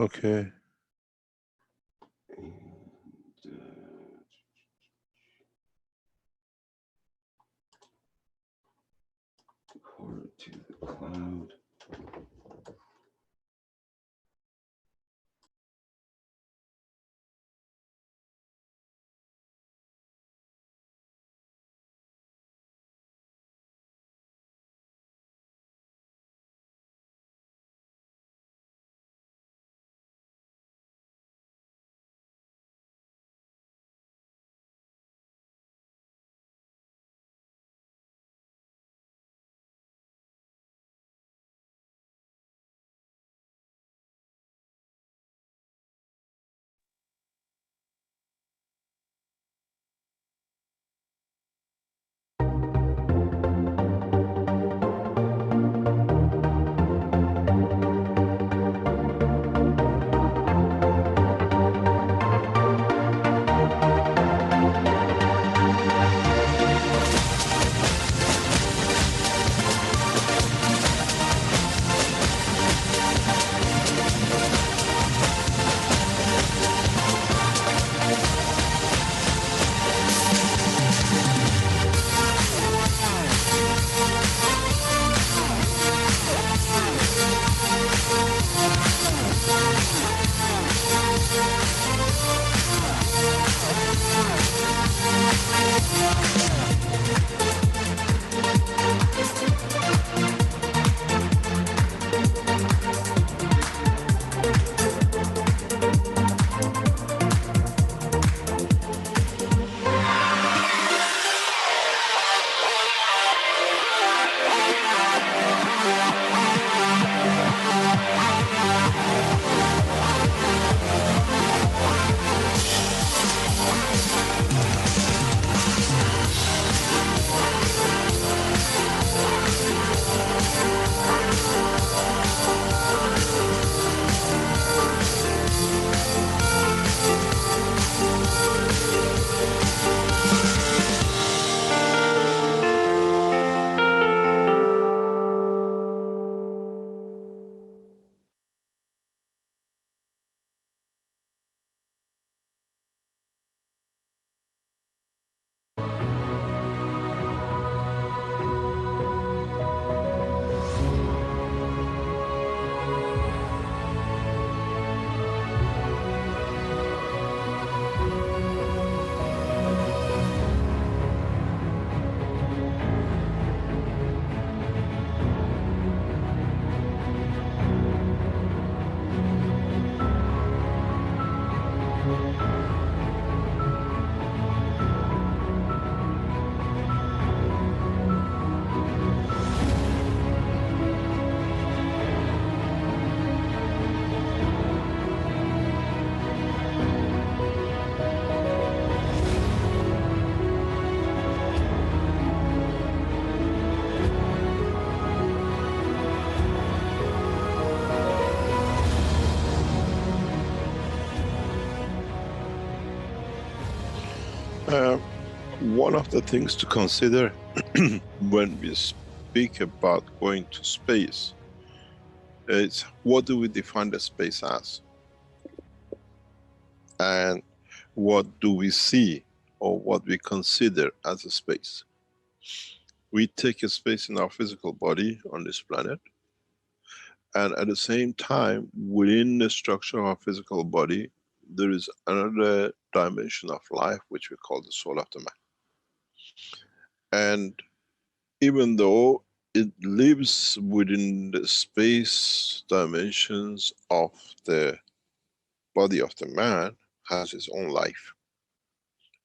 Okay. Record it to the cloud. One of the things to consider when we speak about going to space is what do we define the space as? And what do we see or what we consider as a space? We take a space in our physical body on this planet, and at the same time, within the structure of our physical body, there is another dimension of life which we call the soul of the man. And even though it lives within the space dimensions of the body of the man, has its own life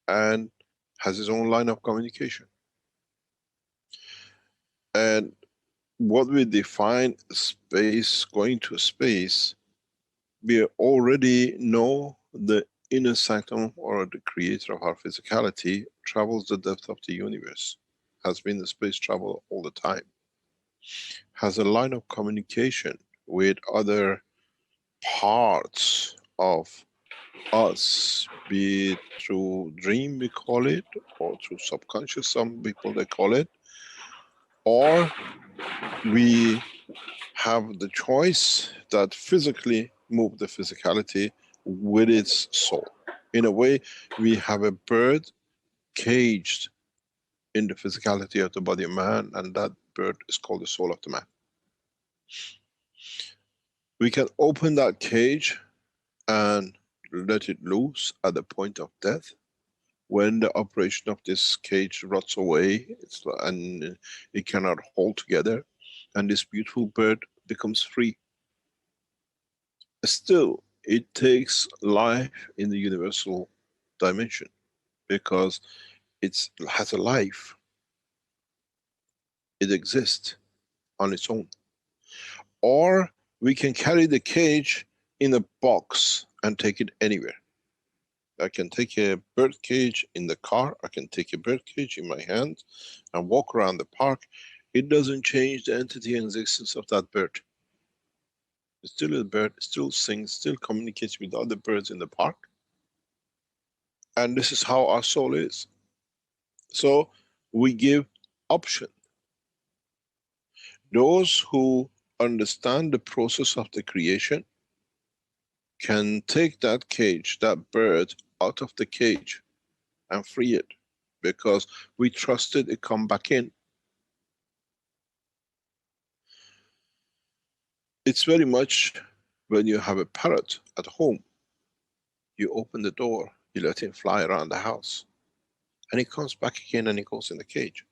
and has its own line of communication. And what we define space, going to space, we already know the inner sanctum or the creator of our physicality travels the depth of the universe, has been the space travel all the time, has a line of communication with other parts of us, be it through dream we call it, or through subconscious, some people they call it, or we have the choice that physically move the physicality with its soul. In a way, we have a bird caged in the physicality of the body of man, and that bird is called the soul of the man. We can open that cage and let it loose at the point of death. When the operation of this cage rots away, and it cannot hold together, and this beautiful bird becomes free. Still, it takes life in the universal dimension because it has a life. It exists on its own. Or we can carry the cage in a box and take it anywhere. I can take a bird cage in the car, I can take a bird cage in my hand and walk around the park. It doesn't change the entity and existence of that bird. It's still a bird, still sings, still communicates with other birds in the park. And this is how our soul is. So we give option. Those who understand the process of the creation can take that cage, that bird, out of the cage and free it, because we trusted it come back in. It's very much when you have a parrot at home, you open the door, you let him fly around the house, and he comes back again and he goes in the cage.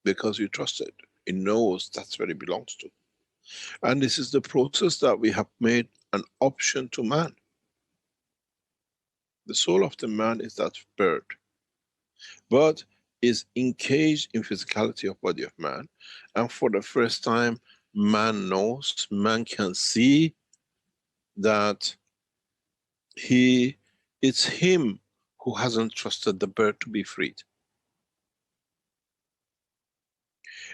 Because you trust it. It knows that's where it belongs to. And this is the process that we have made an option to man. The soul of the man is that bird, but is encaged in physicality of body of man. And for the first time, man knows, man can see that it's him who hasn't trusted the bird to be freed.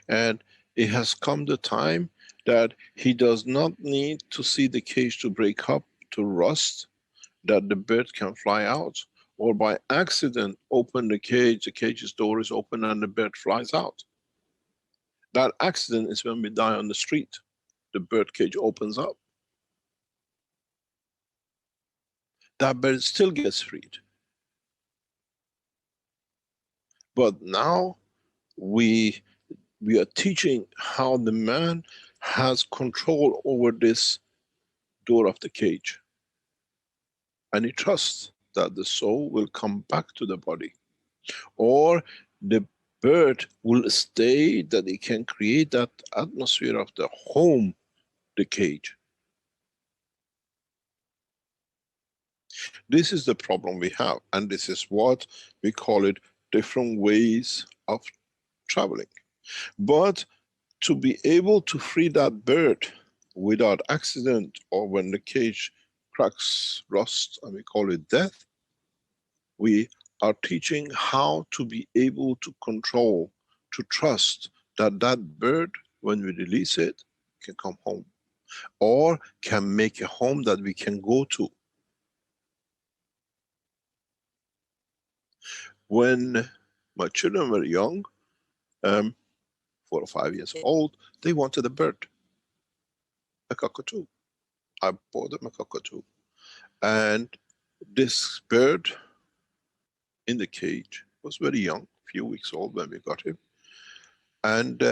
And it has come the time that he does not need to see the cage to break up, to rust, that the bird can fly out, or by accident open the cage's door is open and the bird flies out. That accident is when we die on the street. The bird cage opens up. That bird still gets freed. But now we are teaching how the man has control over this door of the cage. And he trusts that the soul will come back to the body. Or the bird will stay, that it can create that atmosphere of the home, the cage. This is the problem we have, and this is what we call it different ways of traveling. But to be able to free that bird without accident, or when the cage cracks, rust, and we call it death, we are teaching how to be able to control, to trust that that bird, when we release it, can come home, or can make a home that we can go to. When my children were young, 4 or 5 years old, they wanted a bird, a cockatoo. I bought them a cockatoo. And this bird in the cage was very young, few weeks old when we got him. And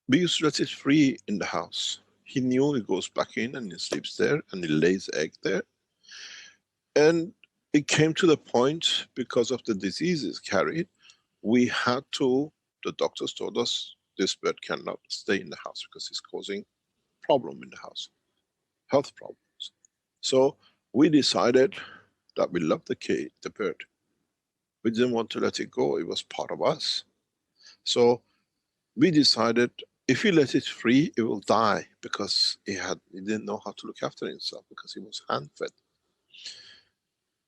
we used to let it free in the house. He knew he goes back in and he sleeps there and he lays egg there. And it came to the point, because of the diseases carried, we had to, the doctors told us, this bird cannot stay in the house because it's causing problem in the house, health problems. So we decided that we loved the bird. We didn't want to let it go, it was part of us. So we decided if we let it free, it will die, because he didn't know how to look after himself, because he was hand fed.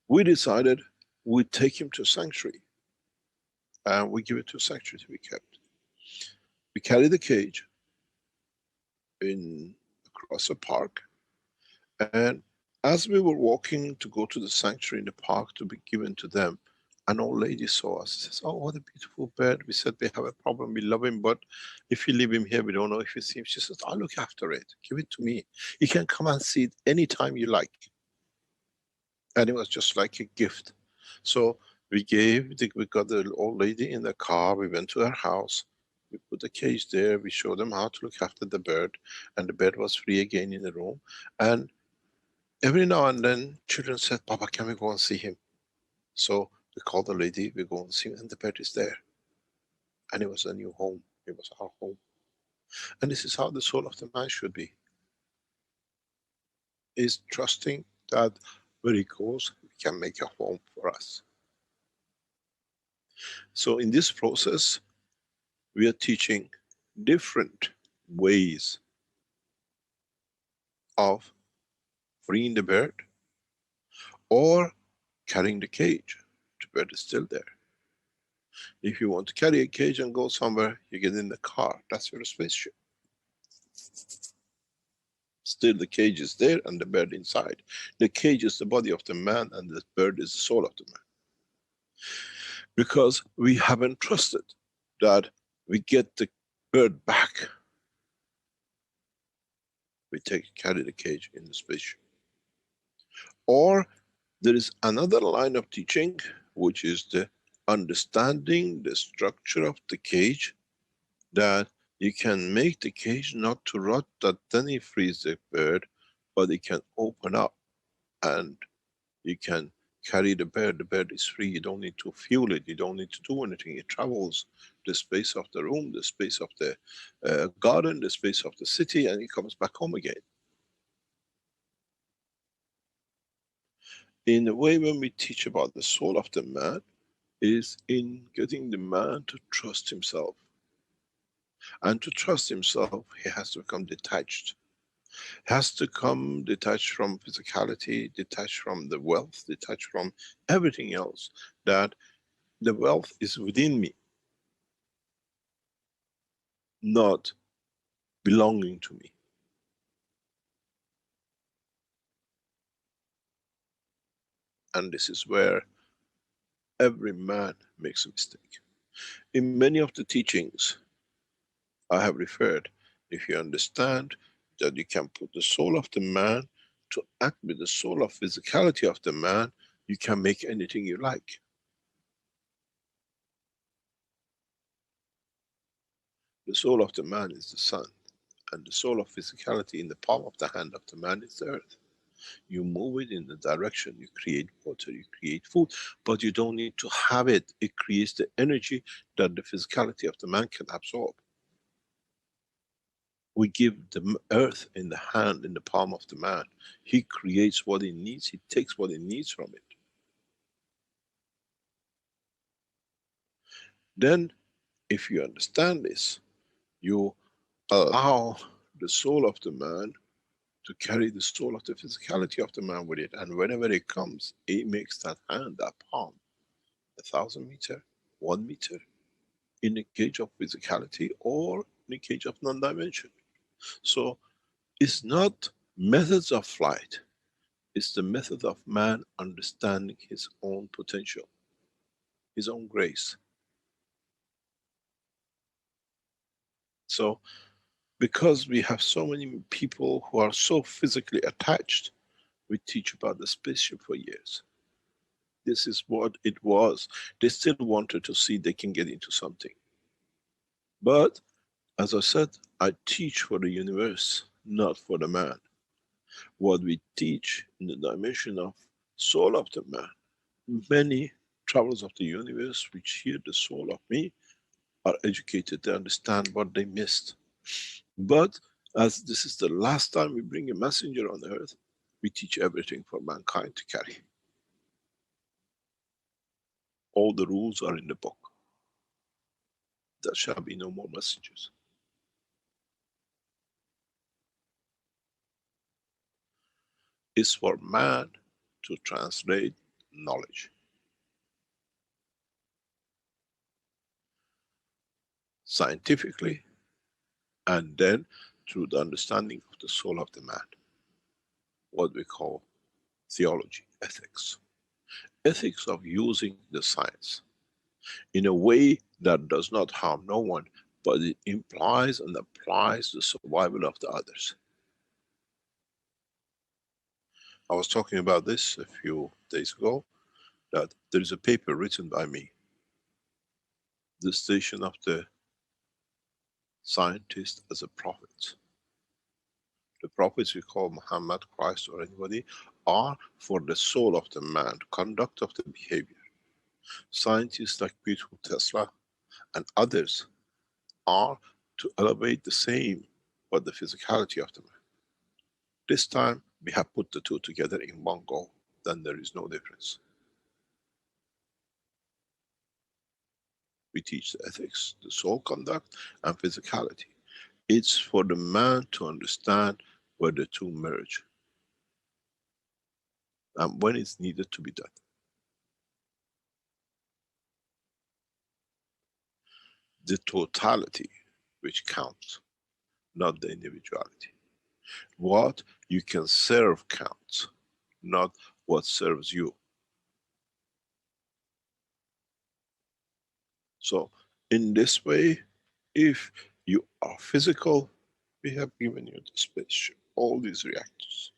We decided we'd take him to a sanctuary, and we give it to a sanctuary to be kept. We carry the cage across a park, and as we were walking to go to the sanctuary in the park to be given to them, An old lady saw us, says, "Oh, what a beautiful bird." We said, "We have a problem, we love him, but if you leave him here, we don't know if you see him." She says, "I'll look after it, give it to me. You can come and see it anytime you like." And it was just like a gift. So we got the old lady in the car, we went to her house, we put the cage there, we showed them how to look after the bird, and the bird was free again in the room. And every now and then, children said, "Papa, can we go and see him?" So we called the lady, we go and see him, and the bird is there. And it was a new home, it was our home. And this is how the soul of the man should be, is trusting that where he goes, he can make a home for us. So in this process, we are teaching different ways of freeing the bird or carrying the cage. The bird is still there. If you want to carry a cage and go somewhere, you get in the car. That's your spaceship. Still the cage is there and the bird inside. The cage is the body of the man and the bird is the soul of the man. Because we haven't trusted that we get the bird back. We carry the cage in the spaceship. Or there is another line of teaching, which is the understanding the structure of the cage, that you can make the cage not to rot, that then it frees the bird, but it can open up and you can carry the bird is free, you don't need to fuel it, you don't need to do anything, it travels the space of the room, the space of the garden, the space of the city, and it comes back home again. In a way, when we teach about the soul of the man, is in getting the man to trust himself. And to trust himself, he has to become detached. He has to come detached from physicality, detached from the wealth, detached from everything else. That the wealth is within me, not belonging to me. And this is where every man makes a mistake. In many of the teachings I have referred, if you understand that you can put the soul of the man to act with the soul of physicality of the man, you can make anything you like. The soul of the man is the sun, and the soul of physicality in the palm of the hand of the man is the earth. You move it in the direction, you create water, you create food, but you don't need to have it. It creates the energy that the physicality of the man can absorb. We give the earth in the hand, in the palm of the man. He creates what he needs, he takes what he needs from it. Then, if you understand this, you allow the soul of the man to carry the soul of the physicality of the man with it, and whenever it comes, it makes that hand, that palm, 1,000 meter, 1 meter, in a cage of physicality or in a cage of non-dimension. So it's not methods of flight, it's the method of man understanding his own potential, his own grace. So because we have so many people who are so physically attached, we teach about the spaceship for years. This is what it was. They still wanted to see they can get into something. But as I said, I teach for the universe, not for the man. What we teach in the dimension of soul of the man, many travelers of the universe which hear the soul of me are educated, they understand what they missed. But as this is the last time we bring a messenger on earth, we teach everything for mankind to carry. All the rules are in the book. There shall be no more messengers. It's for man to translate knowledge. Scientifically, and then through the understanding of the soul of the man. What we call theology, ethics. ethics of using the science in a way that does not harm no one, but it implies and applies the survival of the others. I was talking about this a few days ago, that there is a paper written by me, the station of the scientist as a prophet. The prophets we call Muhammad, Christ, or anybody, are for the soul of the man, conduct of the behavior. Scientists like beautiful Tesla and others are to elevate the same, but the physicality of the man. This time we have put the two together in one go, then there is no difference. We teach the ethics, the soul conduct, and physicality. It's for the man to understand where the two merge and when it's needed to be done. The totality which counts, not the individuality. What you can serve counts, not what serves you. So in this way, if you are physical, we have given you the spaceship, all these reactors.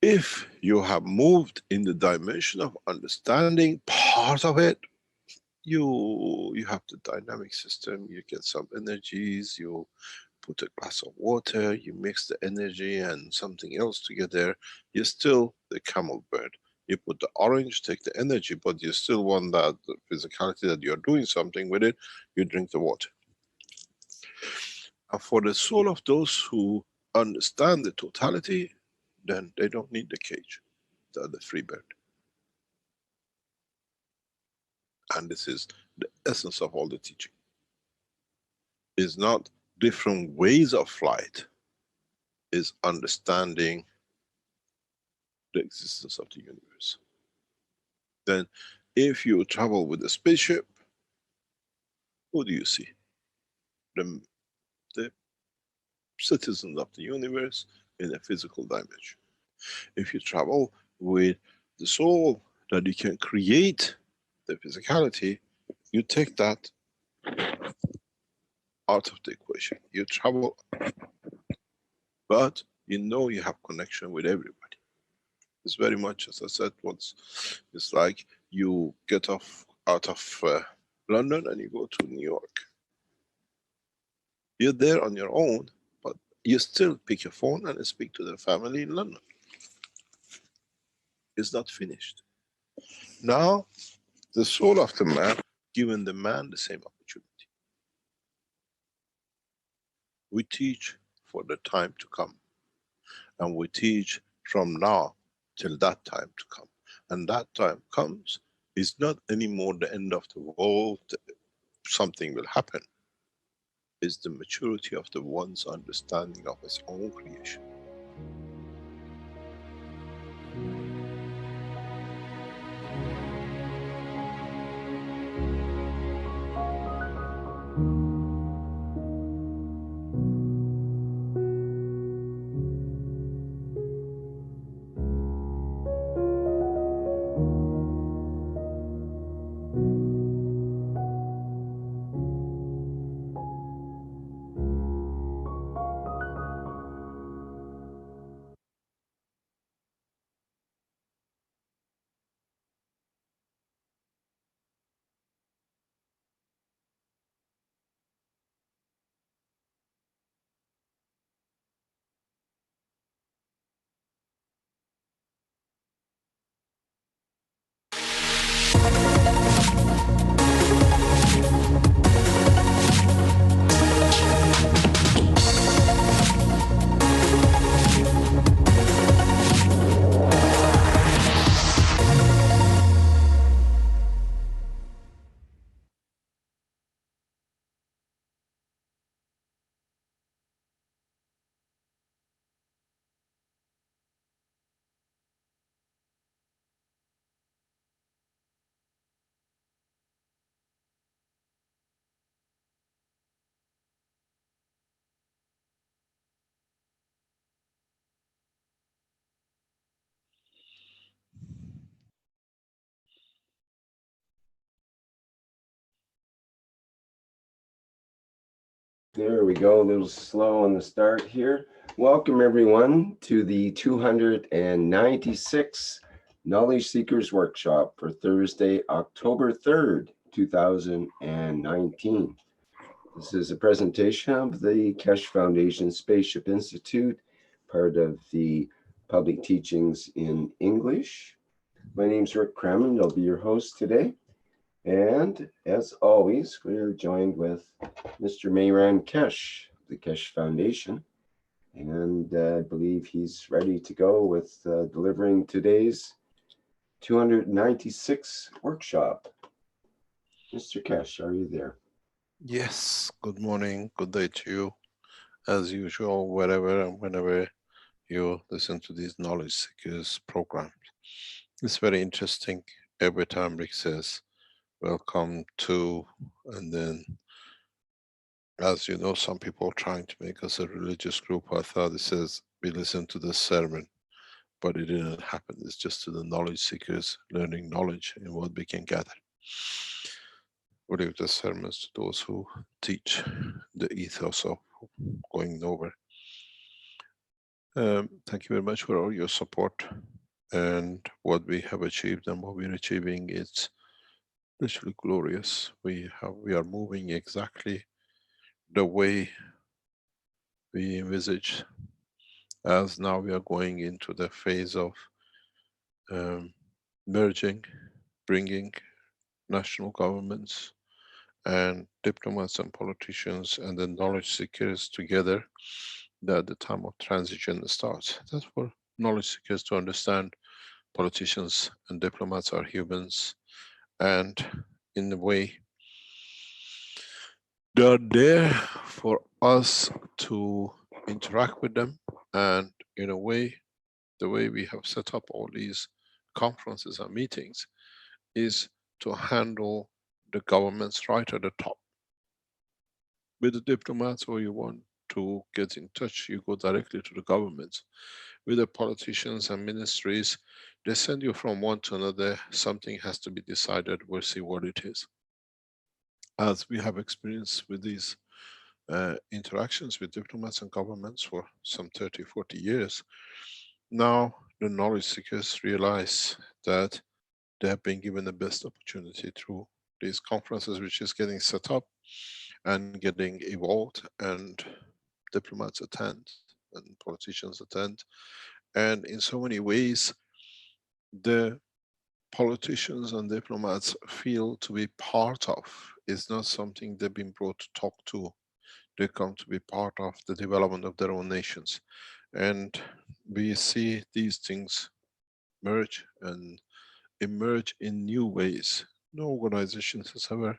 If you have moved in the dimension of understanding part of it, you have the dynamic system, you get some energies, you put a glass of water, you mix the energy and something else together, you're still the camel bird. You put the orange, take the energy, but you still want that the physicality that you're doing something with it, you drink the water. And for the soul of those who understand the totality, then they don't need the cage. They're the free bird. And this is the essence of all the teaching. Is not different ways of flight, is understanding the existence of the universe. Then if you travel with a spaceship, who do you see? The citizens of the universe in a physical dimension. If you travel with the soul that you can create the physicality, you take that out of the equation. You travel, but you know you have connection with everybody. It's very much, as I said once, it's like you get off out of London and you go to New York. You're there on your own, but you still pick your phone and speak to the family in London. It's not finished. Now, the soul of the man, given the man the same opportunity. We teach for the time to come. And we teach from now till that time to come. And that time comes, is not anymore the end of the world, something will happen. Is the maturity of the one's understanding of his own creation. There we go, a little slow on the start here. Welcome everyone to the 296 Knowledge Seekers Workshop for Thursday, October 3rd, 2019. This is a presentation of the Keshe Foundation Spaceship Institute, part of the Public Teachings in English. My name's Rick Crammond, I'll be your host today. And as always, we're joined with Mr. Mayran Keshe, the Keshe Foundation. And I believe he's ready to go with delivering today's 296 workshop. Mr. Keshe, are you there? Yes, good morning, good day to you. As usual, wherever and whenever you listen to these knowledge seekers programs. It's very interesting. Every time Rick says, welcome to, and then, as you know, some people are trying to make us a religious group. I thought it says, we listen to the sermon, but it didn't happen. It's just to the knowledge seekers learning knowledge and what we can gather. We leave the sermons to those who teach the ethos of going over. Thank you very much for all your support, and what we have achieved and what we're achieving is literally glorious. We are moving exactly the way we envisaged, as now we are going into the phase of merging, bringing national governments and diplomats and politicians and the knowledge seekers together, that the time of transition starts. That's for knowledge seekers to understand politicians and diplomats are humans, and in a way they are there for us to interact with them. And in a way, the way we have set up all these conferences and meetings is to handle the governments right at the top. With the diplomats, or you want to get in touch, you go directly to the governments. With the politicians and ministries, they send you from one to another. Something has to be decided. We'll see what it is. As we have experience with these interactions with diplomats and governments for some 30, 40 years, now the knowledge seekers realize that they have been given the best opportunity through these conferences, which is getting set up and getting evolved, and diplomats attend and politicians attend. And in so many ways, the politicians and diplomats feel to be part of. It's not something they've been brought to talk to. They come to be part of the development of their own nations. And we see these things merge and emerge in new ways. No organization has ever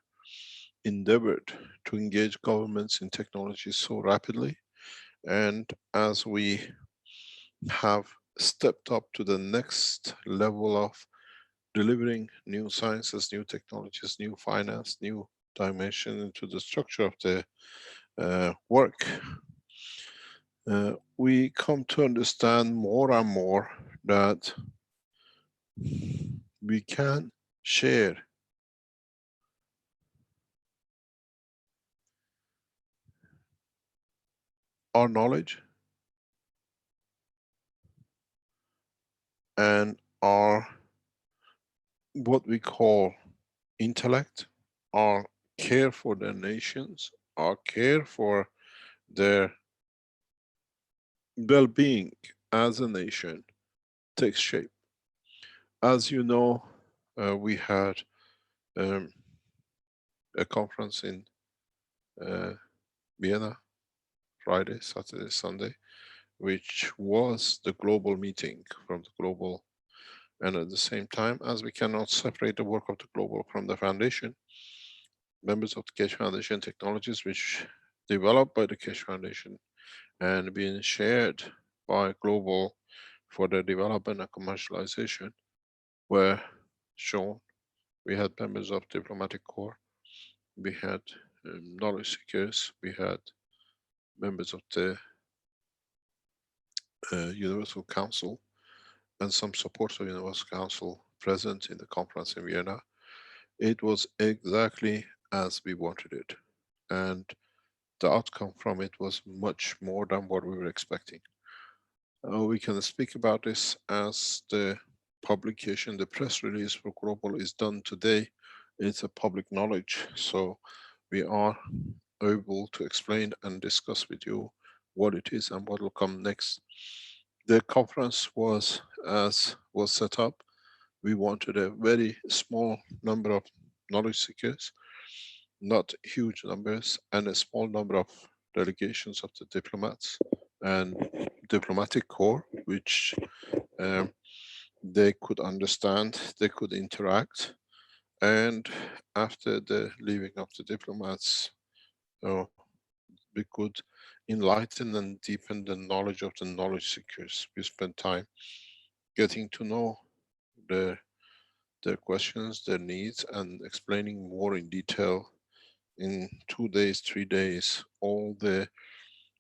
endeavored to engage governments in technology so rapidly. And as we have stepped up to the next level of delivering new sciences, new technologies, new finance, new dimension into the structure of the work, we come to understand more and more that we can share our knowledge and our what we call intellect, our care for their nations, our care for their well-being as a nation takes shape. As you know, we had um, a conference in Vienna, Friday, Saturday, Sunday, which was the global meeting from the global. And at the same time, as we cannot separate the work of the global from the foundation, members of the Keshe Foundation technologies, which developed by the Keshe Foundation and being shared by global for their development and commercialization, were shown. We had members of diplomatic corps, we had knowledge seekers, we had members of the Universal Council and some support of Universal Council present in the conference in Vienna. It was exactly as we wanted it. And the outcome from it was much more than what we were expecting. We can speak about this as the publication, the press release for Global is done today. It's a public knowledge, so we are able to explain and discuss with you what it is and what will come next. The conference was, as was set up, we wanted a very small number of knowledge seekers, not huge numbers, and a small number of delegations of the diplomats and diplomatic corps, which um, they could understand, they could interact, and after the leaving of the diplomats, uh, we could enlighten and deepen the knowledge of the knowledge seekers. We spent time getting to know their, their questions, their needs, and explaining more in detail in 2 days, 3 days, all the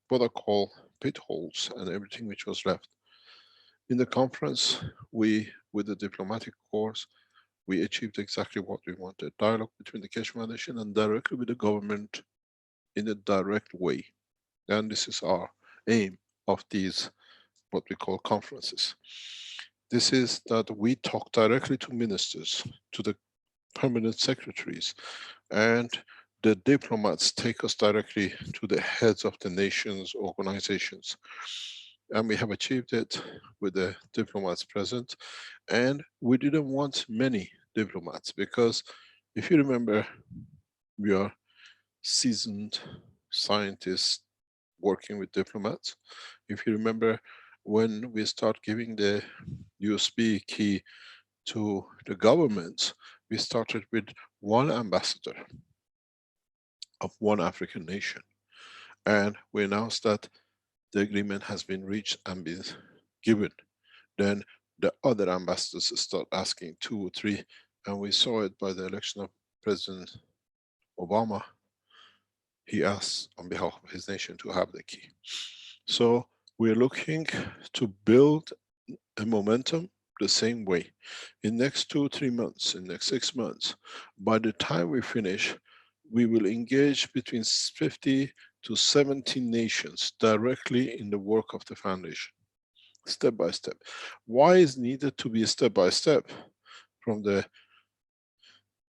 what I call pitholes and everything which was left. In the conference, we, with the diplomatic course, we achieved exactly what we wanted. Dialogue between the Keshe Foundation and directly with the government in a direct way. And this is our aim of these, what we call conferences. This is that we talk directly to ministers, to the permanent secretaries, and the diplomats take us directly to the heads of the nations, organizations. And we have achieved it with the diplomats present. And we didn't want many diplomats because if you remember, we are seasoned scientists working with diplomats. If you remember, when we start giving the USB key to the governments, we started with one ambassador of one African nation. And we announced that the agreement has been reached and been given. Then the other ambassadors start asking 2 or 3, and we saw it by the election of President Obama. He asked on behalf of his nation to have the key. So we're looking to build a momentum the same way. In next 2 or 3 months, in next 6 months, by the time we finish, we will engage between 50 to 70 nations directly in the work of the foundation, step by step. Why is needed to be step by step? From the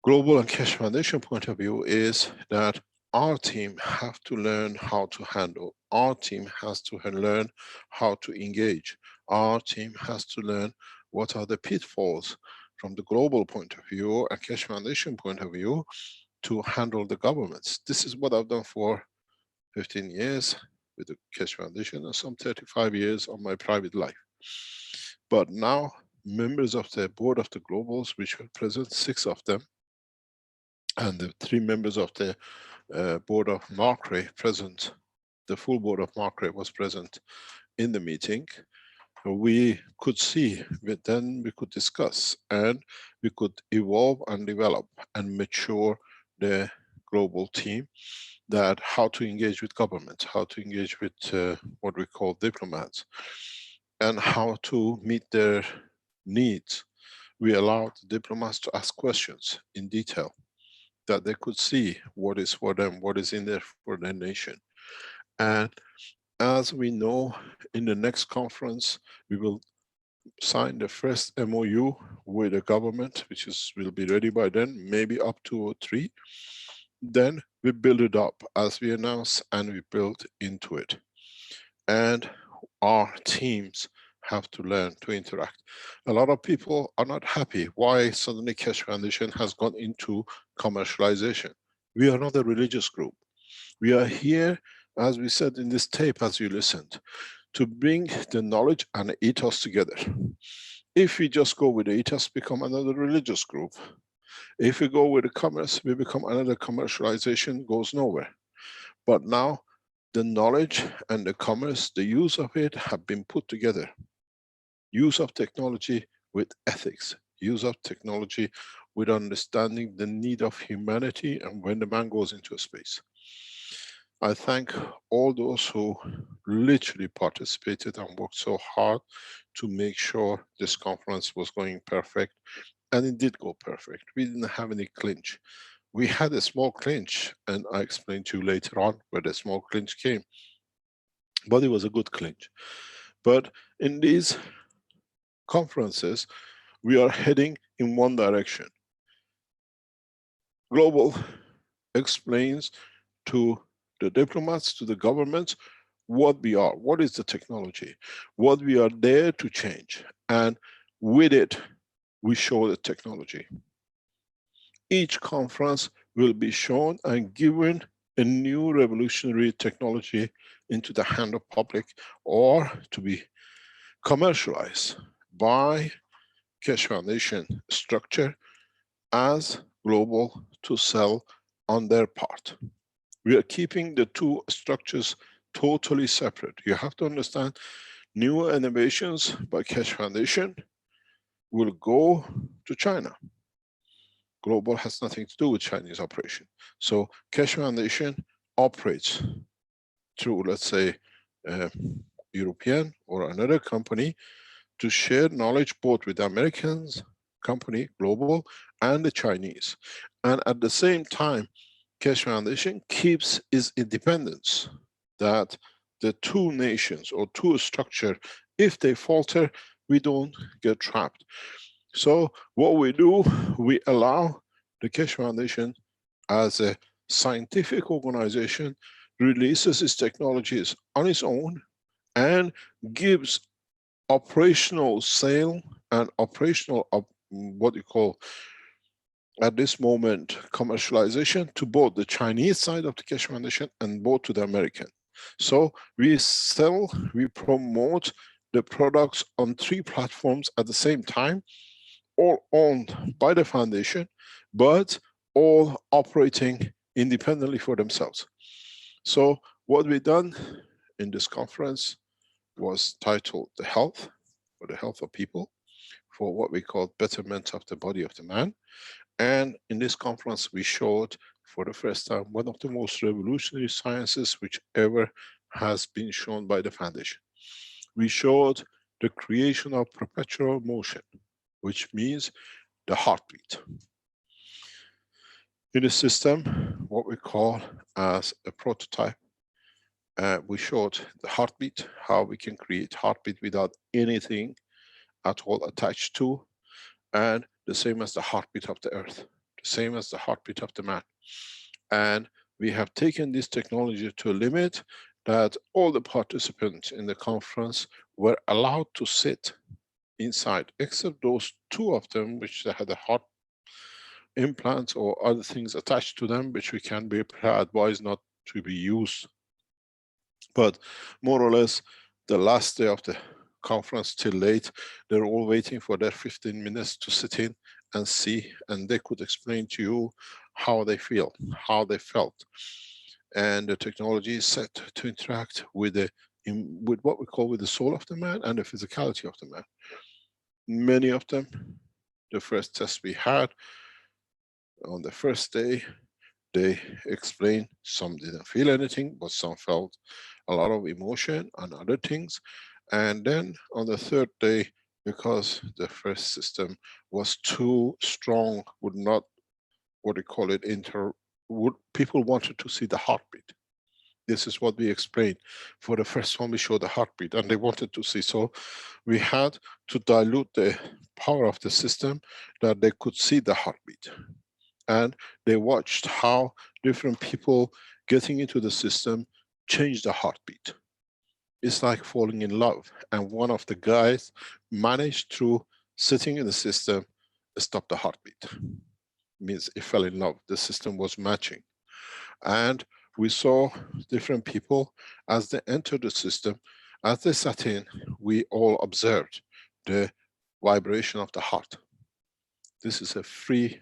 Global and Keshe Foundation point of view is that our team have to learn how to handle. Our team has to learn how to engage. Our team has to learn what are the pitfalls from the global point of view and Keshe Foundation point of view to handle the governments. This is what I've done for 15 years with the Keshe Foundation and some 35 years of my private life. But now members of the board of the globals, which were present, 6 of them, and the 3 members of the board of Markray present, the full board of Markray was present in the meeting. We could see, then we could discuss, and we could evolve and develop and mature the global team, that how to engage with government, how to engage with what we call diplomats, and how to meet their needs. We allowed diplomats to ask questions in detail, that they could see what is for them, what is in there for their nation. And as we know, in the next conference, we will sign the first MOU with the government, which will be ready by then, maybe up 2 or 3. Then we build it up as we announce, and we build into it. And our teams have to learn to interact. A lot of people are not happy why suddenly Keshe Foundation has gone into commercialization. We are not a religious group. We are here, as we said in this tape as you listened, to bring the knowledge and ethos together. If we just go with the ethos, become another religious group. If we go with the commerce, we become another commercialization, goes nowhere. But now the knowledge and the commerce, the use of it have been put together. Use of technology with ethics, use of technology with understanding the need of humanity and when the man goes into space. I thank all those who literally participated and worked so hard to make sure this conference was going perfect, and it did go perfect. We didn't have any clinch. We had a small clinch, and I explained to you later on where the small clinch came, but it was a good clinch. But in these conferences, we are heading in one direction. Global explains to the diplomats, to the governments, what we are, what is the technology, what we are there to change, and with it, we show the technology. Each conference will be shown and given a new revolutionary technology into the hand of public, or to be commercialized by Keshe Foundation structure as global to sell on their part. We are keeping the two structures totally separate. You have to understand, new innovations by Keshe Foundation will go to China. Global has nothing to do with Chinese operation. So Keshe Foundation operates through, let's say, European or another company to share knowledge both with the Americans company, global, and the Chinese. And at the same time, Keshe Foundation keeps its independence, that the two nations or two structure, if they falter, we don't get trapped. So what we do, we allow the Keshe Foundation as a scientific organization releases its technologies on its own and gives operational sale and operational what you call at this moment commercialization to both the Chinese side of the Keshe Foundation and both to the American. So we sell, we promote the products on 3 platforms at the same time, all owned by the foundation, but all operating independently for themselves. So what we done in this conference was titled The Health, for the health of people, for what we call betterment of the body of the man. And in this conference, we showed for the first time one of the most revolutionary sciences which ever has been shown by the foundation. We showed the creation of perpetual motion, which means the heartbeat. In a system, what we call as a prototype, we showed the heartbeat, how we can create heartbeat without anything at all attached to, and the same as the heartbeat of the earth, the same as the heartbeat of the man. And we have taken this technology to a limit that all the participants in the conference were allowed to sit inside, except those 2 of them which they had a heart implants or other things attached to them, which we can be advised not to be used. But more or less, the last day of the conference till late, they're all waiting for their 15 minutes to sit in and see, and they could explain to you how they feel, how they felt. And the technology is set to interact with with what we call with the soul of the man and the physicality of the man. Many of them, the first test we had on the first day, they explained some didn't feel anything, but some felt a lot of emotion and other things. And then on the 3rd day, because the first system was too strong, would not, what they call it, people wanted to see the heartbeat. This is what we explained. For the first one, we showed the heartbeat and they wanted to see. So we had to dilute the power of the system that they could see the heartbeat. And they watched how different people getting into the system changed the heartbeat. It's like falling in love. And one of the guys managed through sitting in the system, stop the heartbeat. Means he fell in love. The system was matching. And we saw different people as they entered the system, as they sat in, we all observed the vibration of the heart. This is a free,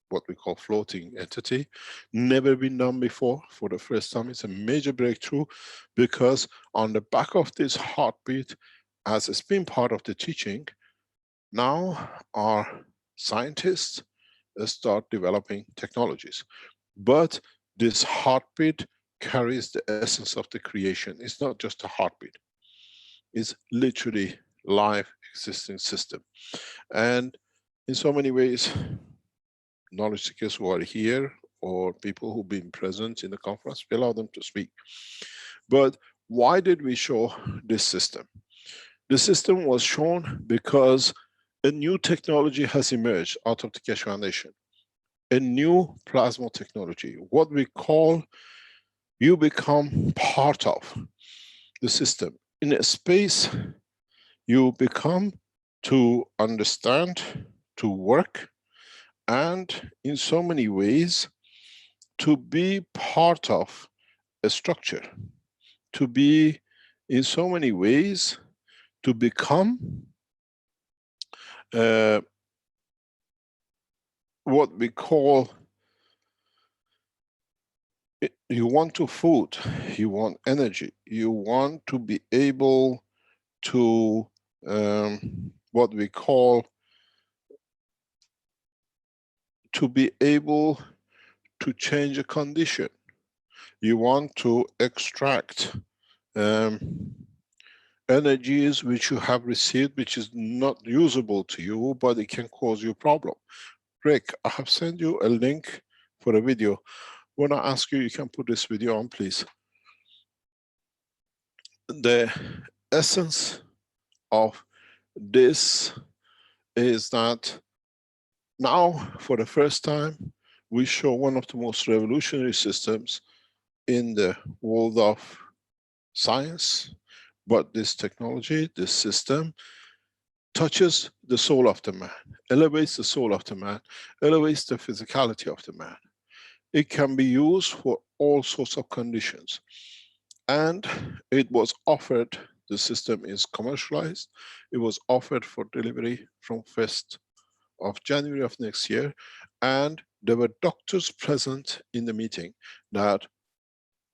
what we call floating entity, never been done before. For the first time, it's a major breakthrough, because on the back of this heartbeat, as it's been part of the teaching, now our scientists start developing technologies. But this heartbeat carries the essence of the creation. It's not just a heartbeat. It's literally live existing system. And in so many ways, knowledge seekers who are here or people who've been present in the conference, we allow them to speak. But why did we show this system? The system was shown because a new technology has emerged out of the Keshe Foundation. A new plasma technology, what we call you become part of the system. In a space, you become to understand, to work, and in so many ways, to be part of a structure, to be in so many ways, to become what we call, you want to food, you want energy, you want to be able to what we call to be able to change a condition. You want to extract energies which you have received, which is not usable to you, but it can cause you problem. Rick, I have sent you a link for a video. When I ask you, you can put this video on, please. The essence of this is that now, for the first time, we show one of the most revolutionary systems in the world of science. But this technology, this system, touches the soul of the man, elevates the soul of the man, elevates the physicality of the man. It can be used for all sorts of conditions. And it was offered, the system is commercialized, it was offered for delivery from 1st of January of next year. And there were doctors present in the meeting that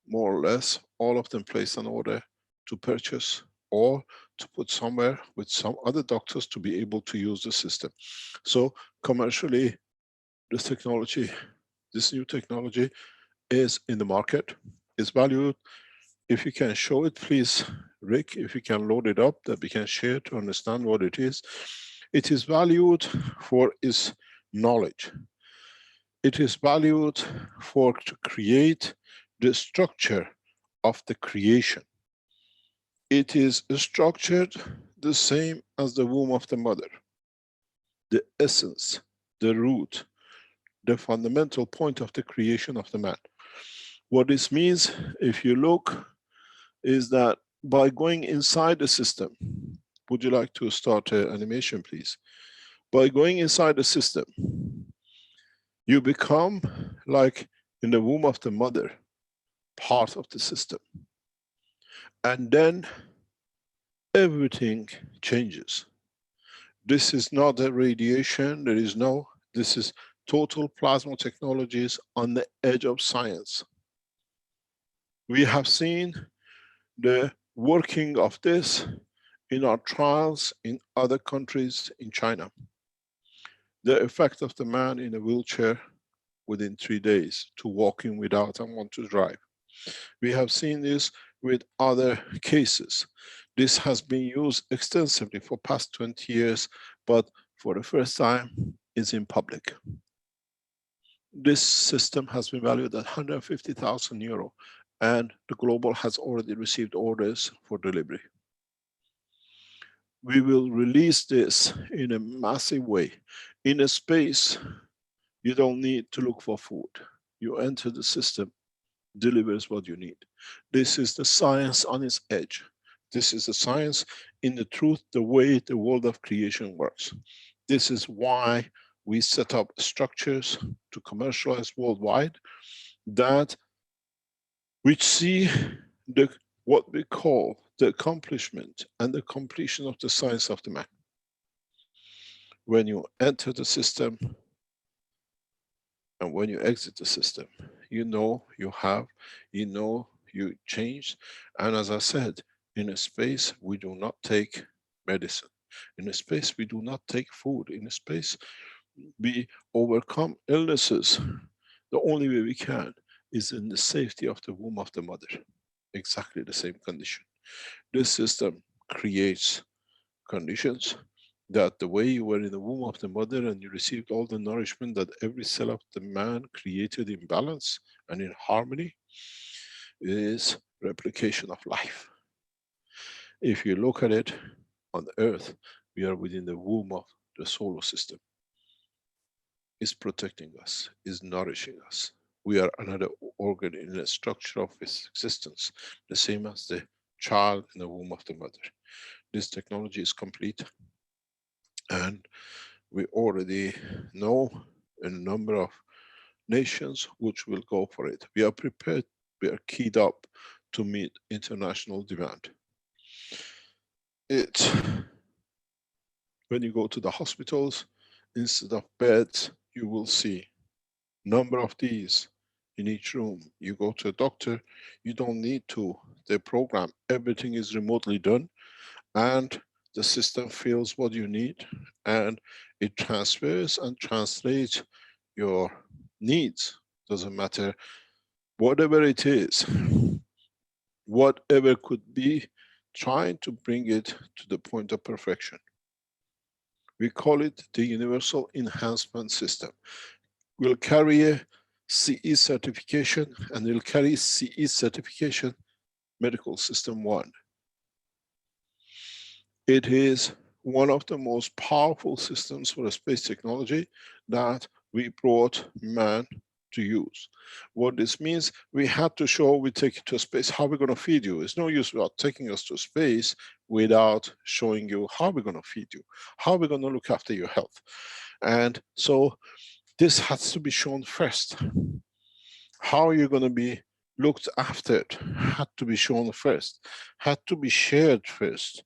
more or less all of them placed an order to purchase or to put somewhere with some other doctors to be able to use the system. So commercially, this technology, this new technology is in the market, is valued. If you can show it, please, Rick, if you can load it up that we can share to understand what it is. It is valued for its knowledge. It is valued for to create the structure of the creation. It is structured the same as the womb of the mother. The essence, the root, the fundamental point of the creation of the man. What this means, if you look, is that by going inside the system, would you like to start an animation, please? By going inside the system, you become like in the womb of the mother, part of the system. And then everything changes. This is not a radiation, there is no, this is total plasma technologies on the edge of science. We have seen the working of this in our trials in other countries in China. The effect of the man in a wheelchair within 3 days to walking without and want to drive. We have seen this with other cases. This has been used extensively for past 20 years, but for the first time is in public. This system has been valued at 150,000 euro, and the global has already received orders for delivery. We will release this in a massive way. In a space, you don't need to look for food. You enter the system, delivers what you need. This is the science on its edge. This is the science in the truth, the way the world of creation works. This is why we set up structures to commercialize worldwide that which see the what we call the accomplishment and the completion of the science of the man. When you enter the system and when you exit the system, you know you have, you know you change. And as I said, in a space we do not take medicine. In a space we do not take food. In a space we overcome illnesses. The only way we can is in the safety of the womb of the mother. Exactly the same condition. This system creates conditions that the way you were in the womb of the mother and you received all the nourishment that every cell of the man created in balance and in harmony is replication of life. If you look at it on Earth, we are within the womb of the solar system. It's protecting us, is nourishing us. We are another organ in the structure of its existence, the same as the child in the womb of the mother. This technology is complete, and we already know a number of nations which will go for it. We are prepared, we are keyed up to meet international demand. It, when you go to the hospitals, instead of beds, you will see number of these in each room. You go to a doctor, you don't need to. They program, everything is remotely done, and the system feels what you need, and it transfers and translates your needs. Doesn't matter whatever it is, whatever could be, trying to bring it to the point of perfection. We call it the Universal Enhancement System. We'll carry a CE certification, and we'll carry CE certification Medical System 1. It is one of the most powerful systems for space technology that we brought man to use. What this means, we had to show we take it to space, how we're going to feed you. It's no use about taking us to space without showing you how we're going to feed you, how we're going to look after your health. And so this has to be shown first. How you're going to be looked after had to be shown first, had to be shared first.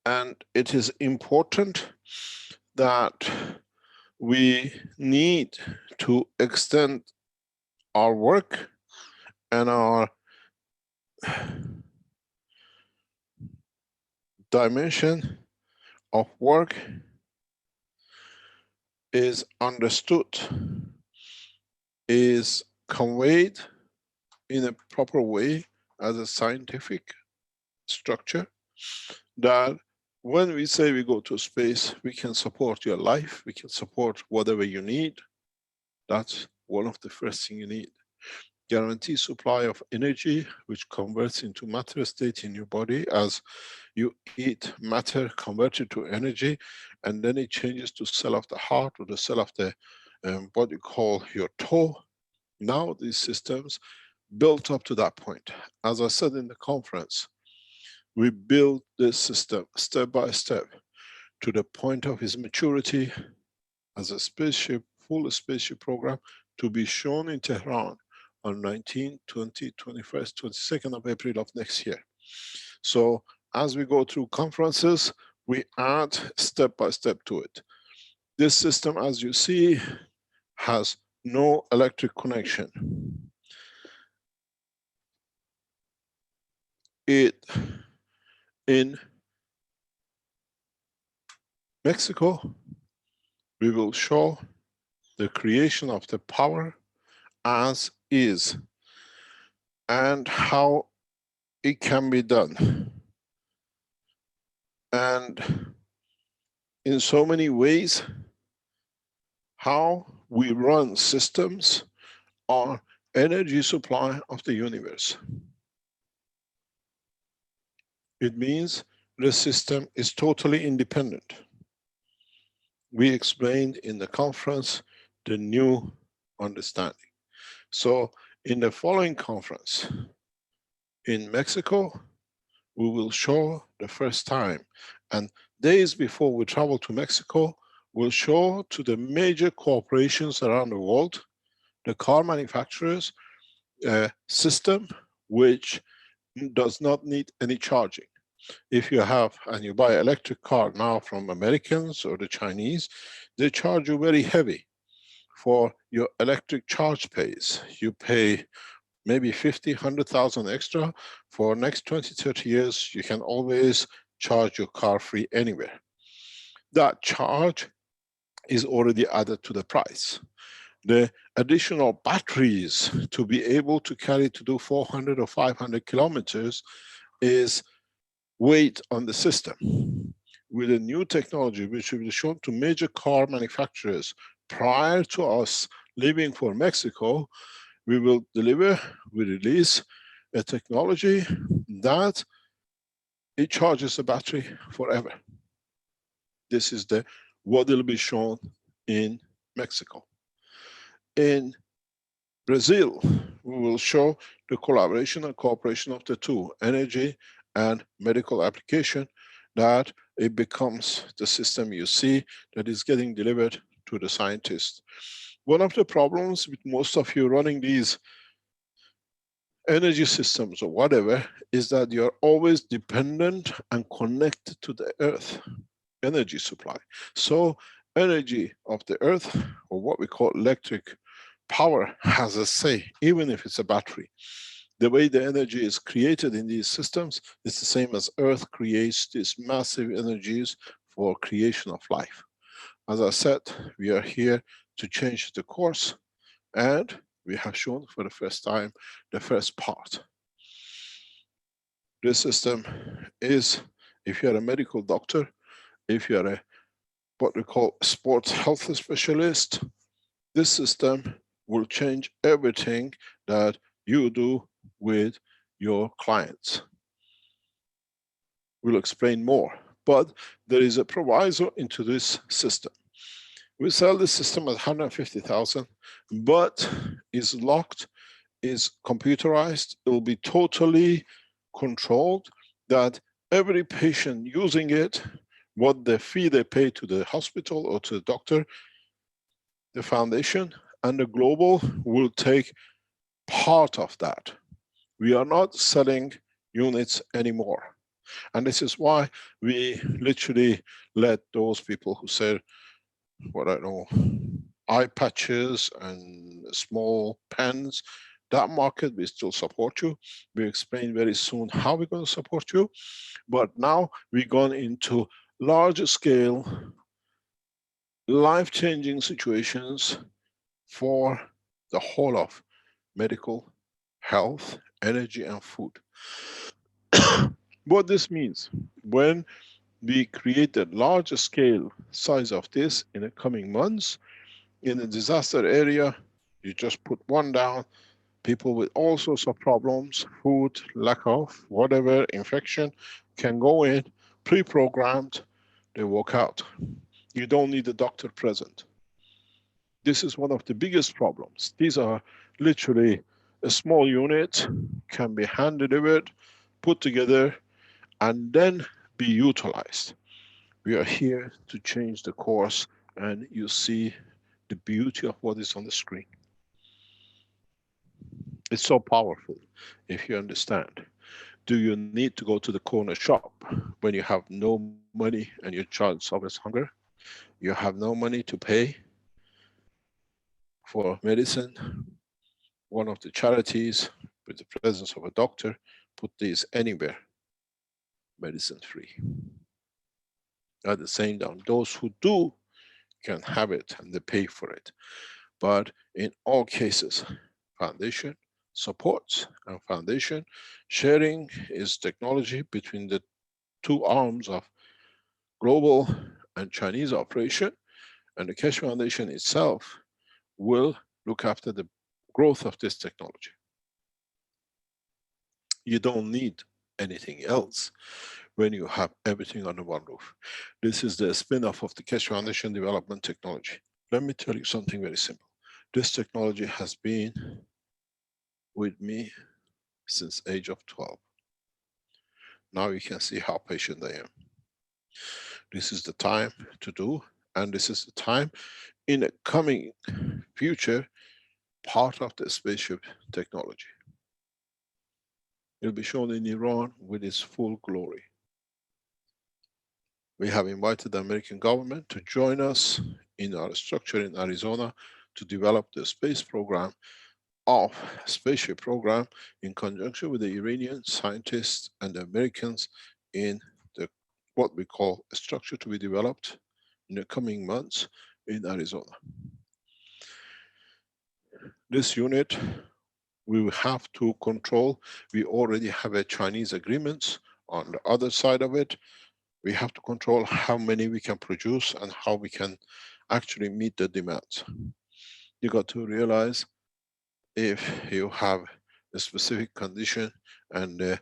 And it is important that we need to extend our work and our dimension of work is understood, is conveyed in a proper way as a scientific structure, that when we say we go to space, we can support your life, we can support whatever you need. That's one of the first things you need. Guarantee supply of energy, which converts into matter state in your body as you eat matter converted to energy, and then it changes to cell of the heart or the cell of the what you call your toe. Now these systems built up to that point. As I said in the conference, we build this system step by step to the point of its maturity as a spaceship, full spaceship program, to be shown in Tehran on 19, 20, 21st, 22nd of April of next year. So as we go through conferences, we add step by step to it. This system, as you see, has no electric connection. In Mexico, we will show the creation of the power as is and how it can be done. And in so many ways, how we run systems on energy supply of the universe. It means the system is totally independent. We explained in the conference the new understanding. So in the following conference in Mexico, we will show the first time, and days before we travel to Mexico, we'll show to the major corporations around the world, the car manufacturers, a system which does not need any charging. If you have and you buy electric car now from Americans or the Chinese, they charge you very heavy for your electric charge pays. You pay maybe 50, 100,000 extra. For next 20, 30 years, you can always charge your car free anywhere. That charge is already added to the price. The additional batteries to be able to carry to do 400 or 500 kilometers is weight on the system. With a new technology which will be shown to major car manufacturers prior to us leaving for Mexico, we will deliver, we release a technology that it charges the battery forever. This is what will be shown in Mexico. In Brazil, we will show the collaboration and cooperation of the two, energy and medical application, that it becomes the system you see that is getting delivered to the scientist. One of the problems with most of you running these energy systems or whatever is that you're always dependent and connected to the earth energy supply. So energy of the earth, or what we call electric power, has a say, even if it's a battery. The way the energy is created in these systems is the same as earth creates these massive energies for creation of life. As I said, we are here to change the course, and we have shown for the first time the first part. This system is, if you are a medical doctor, if you are a what we call sports health specialist, this system will change everything that you do with your clients. We'll explain more, but there is a proviso into this system. We sell this system at 150,000, but is locked, is computerized, it will be totally controlled, that every patient using it, what the fee they pay to the hospital or to the doctor, the foundation and the global will take part of that. We are not selling units anymore. And this is why we literally let those people who sell, what I know, eye patches and small pens, that market we still support you. We explain very soon how we're going to support you. But now we've gone into larger scale, life-changing situations for the whole of medical, health, energy and food. What this means, when we create a larger scale size of this in the coming months, in a disaster area, you just put one down, people with all sorts of problems, food, lack of, whatever, infection, can go in, pre-programmed, they walk out. You don't need a doctor present. This is one of the biggest problems. These are literally a small unit, can be hand delivered, put together, and then be utilized. We are here to change the course, and you see the beauty of what is on the screen. It's so powerful if you understand. Do you need to go to the corner shop when you have no money and your child suffers hunger? You have no money to pay for medicine. One of the charities, with the presence of a doctor, put these anywhere, medicine free. At the same time, those who do can have it and they pay for it. But in all cases, foundation supports, and foundation sharing is technology between the two arms of global and Chinese operation, and the Keshe Foundation itself will look after the growth of this technology. You don't need anything else when you have everything under one roof. This is the spin-off of the Keshe Foundation Development Technology. Let me tell you something very simple. This technology has been with me since age of 12. Now you can see how patient I am. This is the time to do, and this is the time in the coming future, part of the spaceship technology. It'll be shown in Iran with its full glory. We have invited the American government to join us in our structure in Arizona to develop the space program of spaceship program in conjunction with the Iranian scientists and the Americans in the what we call a structure to be developed in the coming months in Arizona. This unit, we will have to control. We already have a Chinese agreement on the other side of it. We have to control how many we can produce and how we can actually meet the demands. You got to realize, if you have a specific condition and uh,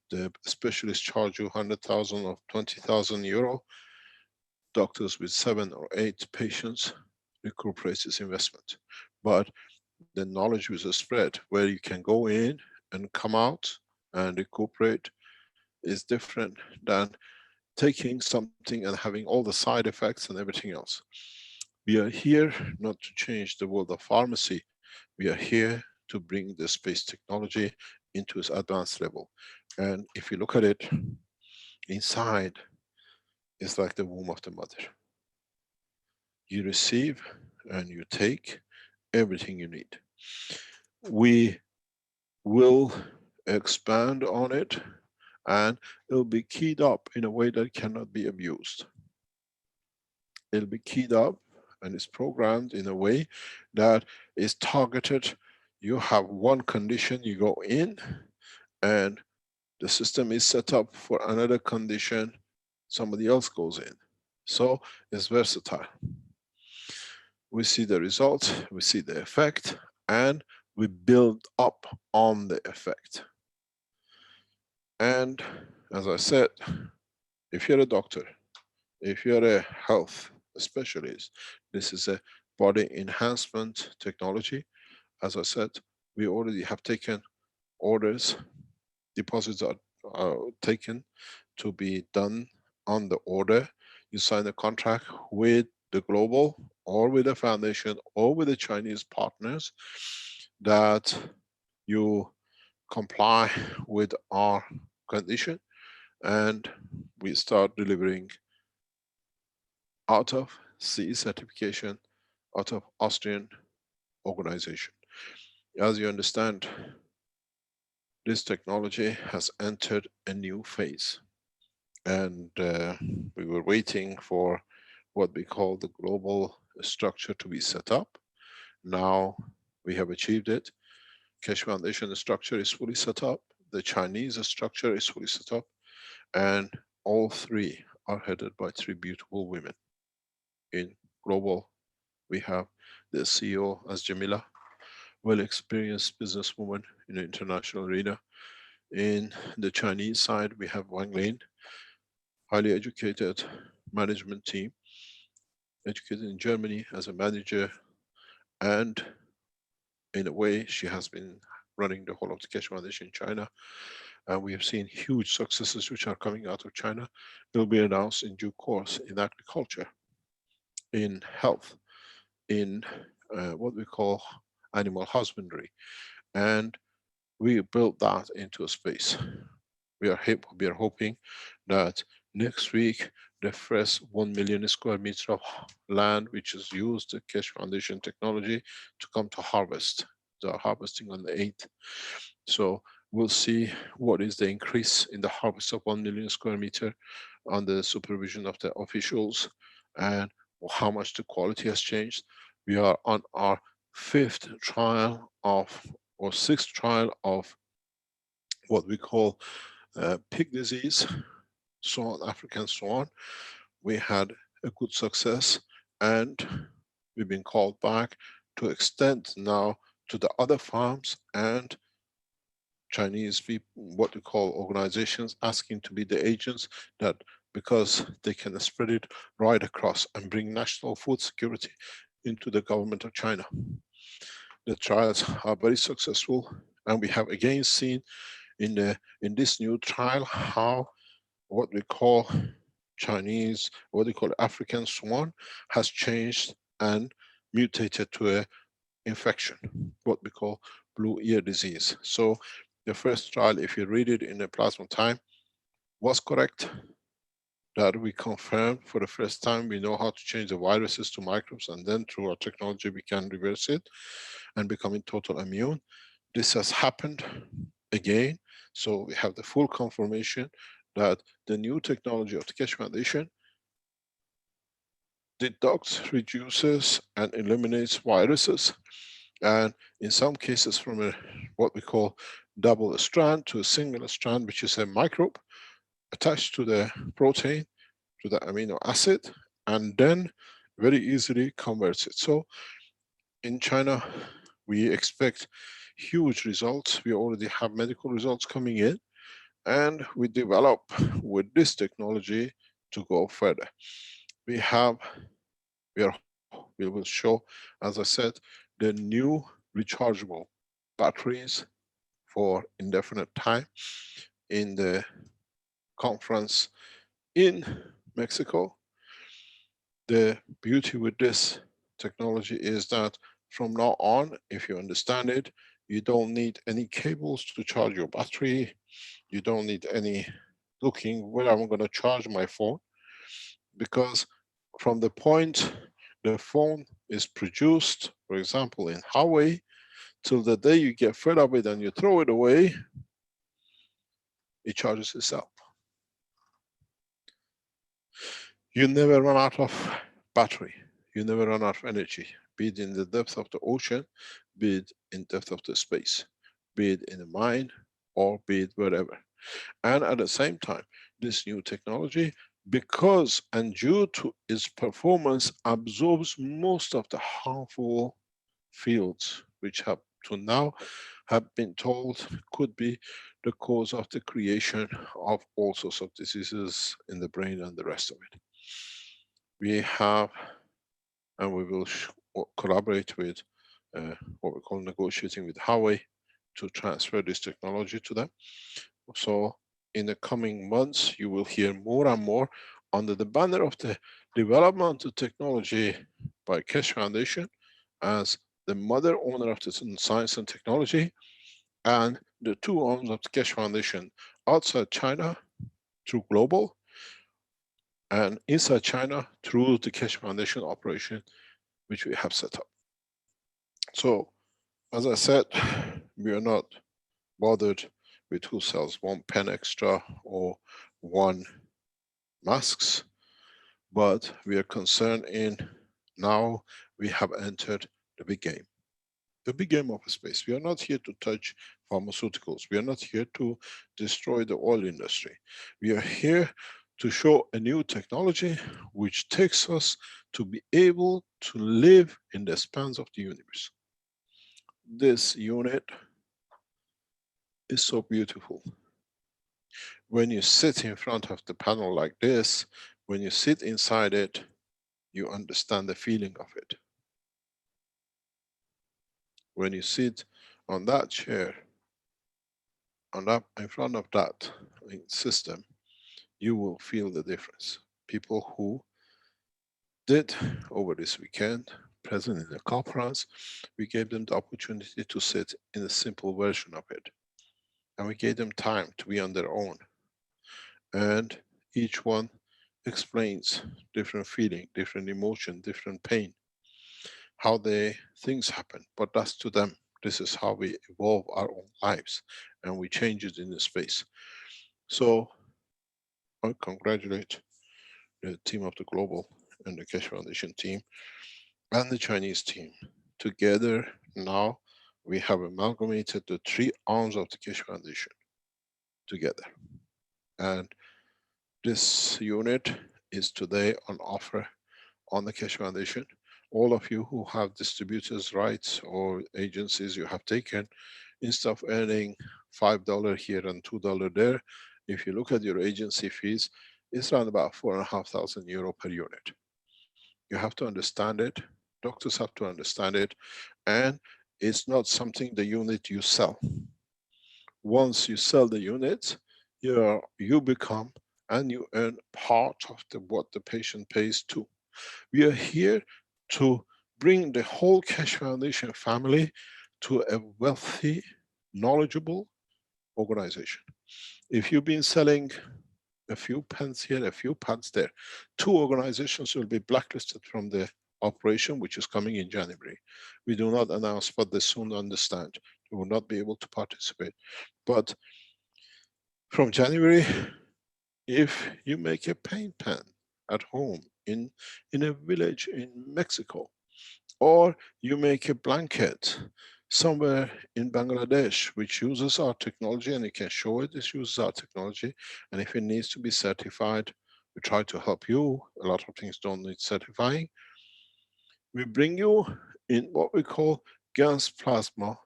the specialist charge you 100,000 or 20,000 euro, doctors with 7 or 8 patients recuperates this investment. But the knowledge with a spread where you can go in and come out and recuperate is different than taking something and having all the side effects and everything else. We are here not to change the world of pharmacy. We are here to bring the space technology into its advanced level. And if you look at it, inside is like the womb of the mother. You receive and you take everything you need. We will expand on it, and it'll be keyed up in a way that cannot be abused. It'll be keyed up and it's programmed in a way that is targeted. You have one condition, you go in, and the system is set up for another condition, somebody else goes in. So it's versatile. We see the result, we see the effect, and we build up on the effect. And as I said, if you're a doctor, if you're a health specialist, this is a body enhancement technology. As I said, we already have taken orders, deposits are taken to be done on the order. You sign a contract with the global or with the foundation or with the Chinese partners that you comply with our condition, and we start delivering out of CE certification, out of Austrian organization. As you understand, this technology has entered a new phase, and we were waiting for what we call the global structure to be set up. Now we have achieved it. Keshe Foundation structure is fully set up. The Chinese structure is fully set up, and all three are headed by 3 beautiful women. In global, we have the CEO as Jamila, well-experienced businesswoman in the international arena. In the Chinese side, we have Wang Lin, highly educated management team, educated in Germany as a manager, and in a way, she has been running the whole of the Keshe Foundation in China. And we have seen huge successes which are coming out of China. It will be announced in due course in agriculture, in health, in what we call animal husbandry. And we built that into a space. We are hoping that next week the first 1 million square meters of land which is used the Keshe Foundation technology to come to harvest. They are harvesting on the 8th. So we'll see what is the increase in the harvest of 1 million square meter on the supervision of the officials, and how much the quality has changed. We are on our 5th trial of, or 6th trial of what we call pig disease, swan, African swan. We had a good success, and we've been called back to extend now to the other farms, and Chinese people, what we call organizations, asking to be the agents, that because they can spread it right across and bring national food security into the government of China. The trials are very successful, and we have again seen in this new trial how what we call Chinese, what we call African swan, has changed and mutated to a infection, what we call blue ear disease. So the first trial, if you read it in the plasma time, was correct. That we confirmed for the first time we know how to change the viruses to microbes, and then through our technology we can reverse it and becoming total immune. This has happened again. So we have the full confirmation that the new technology of the Keshe Foundation detects, reduces, and eliminates viruses. And in some cases, from a what we call double strand to a single strand, which is a microbe attached to the protein, to the amino acid, and then very easily converts it. So in China, we expect huge results. We already have medical results coming in, and we develop with this technology to go further. We have, we will show, as I said, the new rechargeable batteries for indefinite time in the conference in Mexico. The beauty with this technology is that from now on, if you understand it, you don't need any cables to charge your battery. You don't need any looking where I'm going to charge my phone, because from the point the phone is produced, for example, in Hawaii, till the day you get fed up with it and you throw it away, it charges itself. You never run out of battery. You never run out of energy, be it in the depth of the ocean, be it in depth of the space, be it in a mine, or be it wherever. And at the same time, this new technology, because and due to its performance, absorbs most of the harmful fields which have to now have been told could be the cause of the creation of all sorts of diseases in the brain and the rest of it. We have, and we will collaborate with what we call negotiating with Huawei to transfer this technology to them. So in the coming months, you will hear more and more under the banner of the development of technology by Keshe Foundation as the mother owner of the science and technology, and the two arms of the Keshe Foundation outside China through global, and inside China through the Keshe Foundation operation, which we have set up. So, as I said, we are not bothered with who sells 1 pen extra or 1 masks, but we are concerned in now we have entered the big game. The big game of space. We are not here to touch pharmaceuticals. We are not here to destroy the oil industry. We are here to show a new technology which takes us to be able to live in the spans of the universe. This unit is so beautiful. When you sit in front of the panel like this, when you sit inside it, you understand the feeling of it. When you sit on that chair, in front of that system, you will feel the difference. People who did over this weekend, present in the conference, we gave them the opportunity to sit in a simple version of it. And we gave them time to be on their own. And each one explains different feeling, different emotion, different pain, how the things happen, but that's to them. This is how we evolve our own lives, and we change it in the space. So I congratulate the team of the Global and the Keshe Foundation team and the Chinese team. Together now we have amalgamated the 3 arms of the Keshe Foundation together. And this unit is today on offer on the Keshe Foundation. All of you who have distributors rights or agencies you have taken, instead of earning $5 here and $2 there, if you look at your agency fees, it's around about €4,500 per unit. You have to understand it, doctors have to understand it, and it's not something the unit you sell. Once you sell the unit, you become and you earn part of what the patient pays too. We are here to bring the whole Keshe Foundation family to a wealthy, knowledgeable organization. If you've been selling a few pence here, a few pence there, 2 organizations will be blacklisted from the operation, which is coming in January. We do not announce, but they soon understand. They will not be able to participate. But from January, if you make a paint pen at home in a village in Mexico, or you make a blanket somewhere in Bangladesh which uses our technology, and you can show it, this uses our technology, and if it needs to be certified, we try to help you. A lot of things don't need certifying. We bring you in what we call gas plasma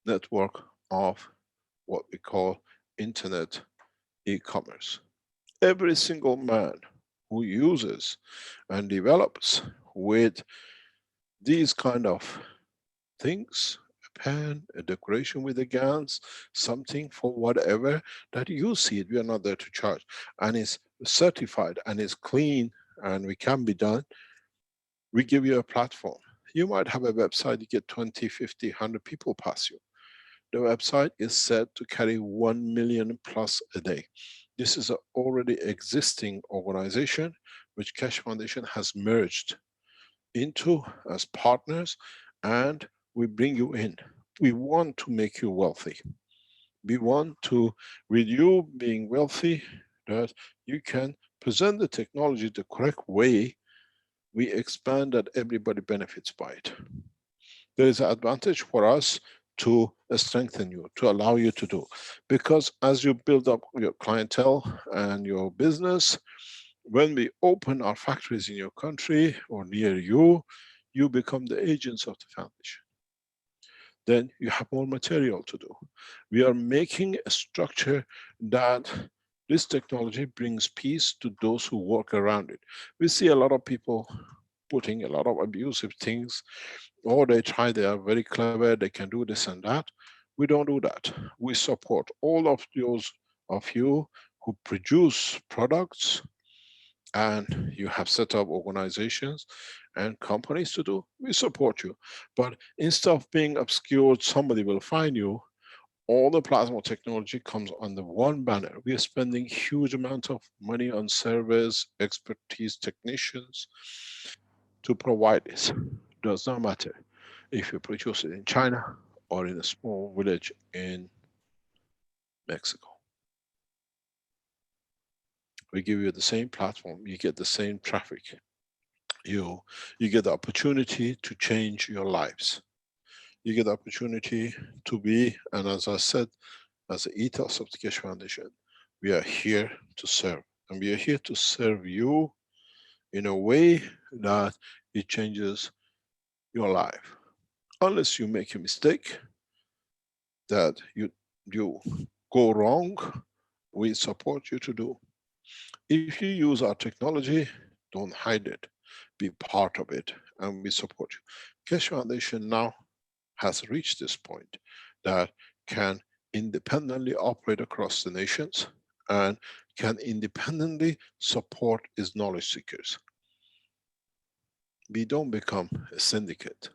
network of what we call internet e-commerce. Every single man who uses and develops with these kind of things, a pen, a decoration with a GANs, something for whatever that you see it, we are not there to charge, and it's certified and it's clean and we can be done, we give you a platform. You might have a website, you get 20, 50, 100 people pass you. The website is set to carry 1 million plus a day. This is an already existing organization which Keshe Foundation has merged into as partners, and we bring you in. We want to make you wealthy. We want to, with you being wealthy, that you can present the technology the correct way. We expand that everybody benefits by it. There is an advantage for us to strengthen you, to allow you to do. Because as you build up your clientele and your business, when we open our factories in your country or near you, you become the agents of the foundation. Then you have more material to do. We are making a structure that this technology brings peace to those who work around it. We see a lot of people putting a lot of abusive things, or they are very clever, they can do this and that. We don't do that. We support all of those of you who produce products and you have set up organizations and companies to do, we support you. But instead of being obscured, somebody will find you. All the plasma technology comes under one banner. We are spending huge amount of money on servers, expertise, technicians to provide this. Does not matter if you produce it in China or in a small village in Mexico. We give you the same platform, you get the same traffic. You get the opportunity to change your lives. You get the opportunity to be, and as I said, as the ethos of the Keshe Foundation, we are here to serve. And we are here to serve you in a way that it changes your life. Unless you make a mistake that you go wrong, we support you to do. If you use our technology, don't hide it. Be part of it, and we support you. Keshe Foundation now has reached this point that can independently operate across the nations and can independently support its knowledge seekers. We don't become a syndicate.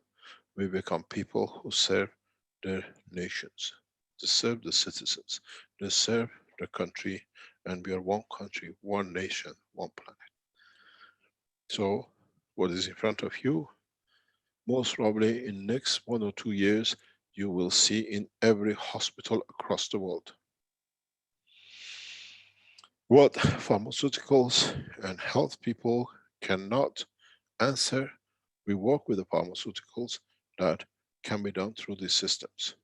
We become people who serve their nations, to serve the citizens, to serve the country, and we are one country, one nation, one planet. So what is in front of you? Most probably in next 1 or 2 years, you will see in every hospital across the world. What pharmaceuticals and health people cannot answer, we work with the pharmaceuticals that can be done through these systems.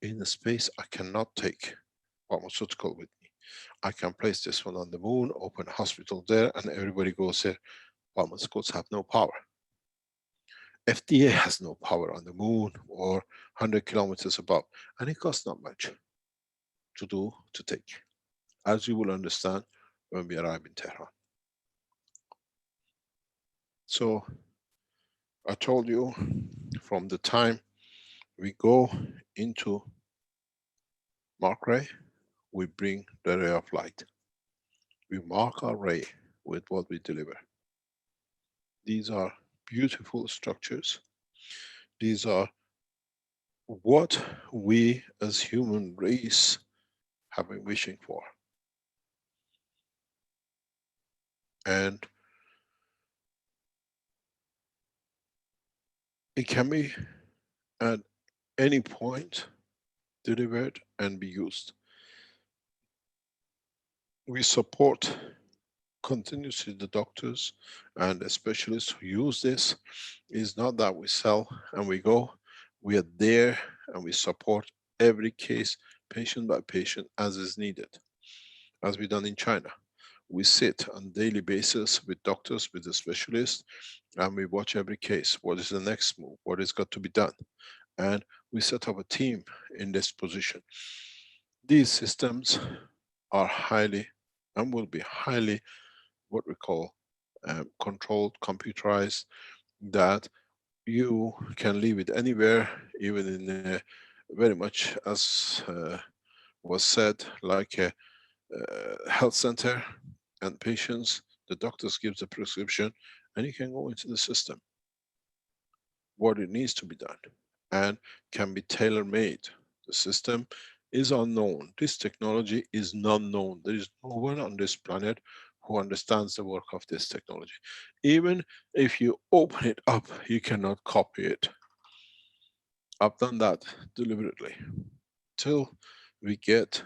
In the space, I cannot take pharmaceutical with me. I can place this one on the moon, open a hospital there, and everybody goes there. Pharmaceuticals have no power. FDA has no power on the moon or 100 kilometers above, and it costs not much to do, to take, as you will understand when we arrive in Tehran. So I told you, from the time we go into mark ray, we bring the ray of light. We mark our ray with what we deliver. These are beautiful structures. These are what we as human race have been wishing for. And it can be at any point delivered and be used. We support continuously the doctors and the specialists who use this. Is not that we sell and we go. We are there and we support every case, patient by patient, as is needed, as we done in China. We sit on daily basis with doctors, with the specialists, and we watch every case. What is the next move? What is got to be done? And we set up a team in this position. These systems are highly and will be highly what we call controlled, computerized, that you can leave it anywhere, even in very much as was said, like a health center, and patients, the doctors gives a prescription, and you can go into the system, what it needs to be done, and can be tailor-made. The system is unknown. This technology is not known. There is no one on this planet who understands the work of this technology. Even if you open it up, you cannot copy it. I've done that deliberately till we get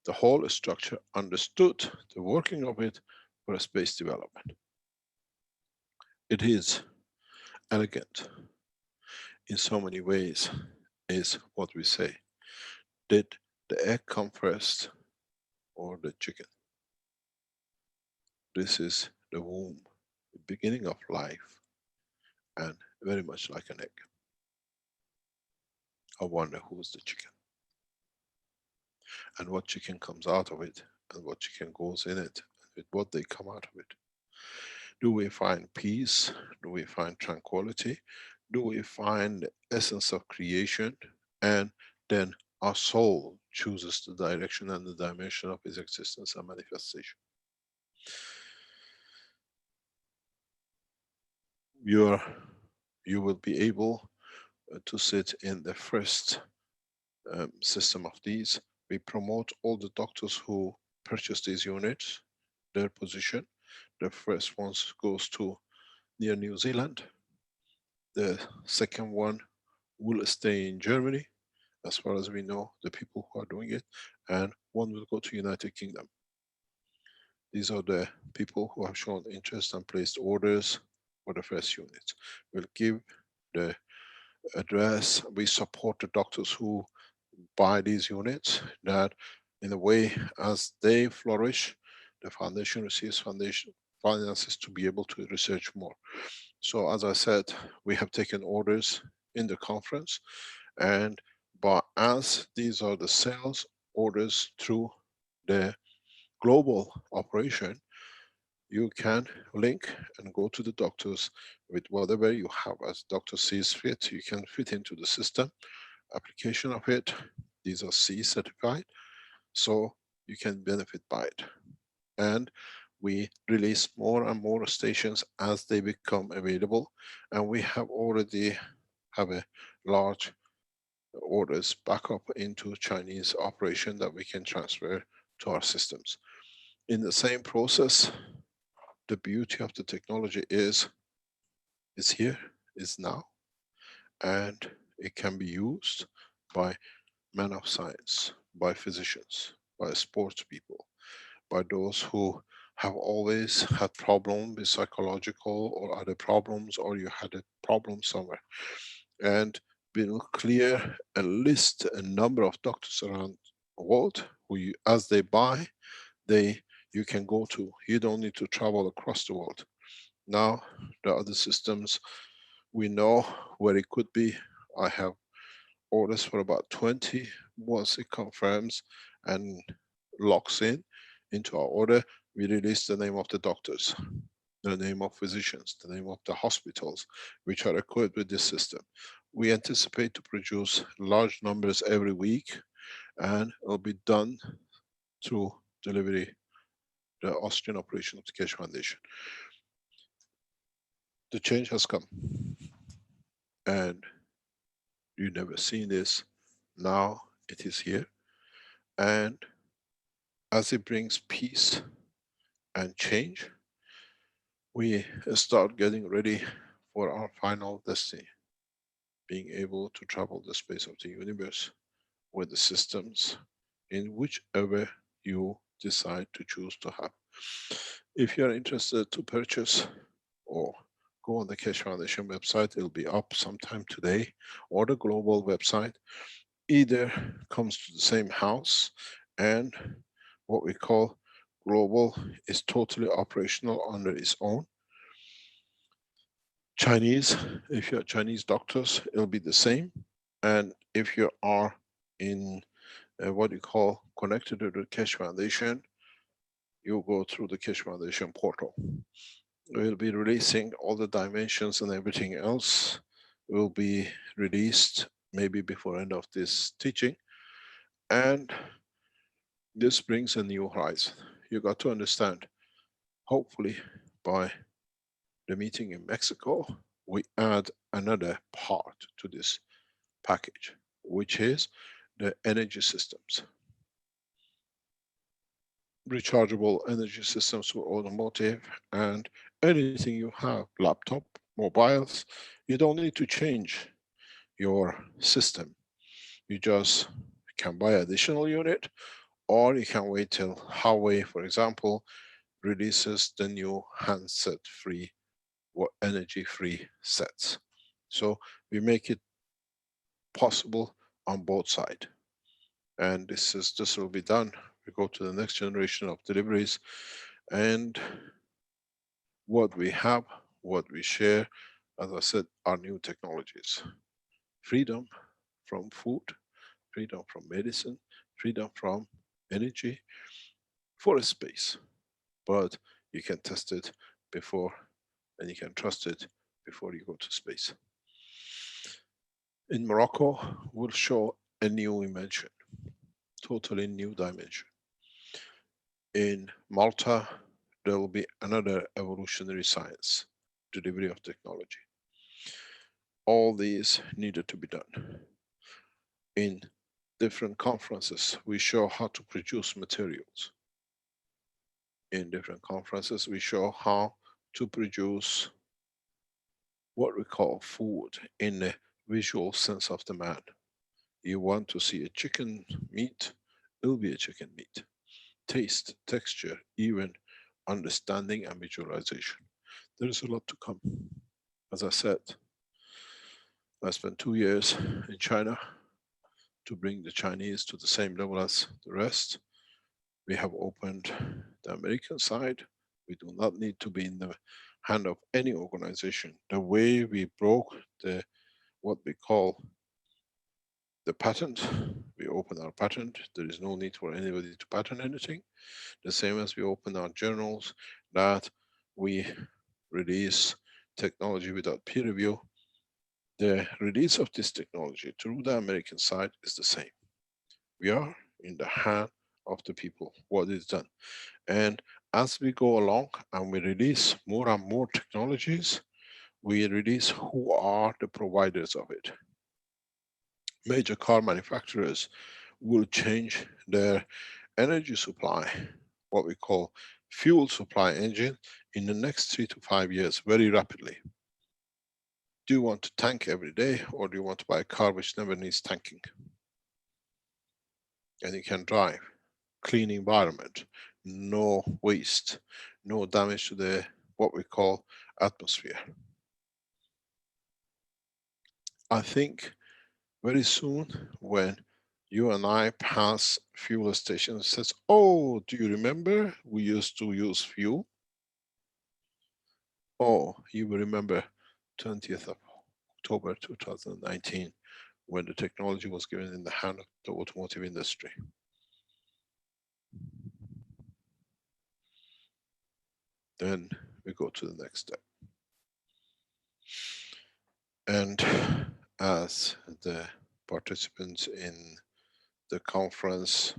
the whole structure understood, the working of it for a space development. It is elegant in so many ways, is what we say. Did the egg come first or the chicken? This is the womb, the beginning of life, and very much like an egg. I wonder who's the chicken and what chicken comes out of it and what chicken goes in it and with what they come out of it. Do we find peace? Do we find tranquility? Do we find the essence of creation? And then our soul chooses the direction and the dimension of its existence and manifestation. You're, you will be able to sit in the first system of these. We promote all the doctors who purchase these units, their position. The first ones goes to near New Zealand. The second one will stay in Germany, as far as we know, the people who are doing it, and one will go to United Kingdom. These are the people who have shown interest and placed orders for the first unit. We'll give the address. We support the doctors who buy these units, that in a way as they flourish, the foundation receives foundation finances to be able to research more. So as I said, we have taken orders in the conference, and but as these are the sales orders through the global operation, you can link and go to the doctors with whatever you have as doctor sees fit. You can fit into the system application of it. These are C certified, so you can benefit by it. And we release more and more stations as they become available, and we have already have a large orders back up into Chinese operation that we can transfer to our systems. In the same process, the beauty of the technology is here, is now, and it can be used by men of science, by physicians, by sports people, by those who have always had problems with psychological or other problems, or you had a problem somewhere. And we'll clear a list, a number of doctors around the world who you, as they buy, they you can go to. You don't need to travel across the world. Now, the other systems, we know where it could be. I have orders for about 20. Once it confirms and locks in into our order, we release the name of the doctors, the name of physicians, the name of the hospitals which are equipped with this system. We anticipate to produce large numbers every week, and it will be done through delivery, the Austrian operation of the Keshe Foundation. The change has come, and you never seen this. Now it is here, and as it brings peace and change, we start getting ready for our final destiny, being able to travel the space of the universe with the systems in whichever you decide to choose to have. If you're interested to purchase or go on the Keshe Foundation website, it'll be up sometime today, or the global website. Either comes to the same house, and what we call global is totally operational under its own. Chinese, if you're Chinese doctors, it'll be the same. And if you are in what you call connected to the Keshe Foundation, you go through the Keshe Foundation portal. We'll be releasing all the dimensions and everything else will be released maybe before end of this teaching. And this brings a new horizon. You got to understand, hopefully by the meeting in Mexico, we add another part to this package, which is the energy systems. Rechargeable energy systems for automotive and anything you have, laptop, mobiles. You don't need to change your system. You just can buy additional unit, or you can wait till Huawei, for example, releases the new handset free or energy free sets. So we make it possible on both sides. And this will be done. We go to the next generation of deliveries, and what we have, what we share, as I said, are new technologies. Freedom from food, freedom from medicine, freedom from energy for a space. But you can test it before, and you can trust it before you go to space. In Morocco, we'll show a new invention, totally new dimension. In Malta, there will be another evolutionary science, delivery of technology. All these needed to be done. In different conferences, we show how to produce materials. In different conferences, we show how to produce what we call food in the visual sense of the man. You want to see a chicken meat, it will be a chicken meat. Taste, texture, even understanding and visualization. There is a lot to come. As I said, I spent 2 years in China to bring the Chinese to the same level as the rest. We have opened the American side. We do not need to be in the hand of any organization. The way we broke the what we call the patent, we open our patent. There is no need for anybody to patent anything. The same as we open our journals, that we release technology without peer review. The release of this technology through the American side is the same. We are in the hand of the people, what is done. And as we go along and we release more and more technologies, we release who are the providers of it. Major car manufacturers will change their energy supply, what we call fuel supply engine, in the next 3 to 5 years very rapidly. Do you want to tank every day, or do you want to buy a car which never needs tanking? And you can drive, clean environment, no waste, no damage to the what we call atmosphere. I think very soon when you and I pass fuel stations, says, oh, do you remember we used to use fuel? Oh, you will remember 20th of October 2019, when the technology was given in the hand of the automotive industry. Then we go to the next step. And as the participants in the conference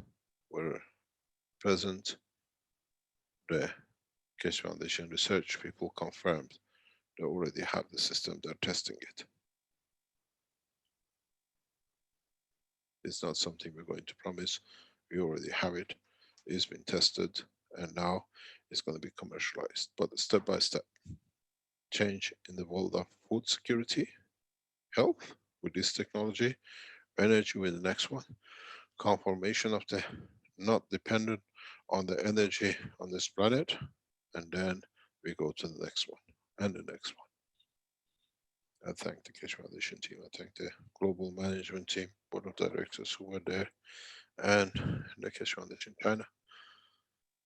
were present, the Keshe Foundation research people confirmed they already have the system, they're testing it. It's not something we're going to promise, we already have it, it's been tested, and now it's going to be commercialized. But step by step, change in the world of food security, health with this technology, energy with the next one, confirmation of the not dependent on the energy on this planet, and then we go to the next one and the next one. I thank the Keshe Foundation team. I thank the global management team, board of directors who were there, and the Keshe Foundation China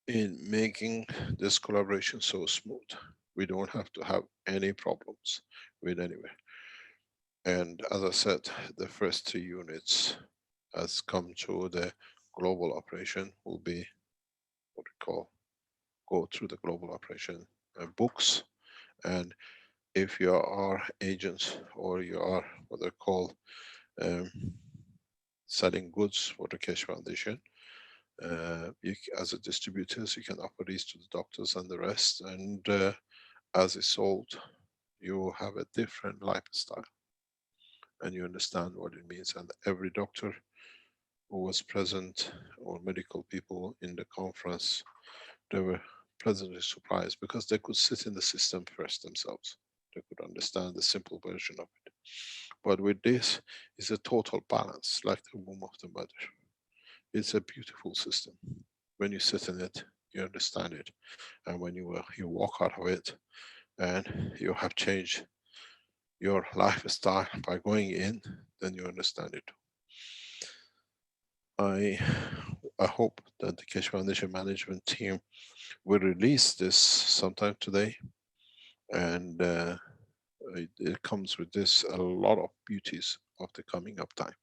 in making this collaboration so smooth. We don't have to have any problems with anywhere. And as I said, the first 3 units has come to the global operation will be what we call go through the global operation books. And if you are agents or you are what they call um, selling goods for the Keshe Foundation, as a distributors, you can offer these to the doctors and the rest. And as it's sold, you have a different lifestyle and you understand what it means. And every doctor who was present or medical people in the conference, they were pleasantly surprised because they could sit in the system first themselves. They could understand the simple version of it. But with this, it's a total balance, like the womb of the mother. It's a beautiful system. When you sit in it, you understand it. And when you walk out of it and you have changed your lifestyle by going in, then you understand it. I I hope that the Keshe Foundation management team will release this sometime today, and it comes with this a lot of beauties of the coming up time.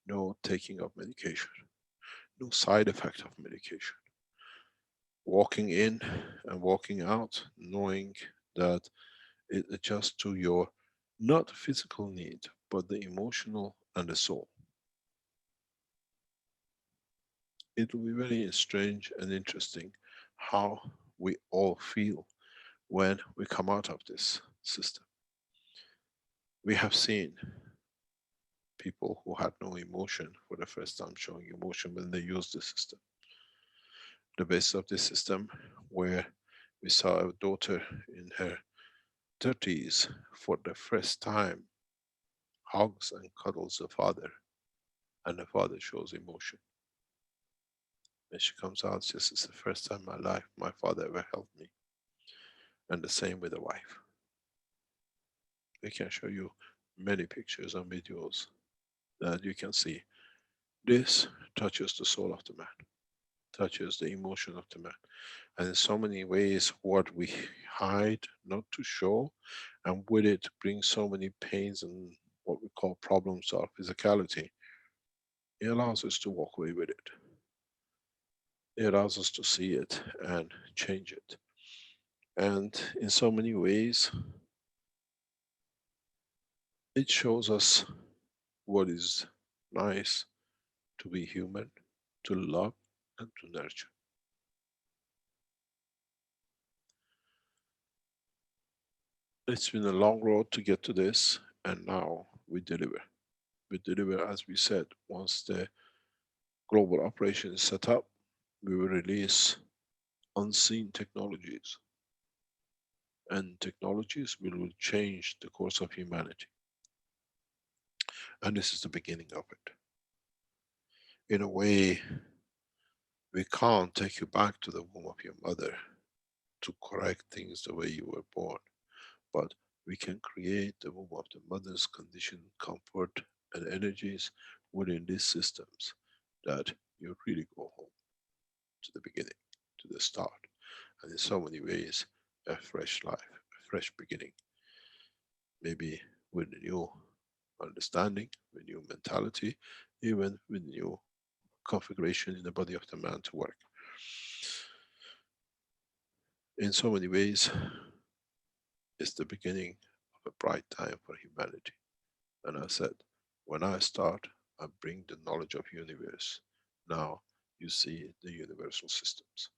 No taking of medication, no side effect of medication. Walking in and walking out, knowing that it adjusts to your not physical need, but the emotional and the soul. It will be very strange and interesting how we all feel when we come out of this system. We have seen people who had no emotion for the first time showing emotion when they use the system. The base of this system, where we saw a daughter in her 30s for the first time hugs and cuddles the father, and the father shows emotion. When she comes out, she says, it's the first time in my life my father ever helped me. And the same with the wife. We can show you many pictures and videos that you can see. This touches the soul of the man, touches the emotion of the man. And in so many ways, what we hide not to show, and with it brings so many pains and what we call problems of physicality, it allows us to walk away with it. It allows us to see it and change it. And in so many ways, it shows us what is nice to be human, to love, and to nurture. It's been a long road to get to this, and now we deliver. We deliver, as we said, once the global operation is set up, we will release unseen technologies, and technologies will change the course of humanity. And this is the beginning of it. In a way, we can't take you back to the womb of your mother to correct things the way you were born, but we can create the womb of the mother's condition, comfort, and energies within these systems that you really go home to the beginning, to the start, and in so many ways, a fresh life, a fresh beginning, maybe with a new understanding, with new mentality, even with new configuration in the body of the man to work. In so many ways, it's the beginning of a bright time for humanity. And I said, when I start, I bring the knowledge of universe. Now you see the universal systems.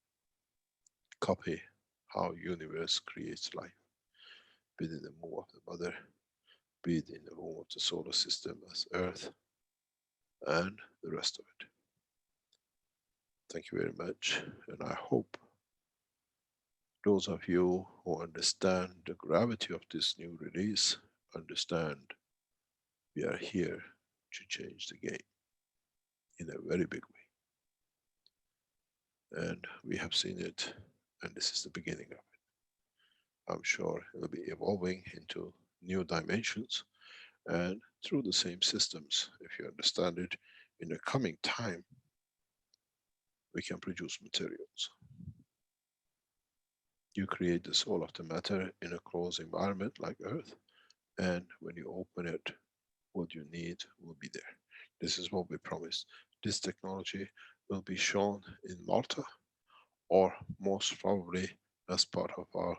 Copy how universe creates life, be it in the womb of the mother, be it in the womb of the solar system as Earth, and the rest of it. Thank you very much, and I hope those of you who understand the gravity of this new release understand we are here to change the game in a very big way. and we have seen it, and this is the beginning of it. I'm sure it will be evolving into new dimensions, and through the same systems, if you understand it, in the coming time, we can produce materials. You create the soul of the matter in a closed environment like Earth, and when you open it, what you need will be there. This is what we promised. This technology will be shown in Malta, or most probably as part of our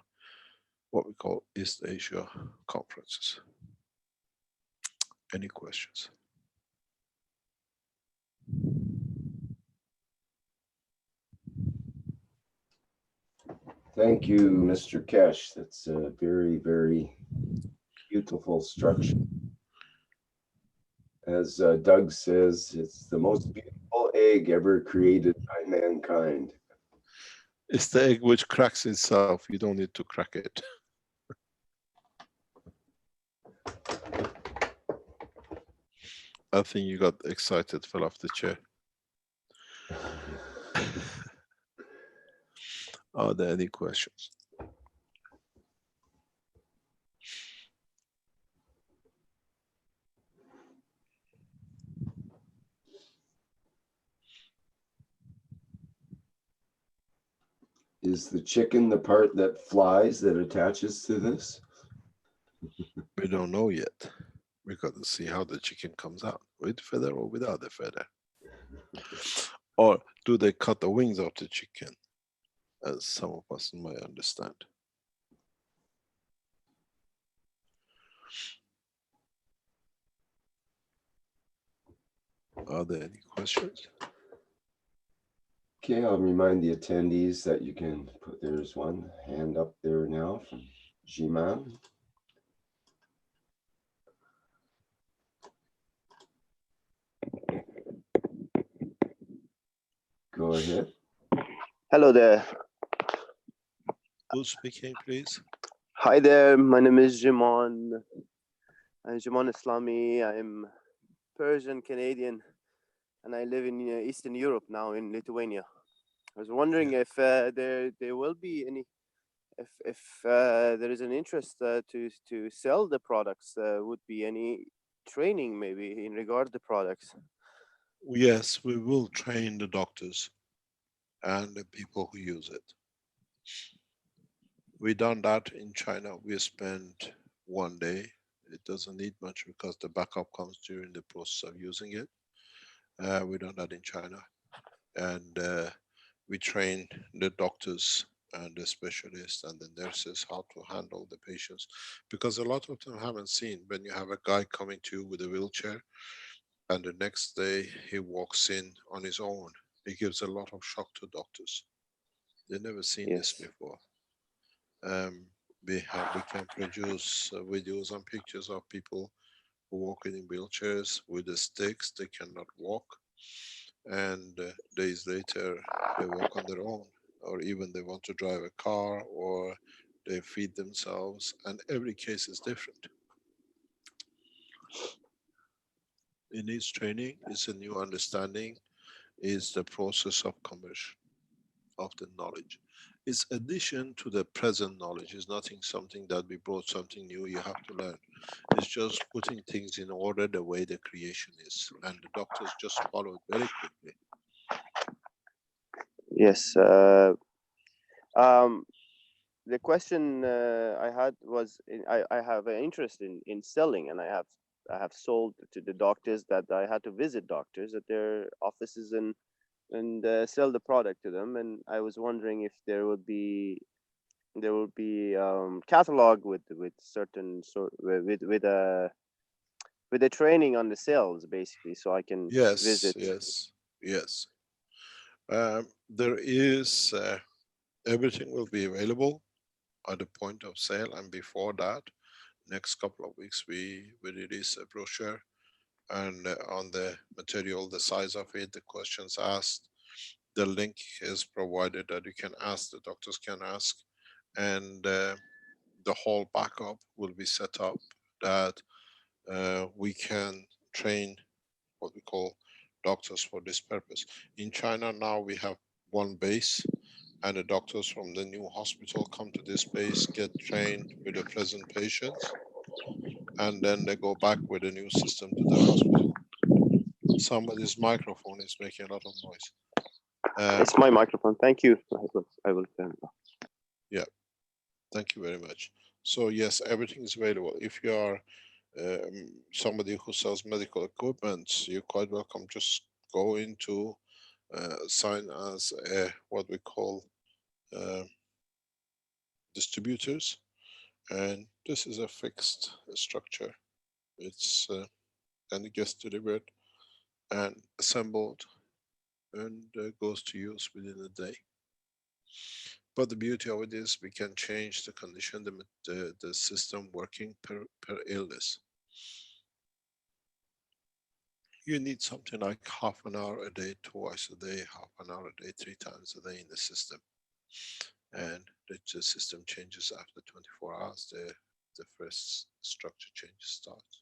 what we call East Asia conferences. Any questions? Thank you, Mr. Keshe. That's a very, very beautiful structure. As Doug says, it's the most beautiful egg ever created by mankind. It's the egg which cracks itself. You don't need to crack it. I think you got excited, fell off the chair. Are there any questions? Is the chicken the part that flies that attaches to this? We don't know yet. We got to see how the chicken comes out, with feather or without the feather. Or do they cut the wings of the chicken, as some of us might understand? Are there any questions? Okay, I'll remind the attendees that you can put, there's one hand up there now from Jiman. Go ahead. Hello there. Who's speaking, please? Hi there. My name is Jimon. I'm Jimon Islami. I'm Persian Canadian, and I live in Eastern Europe now, in Lithuania. I was wondering if there will be any, if there is an interest to sell the products. Would be any training maybe in regard to the products? Yes, we will train the doctors and the people who use it. We done that in China. We spent one day. It doesn't need much because the backup comes during the process of using it. We done that in China, and we train the doctors and the specialists and the nurses how to handle the patients, because a lot of them haven't seen when you have a guy coming to you with a wheelchair, and the next day he walks in on his own. It gives a lot of shock to doctors. They've never seen this before. We can produce videos and pictures of people who walking in wheelchairs with the sticks. They cannot walk, and days later they walk on their own, or even they want to drive a car, or they feed themselves, and every case is different. It needs training. It's a new understanding. Is the process of conversion of the knowledge. It's addition to the present knowledge. It's nothing something that we brought something new you have to learn. It's just putting things in order the way the creation is, and the doctors just follow it very quickly. Yes. The question I had was, I have an interest in selling, and I have sold to the doctors that I had to visit doctors at their offices and sell the product to them. And I was wondering if there would be catalog with certain sort with a training on the sales, basically, so I can visit. Yes. There is everything will be available at the point of sale, and before that, next couple of weeks we release a brochure, and on the material, the size of it, the questions asked, the link is provided that you can ask, the doctors can ask, and the whole backup will be set up that we can train what we call doctors for this purpose. In China now we have one base, and the doctors from the new hospital come to this base, get trained with the present patients, and then they go back with a new system to the hospital. Somebody's microphone is making a lot of noise. It's my microphone. Thank you. I will turn it off. Yeah, thank you very much. So yes, everything is available. If you are somebody who sells medical equipment, you're quite welcome. Just go into sign as what we call distributors, and this is a fixed structure. It's and it gets delivered and assembled and goes to use within a day. But the beauty of it is we can change the condition, the system working per illness. You need something like half an hour a day, twice a day, half an hour a day, 3 times a day in the system. And the system changes after 24 hours, the first structure change starts.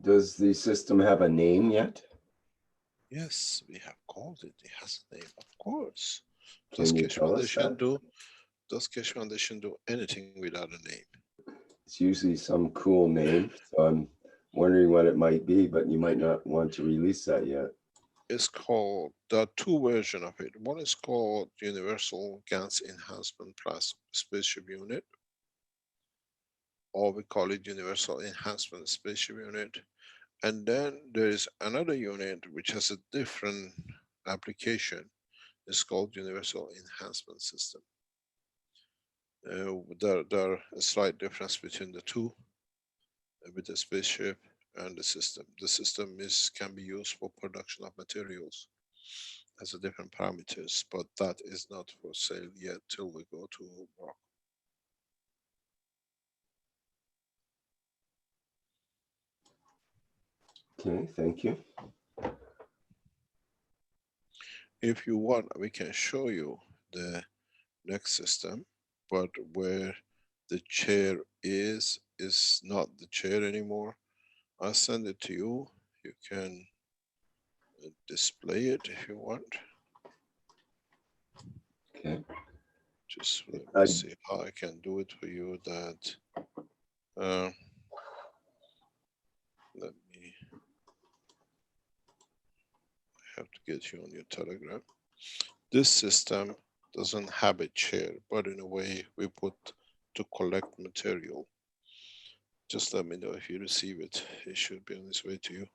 Does the system have a name yet? Yes, we have called it. It has a name, of course. Can you tell us that? Does Keshe Foundation do anything without a name? It's usually some cool name, so I'm wondering what it might be, but you might not want to release that yet. It's called, there are 2 versions of it. One is called Universal Gas Enhancement Plus Spaceship Unit, or we call it Universal Enhancement Spaceship Unit. And then there is another unit which has a different application. It's called Universal Enhancement System. There are a slight difference between the 2 with the spaceship and the system. The system can be used for production of materials as a different parameters, but that is not for sale yet till we go to Morocco. Okay, thank you. If you want, we can show you the next system, but where the chair is not the chair anymore. I'll send it to you. You can display it if you want. Okay. Just let me see how I can do it for you. That let me. I have to get you on your Telegram. This system doesn't have a chair, but in a way we put to collect material. Just let me know if you receive it. It should be on its way to you.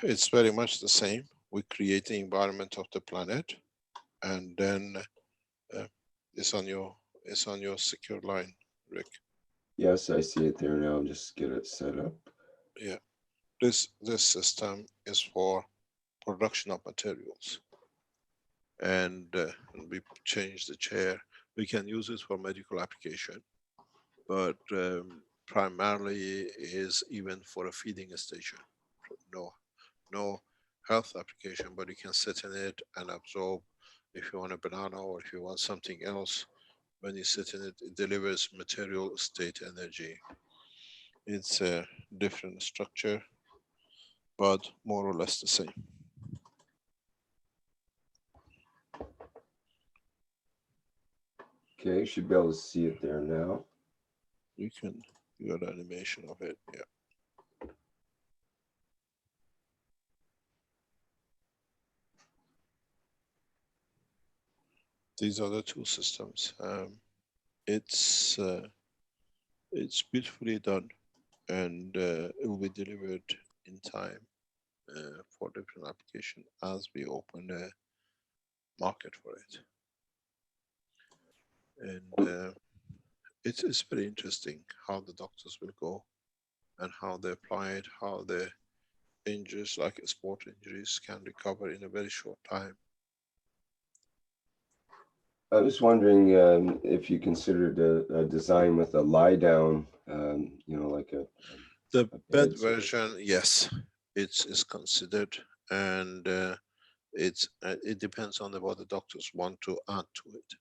It's very much the same. We create the environment of the planet, and then it's on your secure line, Rick. Yes, I see it there now. Just get it set up. Yeah, this system is for production of materials, and we change the chair. We can use it for medical application, but primarily is even for a feeding station. No health application, but you can sit in it and absorb. If you want a banana or if you want something else, when you sit in it, it delivers material state energy. It's a different structure, but more or less the same. Okay, you should be able to see it there now. You got animation of it, yeah. These are the 2 systems. It's beautifully done, and it will be delivered in time for different application as we open the market for it. And it's very interesting how the doctors will go and how they apply it, how the injuries like sport injuries can recover in a very short time. I was wondering if you considered a design with a lie down, like the a bed sort of. version, yes, it's considered, and it depends on what the doctors want to add to it.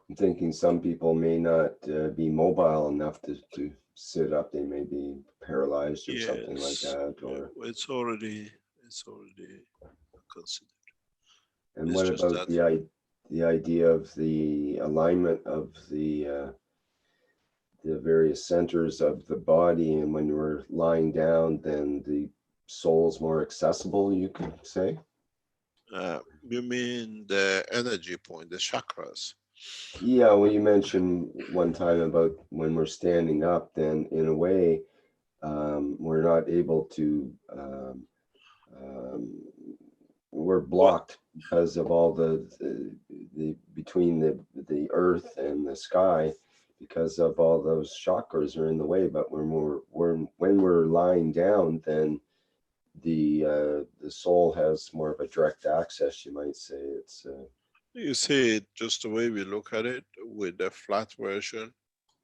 I'm thinking some people may not be mobile enough to sit up. They may be paralyzed or something like Yes, that. Or it's already considered. and It's what just about that the idea of the alignment of the various centers of the body, and when we're lying down, then the soul's more accessible, you could say? you mean the energy point, the chakras? Yeah, well, you mentioned one time about when we're standing up, then in a way, we're not able to, we're blocked because of all the between the earth and the sky, because of all those chakras are in the way. But when we're lying down, then the soul has more of a direct access, you might say. It's You see it just the way we look at it. With the flat version,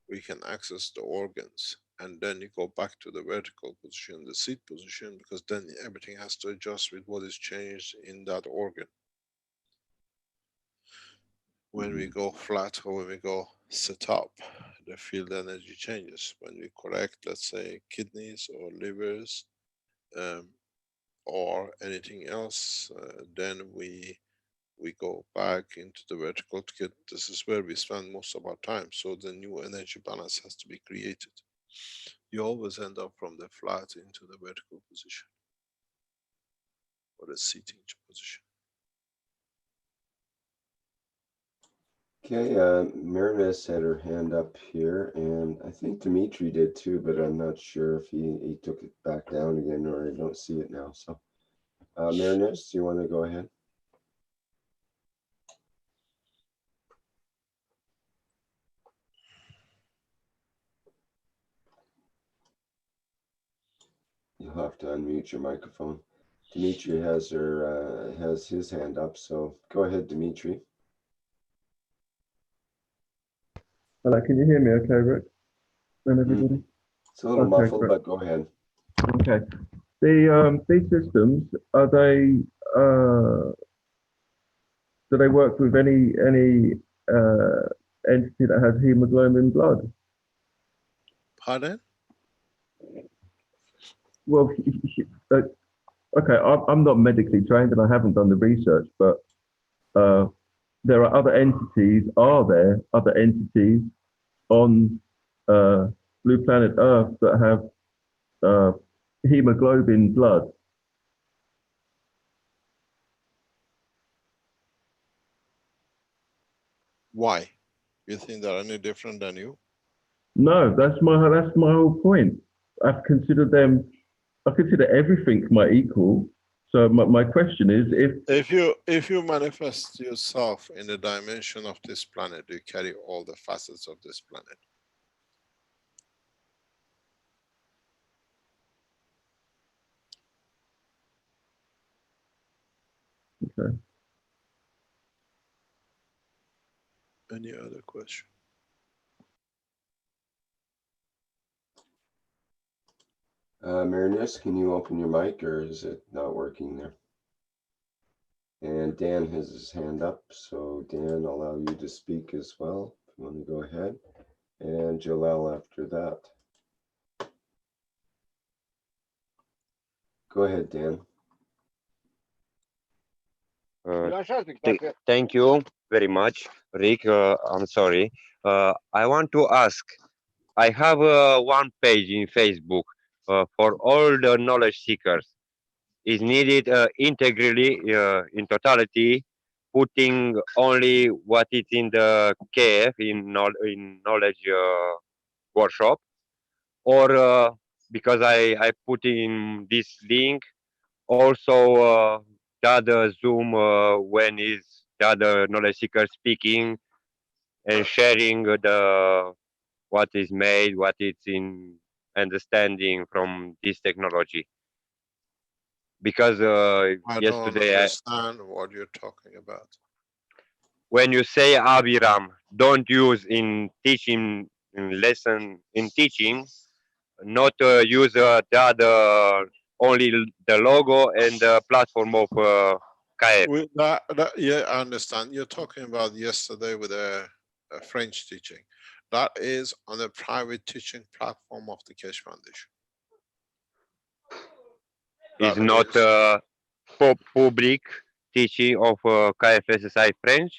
we can access the organs, and then you go back to the vertical position, the seat position, because then everything has to adjust with what is changed in that organ. When we go flat or when we go sit up, the field energy changes. When we correct, let's say, kidneys or livers, or anything else, then we go back into the vertical to get, this is where we spend most of our time. So the new energy balance has to be created. You always end up from the flat into the vertical position or the seating position. okay. Marinus had her hand up here, and I think Dimitri did too, but I'm not sure if he took it back down again, or I don't see it now. So, Marinus, do you want to go ahead? You'll have to unmute your microphone. Dimitri has his hand up, so go ahead, Dimitri. Hello, can you hear me okay, Rick? And everybody? It's a little Okay, muffled, great. but go ahead. Okay. These systems, are they do they work with any entity that has hemoglobin blood? Pardon? Well, okay, I'm not medically trained and I haven't done the research, but there are other entities. Are there other entities on Blue Planet Earth that have hemoglobin blood? Why? You think they're any different than you? No, that's my whole point. I consider everything my equal. So my question is, if you manifest yourself in the dimension of this planet, you carry all the facets of this planet. okay. Any other question? Marinus, can you open your mic, or is it not working there? And Dan has his hand up, so Dan, I'll allow you to speak as well, if you want to go ahead. And Jalal after that. Go ahead, Dan. Thank you very much, Rick. I'm sorry. I want to ask, I have one page in Facebook for all the knowledge seekers. Is needed integrally, in totality, putting only what is in the KF, in knowledge workshop, or because I put in this link also the other Zoom when is the other knowledge seeker speaking and sharing the what is made, what it's in understanding from this technology. Because I don't yesterday, understand what you're talking about. when you say Abiram, don't use in teaching, in lesson, in teaching, not use the other, only the logo and the platform of KF. Yeah, I understand. You're talking about yesterday with the French teaching. That is on the private teaching platform of the Keshe Foundation. Is That not public teaching of KFSSI French?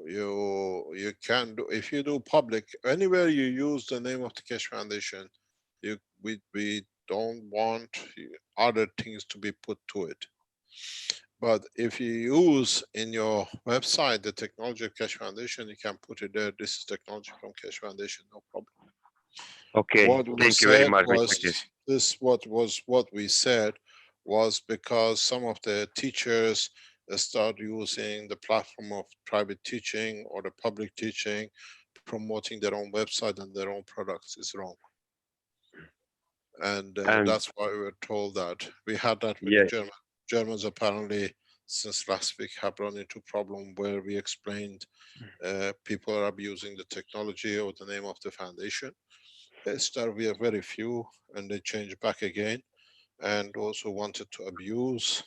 You can do, if you do public, anywhere you use the name of the Keshe Foundation, we don't want other things to be put to it. But if you use in your website the technology of Keshe Foundation, you can put it there. This is technology from Keshe Foundation, no problem. Okay, What we thank you very said much, Mr. was Keshe. what we said was because some of the teachers start using the platform of private teaching or the public teaching, promoting their own website and their own products is wrong. And that's why we were told that. We had that with the Germans. Germans apparently since last week have run into problem where we explained people are abusing the technology or the name of the foundation. They start, we have very few, and they changed back again, and also wanted to abuse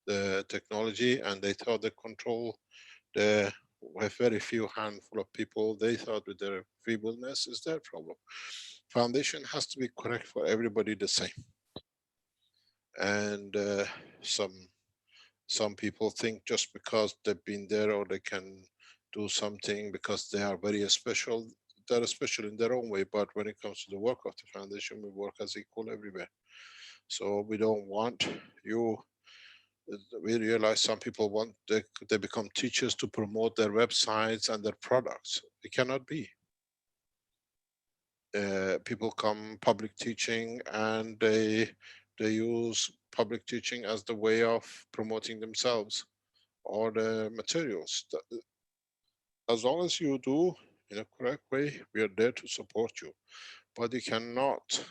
the technology, and they thought they control the, with very few handful of people, they thought with their feebleness is their problem. Foundation has to be correct for everybody the same. And some people think just because they've been there or they can do something because they are very special, they're special in their own way. But when it comes to the work of the foundation, we work as equal everywhere. So we don't want you, we realize some people want, they become teachers to promote their websites and their products. It cannot be. People come public teaching and they use public teaching as the way of promoting themselves or the materials. As long as you do in a correct way, we are there to support you. But you cannot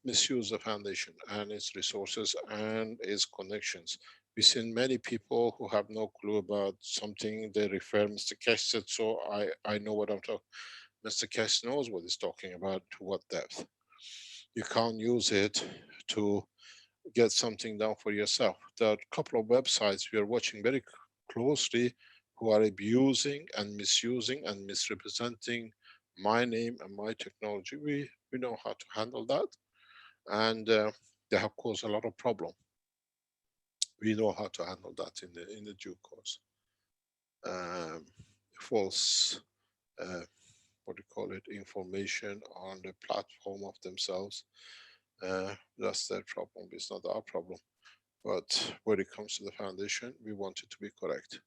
misuse the foundation and its resources and its connections. We've seen many people who have no clue about something. They refer, Mr. Keshe said, so I know what I'm talking. Mr. Keshe knows what he's talking about, to what depth. You can't use it to get something done for yourself. There are a couple of websites we are watching very closely who are abusing and misusing and misrepresenting my name and my technology. We know how to handle that, and they have caused a lot of problem. We know how to handle that in the due course. False, what do you call it, information on the platform of themselves. That's their problem. It's not our problem. But when it comes to the foundation, we want it to be correct.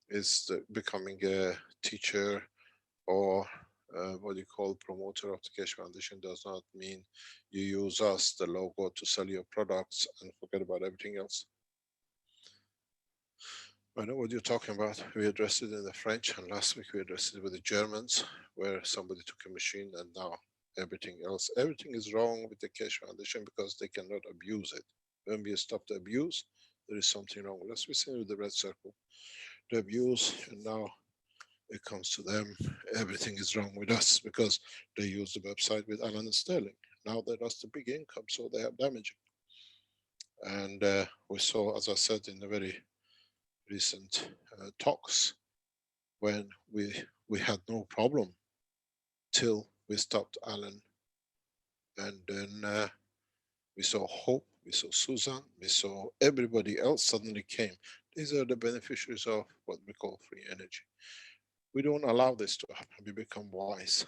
Is becoming a teacher or what you call promoter of the Keshe Foundation does not mean you use us, the logo, to sell your products and forget about everything else. I know what you're talking about. We addressed it in the French, and last week we addressed it with the Germans, where somebody took a machine and now everything else. Everything is wrong with the Keshe Foundation because they cannot abuse it. When we stop the abuse, there is something wrong. Let's be seen with the red circle. The abuse, and now it comes to them, everything is wrong with us because they use the website with Alan and Sterling. Now they lost a big income, so they have damaging. And we saw, as I said, in the very recent talks, when we had no problem till we stopped Alan, and then we saw Hope, we saw Susan, we saw everybody else suddenly came. These are the beneficiaries of what we call free energy. We don't allow this to happen. We become wise,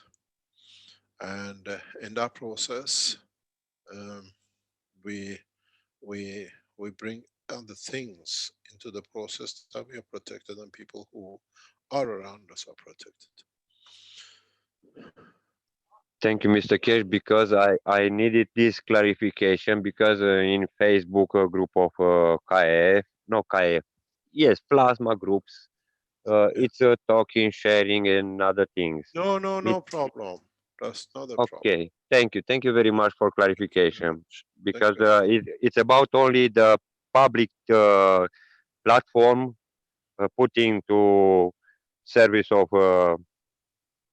and in that process, we bring other things into the process that we are protected, and people who are around us are protected. Thank you, Mr. Keshe, because I needed this clarification because in Facebook group of KF, no KF, yes, plasma groups, it's talking, sharing, and other things. No problem. That's not a problem. Okay, thank you very much for clarification, because you. it's about only the public platform putting to service of knowledge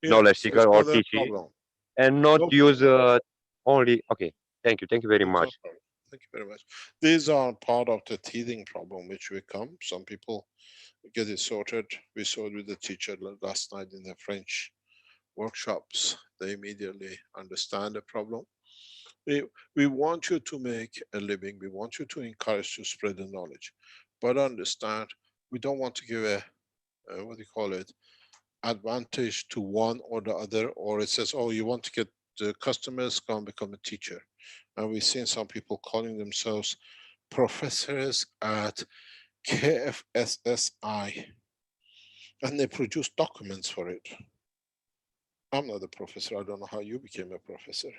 Yes, it's seeker or not a teaching, problem. and not No use problem. only. Okay, thank you very It's no much. problem. Thank you very much. These are part of the teething problem which will come. Some people get it sorted. We saw it with the teacher last night in the French workshops. They immediately understand the problem. We want you to make a living. We want you to encourage to spread the knowledge. But understand, we don't want to give a, what do you call it, advantage to one or the other, or it says, oh, you want to get the customers, go and become a teacher. And we've seen some people calling themselves professors at KFSSI, and they produce documents for it. I'm not a professor. I don't know how you became a professor.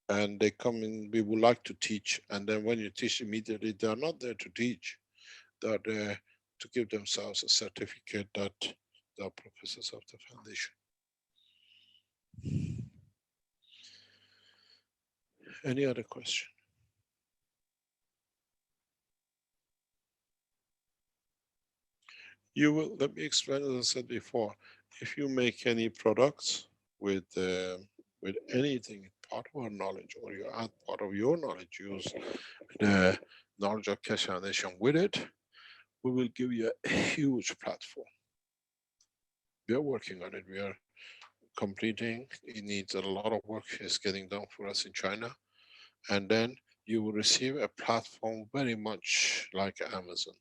And they come in, we would like to teach. And then when you teach immediately, they are not there to teach. They are there to give themselves a certificate that they are professors of the foundation. Any other question? You will, let me explain, as I said before, if you make any products with anything, part of our knowledge, or you add part of your knowledge, use the knowledge of Keshe Foundation with it, we will give you a huge platform. We are working on it. We are completing. It needs a lot of work is getting done for us in China. And then you will receive a platform very much like Amazon.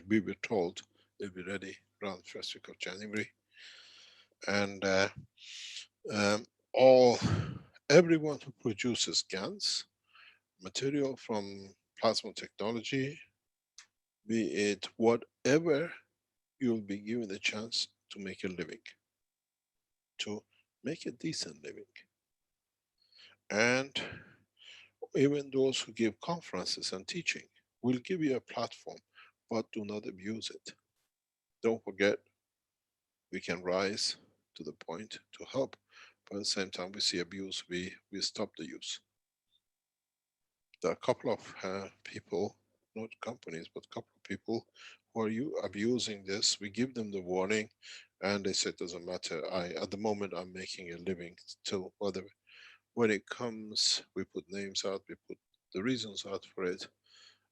We were told it'll be ready around the first week of January. And everyone who produces GANs, material from plasma technology, be it whatever, you'll be given a chance to make a living, to make a decent living. And even those who give conferences and teaching will give you a platform, but do not abuse it. Don't forget, we can rise to the point to help, but at the same time we see abuse, we stop the use. There are a couple of people, not companies, but a couple of people who are abusing this. We give them the warning and they say it doesn't matter. At the moment I'm making a living till whatever. When it comes, we put names out, we put the reasons out for it,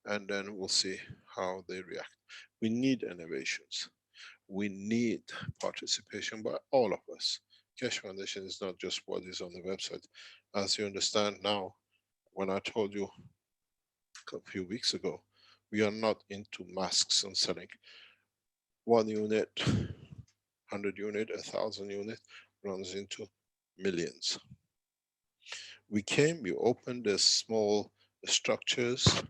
and then we'll see how they react. We need innovations. We need participation by all of us. Keshe Foundation is not just what is on the website. As you understand now, when I told you a few weeks ago, we are not into masks and selling. 1 unit, 100 unit, 1,000 unit runs into millions. We opened the small structures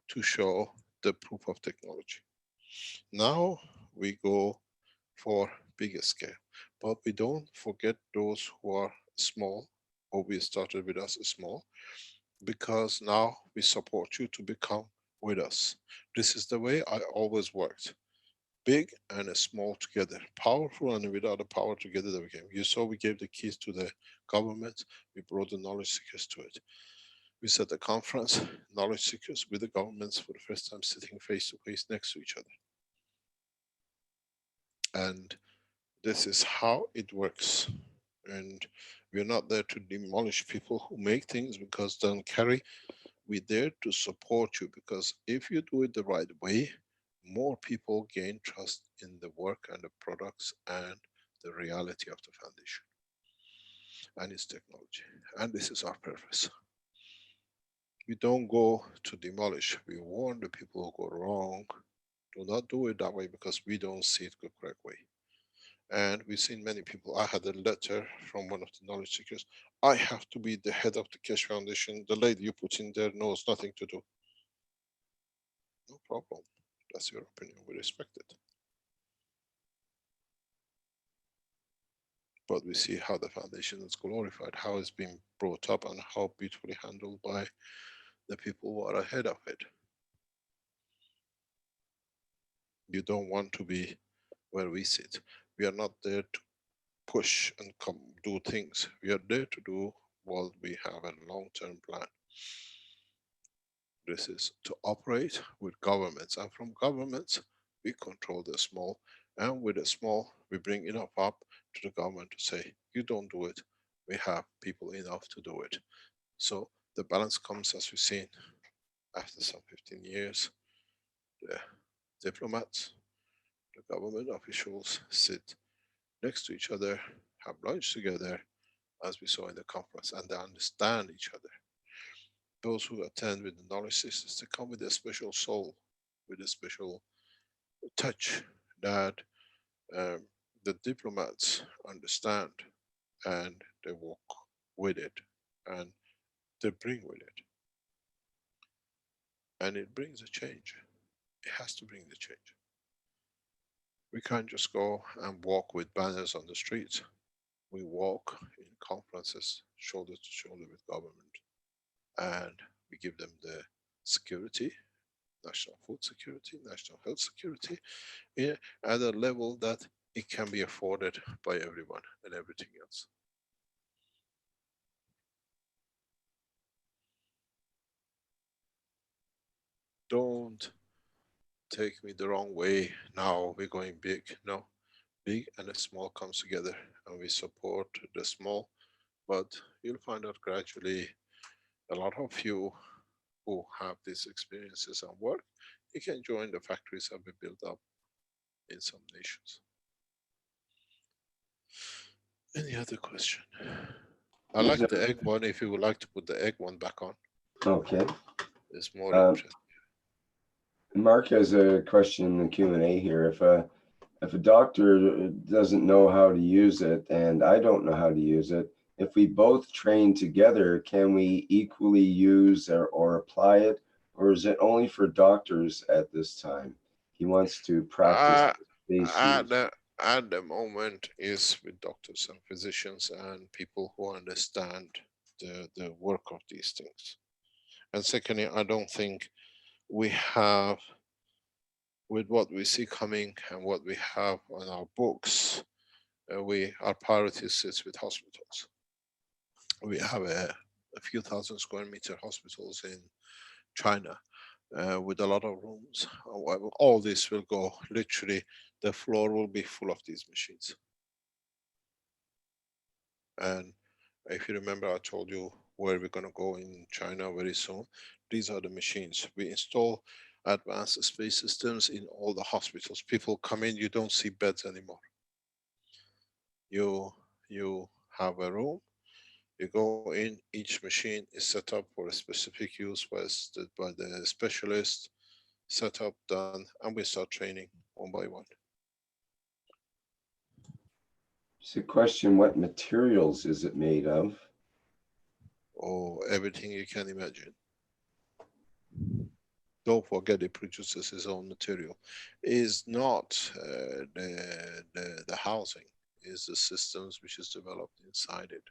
to show the proof of technology. Now we go for bigger scale, but we don't forget those who are small, or we started with us small, because now we support you to become with us. This is the way I always worked. Big and small together, powerful and without the power together they became. You saw we gave the keys to the government, we brought the knowledge seekers to it. We set a conference, knowledge seekers with the governments for the first time sitting face to face next to each other. And this is how it works. And we're not there to demolish people who make things because they don't carry. We're there to support you, because if you do it the right way, more people gain trust in the work and the products and the reality of the foundation and its technology. And this is our purpose. We don't go to demolish. We warn the people who go wrong. Do not do it that way, because we don't see it the correct way. And we've seen many people. I had a letter from one of the knowledge seekers. I have to be the head of the Keshe Foundation. The lady you put in there knows nothing to do. No problem. That's your opinion. We respect it. But we see how the foundation is glorified, how it's been brought up, and how beautifully handled by the people who are ahead of it. You don't want to be where we sit. We are not there to push and come do things. We are there to do what we have a long-term plan. This is to operate with governments, and from governments we control the small, and with the small we bring enough up to the government to say, you don't do it, we have people enough to do it. So the balance comes, as we've seen, after some 15 years. The diplomats, the government officials sit next to each other, have lunch together, as we saw in the conference, and they understand each other. Those who attend with the knowledge systems, they come with a special soul, with a special touch that the diplomats understand, and they walk with it, and they bring with it. And it brings a change. It has to bring the change. We can't just go and walk with banners on the streets. We walk in conferences, shoulder to shoulder with government, and we give them the security, national food security, national health security, at a level that it can be afforded by everyone and everything else. Don't take me the wrong way. Now we're going big. No, big and small comes together, and we support the small. But you'll find out gradually, a lot of you who have these experiences and work, you can join the factories that we built up in some nations. Any other question? I like the egg one. If you would like to put the egg one back on, Okay. it's more interesting. Mark has a question in the Q&A here. If a doctor doesn't know how to use it and I don't know how to use it, if we both train together, can we equally use or apply it? Or is it only for doctors at this time? He wants to practice At the moment is with doctors and physicians and people who understand the work of these things. And secondly, I don't think we have, with what we see coming and what we have on our books, our priority sits with hospitals. We have a few thousand square meter hospitals in China with a lot of rooms. All this will go, literally, the floor will be full of these machines. And if you remember, I told you where we're going to go in China very soon. These are the machines. We install advanced space systems in all the hospitals. People come in, you don't see beds anymore. You have a room, you go in, each machine is set up for a specific use by the specialist, set up, done, and we start training one by one. It's a question, what materials is it made of? Oh, everything you can imagine. Don't forget, it produces its own material. Is not the housing, is the systems which is developed inside it.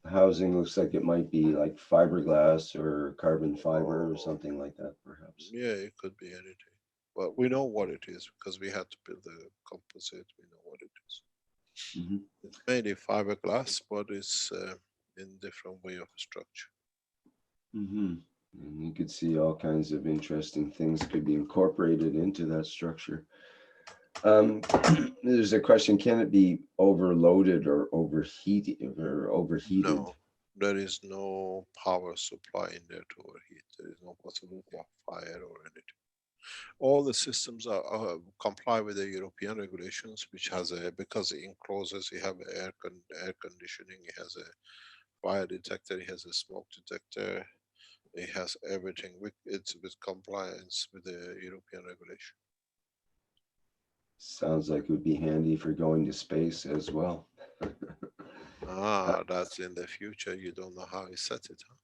The housing looks like it might be like fiberglass or carbon fiber or something like that, perhaps. Yeah, it could be anything. But we know what it is because we had to build the composite. We know what it is. Mm-hmm. It's mainly fiberglass, but it's in different way of structure. Mm-hmm. And you could see all kinds of interesting things could be incorporated into that structure. There's a question, can it be overloaded or overheated? No, there is no power supply in there to overheat. There is no possibility of fire or anything. All the systems comply with the European regulations, which has because it encloses, you have air conditioning, it has a fire detector, it has a smoke detector, it has everything. It's with compliance with the European regulation. Sounds like it would be handy for going to space as well. That's in the future. You don't know how he set it, huh?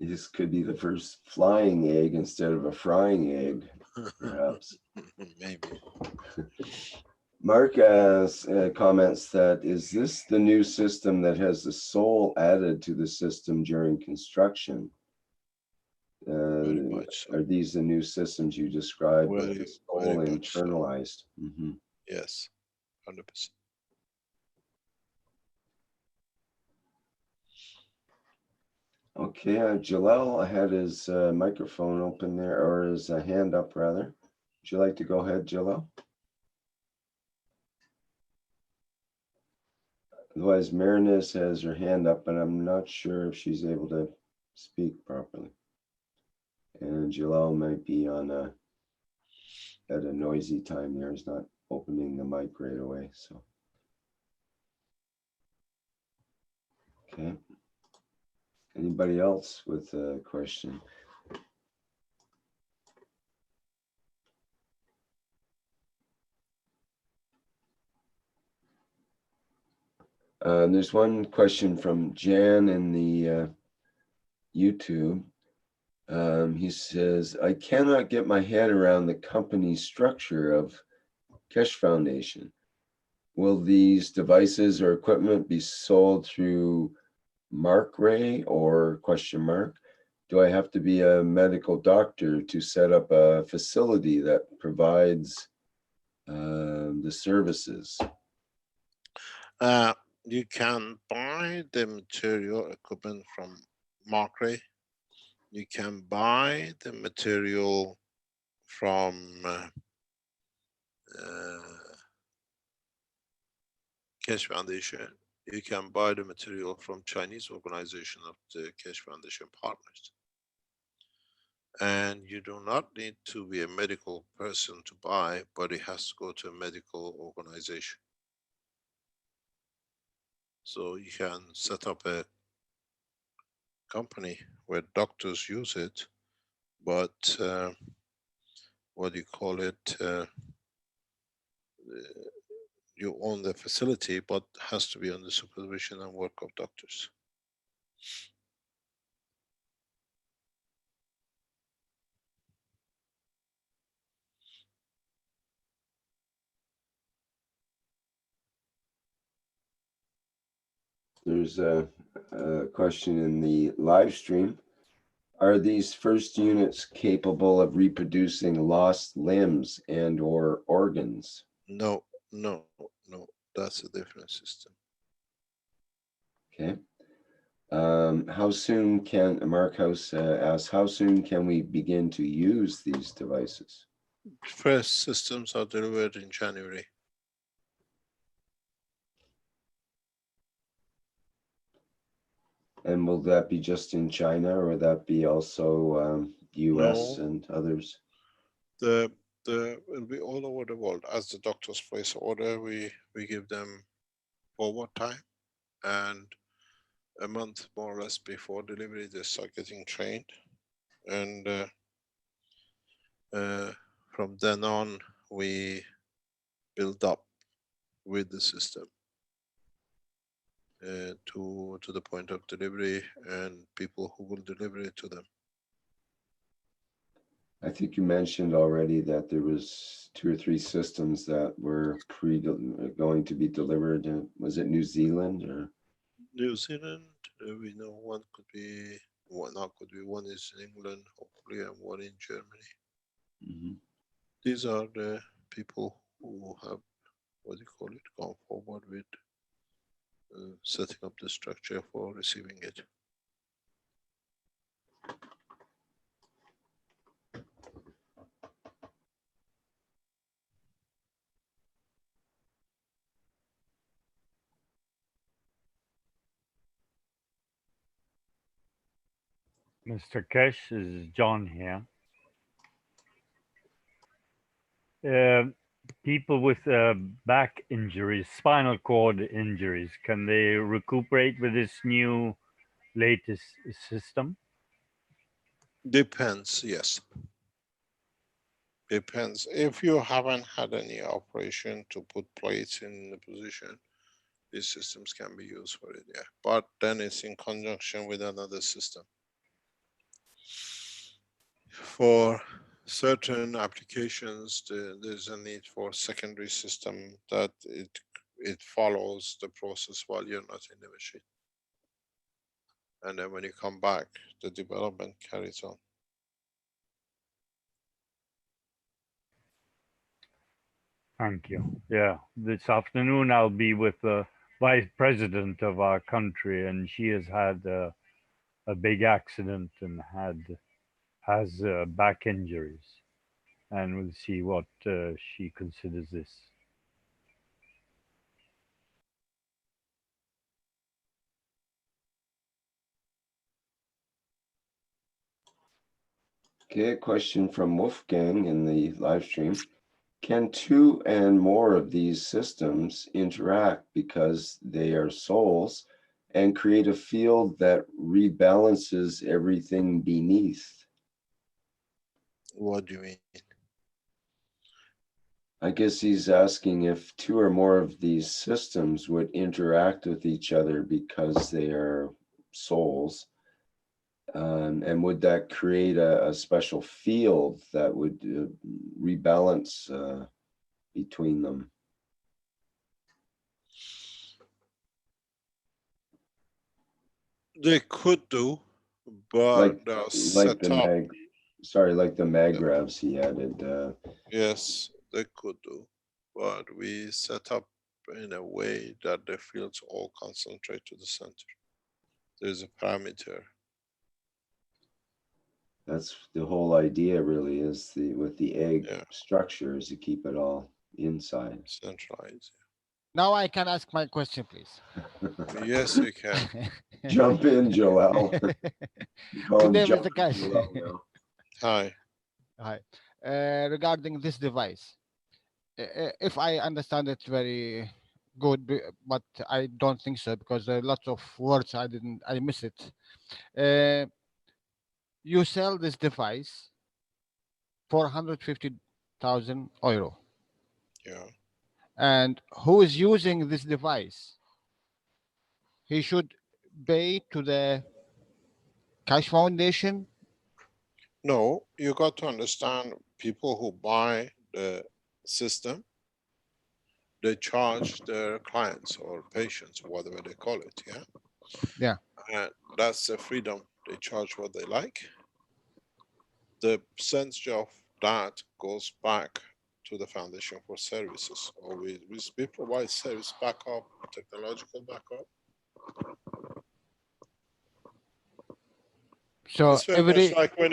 This could be the first flying egg instead of a frying egg, perhaps. Maybe. Mark comments that, is this the new system that has the soul added to the system during construction? Very much so. Are these the new systems you described with the soul internalized? So. Mm-hmm. Yes, 100%. Okay, Jalal had his microphone open there, or his hand up rather. Would you like to go ahead, Jalal? Otherwise, Marinus has her hand up, but I'm not sure if she's able to speak properly. And Jalal might be on at a noisy time there. He's not opening the mic right away. So, okay. Anybody else with a question? There's one question from Jan in the YouTube. He says, I cannot get my head around the company structure of Keshe Foundation. Will these devices or equipment be sold through Mark Ray or question mark? Do I have to be a medical doctor to set up a facility that provides the services? You can buy the material equipment from Markray. You can buy the material from Keshe Foundation. You can buy the material from Chinese organization of the Keshe Foundation partners. And you do not need to be a medical person to buy, but it has to go to a medical organization. So you can set up a company where doctors use it, but what do you call it? You own the facility, but has to be under supervision and work of doctors. There's a question in the live stream. Are these first units capable of reproducing lost limbs and or organs? No, no, no. That's a different system. Okay. How soon can, Mark House asks, how soon can we begin to use these devices? First systems are delivered in January. And will that be just in China, or will that be also US No. and others? The will be all over the world. As the doctors place order, we give them forward time, and a month more or less before delivery, they start getting trained, and from then on, we build up with the system to the point of delivery and people who will deliver it to them. I think you mentioned already that there was 2 or 3 systems that were going to be delivered. Was it New Zealand or? New Zealand, we know one could be, one not could be, one is in England, hopefully, and one in Germany. Mm-hmm. These are the people who have, what do you call it, gone forward with setting up the structure for receiving it. Mr. Keshe, this is John here. People with back injuries, spinal cord injuries, can they recuperate with this new latest system? Depends, yes. Depends. If you haven't had any operation to put plates in the position, these systems can be used for it, yeah. But then it's in conjunction with another system. For certain applications, there's a need for secondary system that it follows the process while you're not in the machine. And then when you come back, the development carries on. Thank you. Yeah, this afternoon I'll be with the vice president of our country, and she has had a big accident and has back injuries, and we'll see what she considers this. Okay, a question from Wolfgang in the live stream. Can two and more of these systems interact because they are souls and create a field that rebalances everything beneath? What do you mean? I guess he's asking if two or more of these systems would interact with each other because they are souls. And would that create a special field that would rebalance between them? They could do, but Like they're like set the up. like the magravs he added. Yes, they could do, but we set up in a way that the fields all concentrate to the center. There's a parameter. That's the whole idea, really, is with the egg Yeah. structure is to keep it all inside. Centralized. Now I can ask my question, please. Yes, you can. Jump in, Joel. Good day, Mr. Keshe. Hi. Hi. Regarding this device, if I understand it very good, but I don't think so because there are lots of words I miss it. You sell this device for 150,000 euro. Yeah. And who is using this device? He should pay to the Keshe Foundation. No, you got to understand, people who buy the system, they charge their clients or patients, whatever they call it, yeah? Yeah. And that's the freedom. They charge what they like. The percentage of that goes back to the Foundation for Services. Or we provide service backup, technological backup. So It's very much like when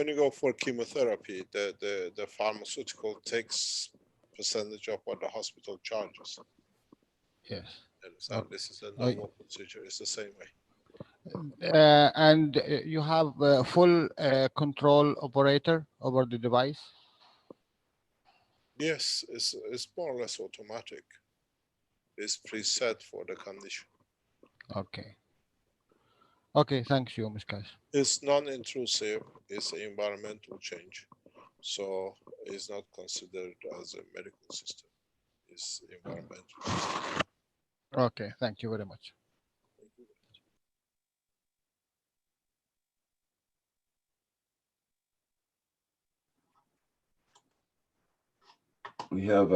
you go for chemotherapy, the pharmaceutical takes percentage of what the hospital charges. Yes. So this is a normal procedure. It's the same way. And you have a full control operator over the device? Yes, it's more or less automatic. It's preset for the condition. Okay. Okay, thanks you, Ms. Keshe. It's non-intrusive. It's an environmental change. So it's not considered as a medical system. It's environmental. Okay, thank you very much. We have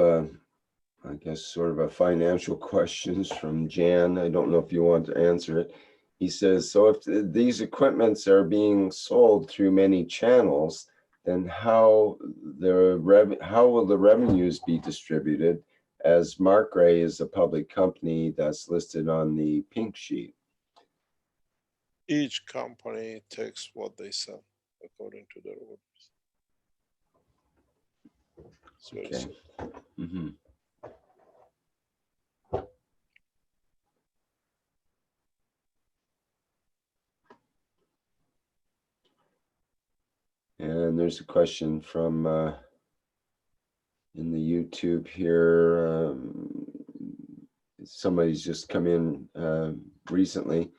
I guess, sort of a financial questions from Jan. I don't know if you want to answer it. He says, so if these equipments are being sold through many channels, then how will the revenues be distributed, as Mark Ray is a public company that's listed on the pink sheet? Each company takes what they sell according to their orders. It's very Okay. simple. And there's a question from in the YouTube here. Somebody's just come in recently.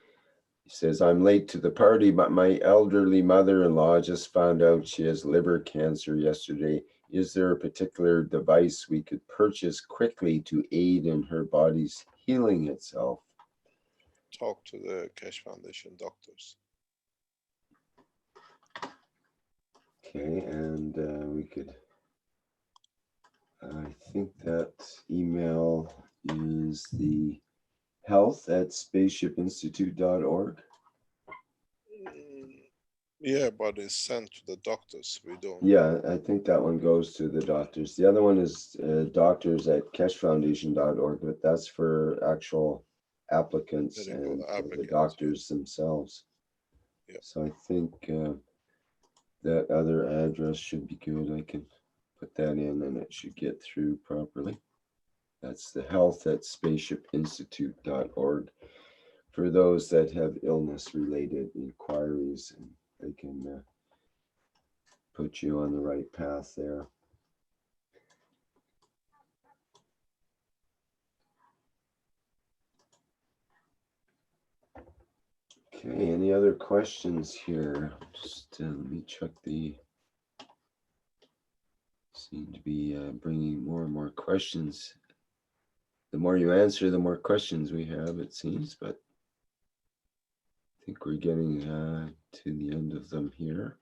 He says, I'm late to the party, but my elderly mother-in-law just found out she has liver cancer yesterday. Is there a particular device we could purchase quickly to aid in her body's healing itself? Talk to the Keshe Foundation doctors. Okay, and we could, I think that email is the health@spaceshipinstitute.org. Yeah, but it's sent to the doctors. We don't. Yeah, I think that one goes to the doctors. The other one is doctors@keshefoundation.org, but that's for actual applicants and the doctors themselves. Yeah. So I think that other address should be good. I can put that in and it should get through properly. That's the health@spaceshipinstitute.org for those that have illness related inquiries, and they can put you on the right path there. Okay, any other questions here? Just let me check the. Seem to be bringing more and more questions. The more you answer, the more questions we have, it seems, but I think we're getting to the end of them here.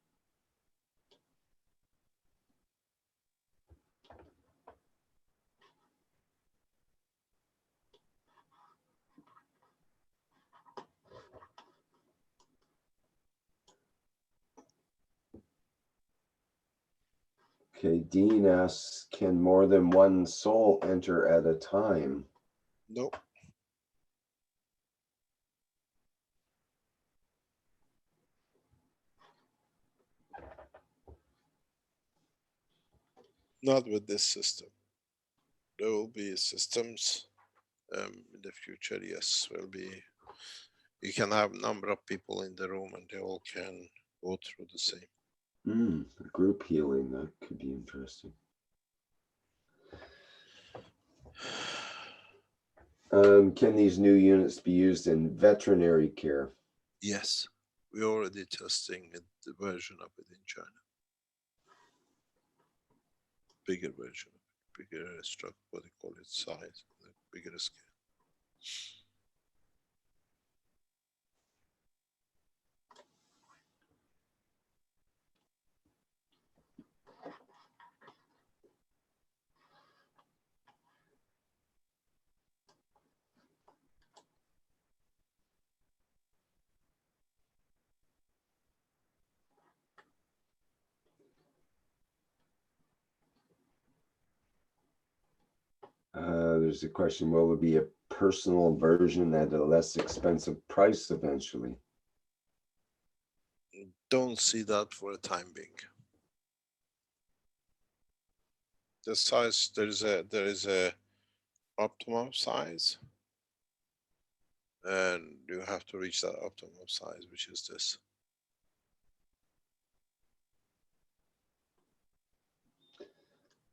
Okay, Dean asks, can more than one soul enter at a time? No. Not with this system. There will be systems in the future, yes, will be. You can have a number of people in the room and they all can go through the same. Group healing, that could be interesting. Can these new units be used in veterinary care? Yes, we're already testing the version of it in China. Bigger version, bigger structure, what they call it, size, bigger scale. There's a question, will there be a personal version at a less expensive price eventually? Don't see that for a time being. The size, there is a optimum size, and you have to reach that optimum size, which is this.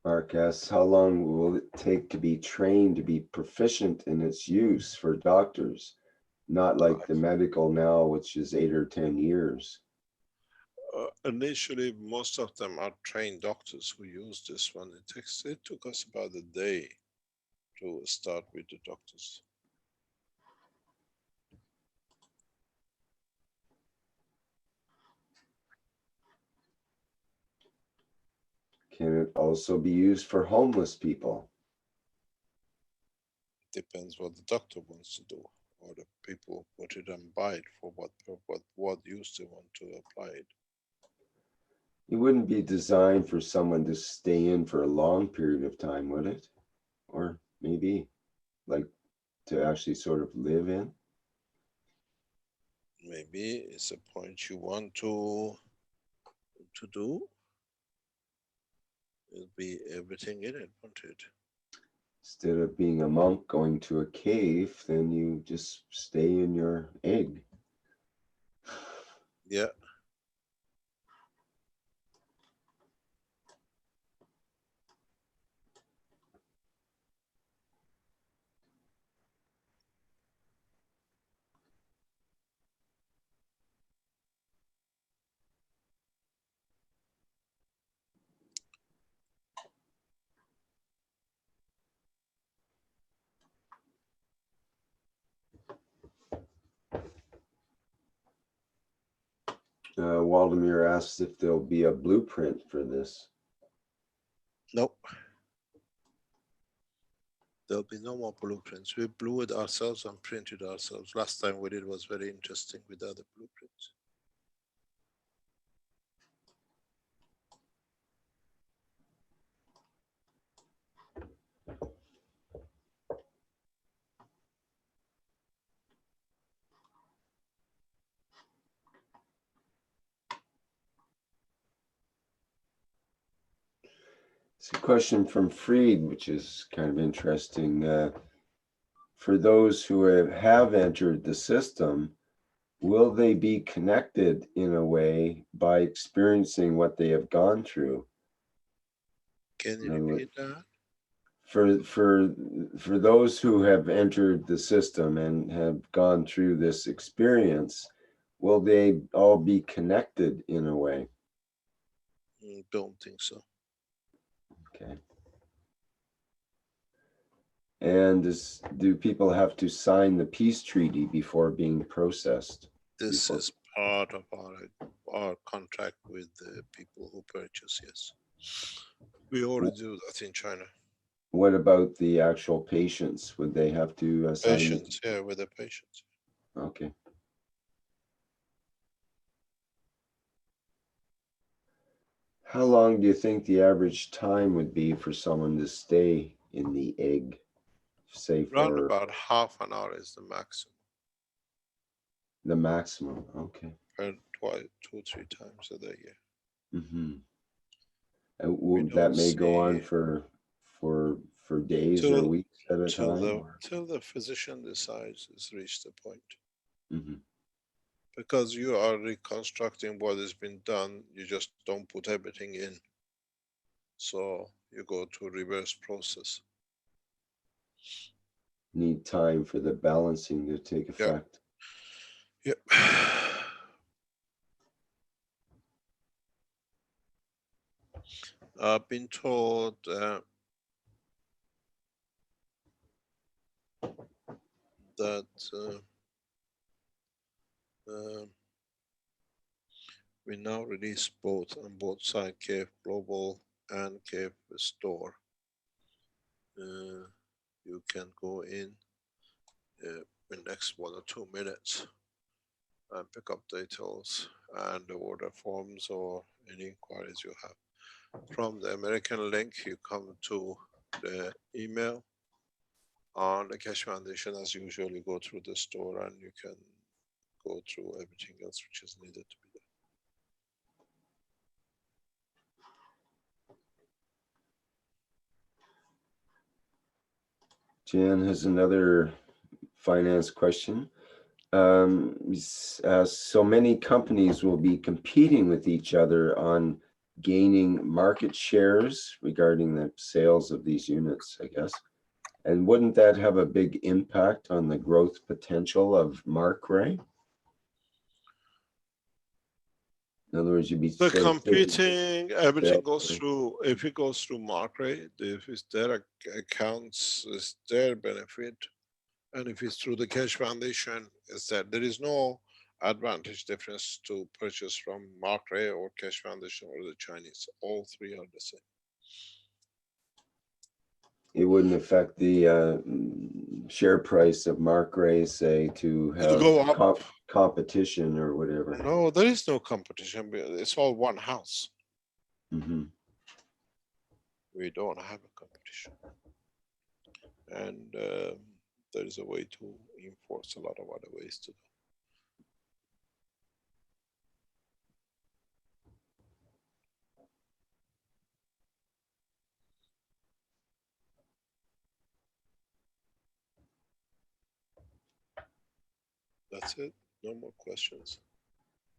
Mark asks, how long will it take to be trained to be proficient in its use for doctors? Not like the medical now, which is 8 or 10 years. Initially, most of them are trained doctors who use this one. It took us about a day to start with the doctors. Can it also be used for homeless people? Depends what the doctor wants to do, or the people put it and buy it for what use they want to apply it. It wouldn't be designed for someone to stay in for a long period of time, would it? Or maybe like to actually sort of live in? Maybe it's a point you want to do. It'll be everything in it, won't it? Instead of being a monk going to a cave, then you just stay in your egg. Yeah. Waldemir asks if there'll be a blueprint for this. Nope. There'll be no more blueprints. We blew it ourselves and printed ourselves. Last time we did was very interesting with other blueprints. It's a question from Freed, which is kind of interesting. For those who have entered the system, will they be connected in a way by experiencing what they have gone through? Can you In other words, repeat that? for those who have entered the system and have gone through this experience, will they all be connected in a way? Don't think so. Okay. And do people have to sign the peace treaty before being processed? This is part of our contract with the people who purchase, yes. We already do that in China. What about the actual patients? Would they have to sign? Patients, yeah, with the patients. Okay. How long do you think the average time would be for someone to stay in the egg? Say Around for about half an hour is the maximum. the maximum. Okay. Per 2-3 times a day, yeah. Mm-hmm. And that may go on for days or weeks at a time? Till the physician decides it's reached the point. Mm-hmm. Because you are reconstructing what has been done, you just don't put everything in. So you go to a reverse process. Need time for the balancing to take effect. Yep. I've been told that we now release both on both sides, KF Global and KF Store. You can go in the next 1 or 2 minutes and pick up details and the order forms or any inquiries you have. From the American link, you come to the email on the Keshe Foundation. As usual, you go through the store and you can go through everything else which is needed to be done. Jan has another finance question. So many companies will be competing with each other on gaining market shares regarding the sales of these units, I guess. And wouldn't that have a big impact on the growth potential of Mark-Ray? In other words, you'd be the competing, everything goes through, if it goes through Mark-Ray, if it's their accounts, it's their benefit. And if it's through the Keshe Foundation, it's that there is no advantage difference to purchase from Mark-Ray or Keshe Foundation or the Chinese. All three are the same. It wouldn't affect the share price of Mark-Ray, say, to have go up. Competition or whatever. No, there is no competition. It's all one house. Mm-hmm. We don't have a competition. And there is a way to enforce a lot of other ways to do. That's it. No more questions.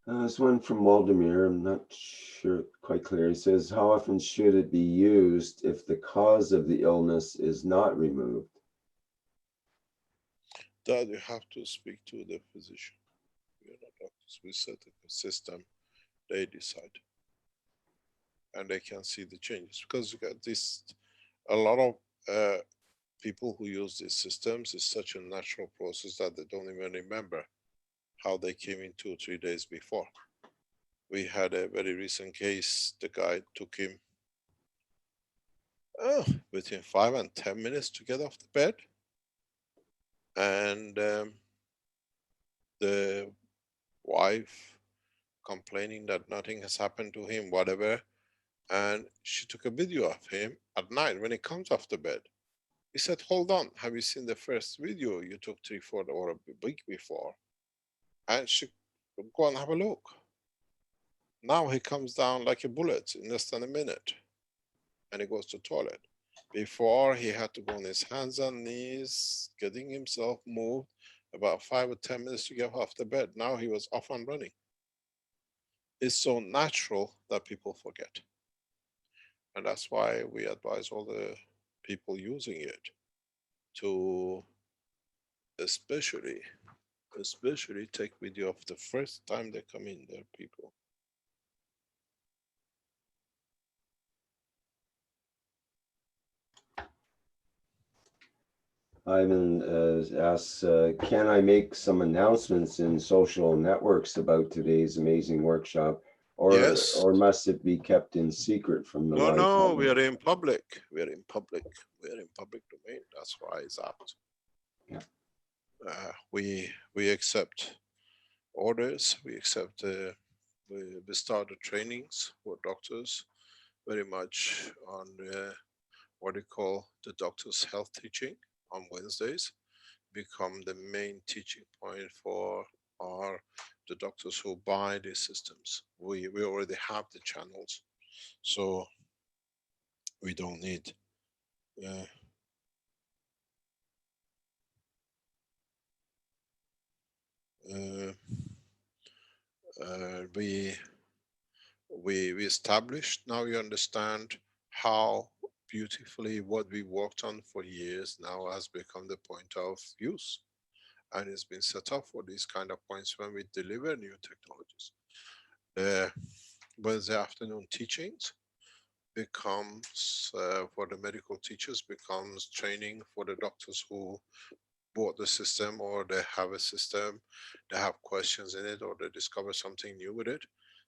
There's one from Waldemir. I'm not sure, quite clear. He says, how often should it be used if the cause of the illness is not removed? That you have to speak to the physician. We are not doctors. We set up a system. They decide. And they can see the changes. Because you got this, a lot of people who use these systems is such a natural process that they don't even remember how they came in 2 or 3 days before. We had a very recent case. The guy took him between 5 and 10 minutes to get off the bed. And the wife complaining that nothing has happened to him, whatever. And she took a video of him at night when he comes off the bed. He said, hold on, have you seen the first video you took 3-4 or a week before? And she go and have a look. Now he comes down like a bullet in less than a minute. And he goes to the toilet. Before he had to go on his hands and knees, getting himself moved about 5 or 10 minutes to get off the bed. Now he was off and running. It's so natural that people forget. And that's why we advise all the people using it to especially take video of the first time they come in there, people. Ivan asks, can I make some announcements in social networks about today's amazing workshop, Yes. or must it be kept in secret from the live No, public? we are in public. We are in public. We are in public domain. That's why it's out. Yeah. We accept orders. We accept. We start the trainings for doctors, very much on what they call the doctor's health teaching on Wednesdays. Become the main teaching point for the doctors who buy these systems. We already have the channels, so we don't need uh, uh, we established. Now you understand how beautifully what we worked on for years now has become the point of use, and it's been set up for these kind of points when we deliver new technologies. The Wednesday afternoon teachings becomes for the medical teachers, becomes training for the doctors who bought the system, or they have a system, they have questions in it, or they discover something new with it.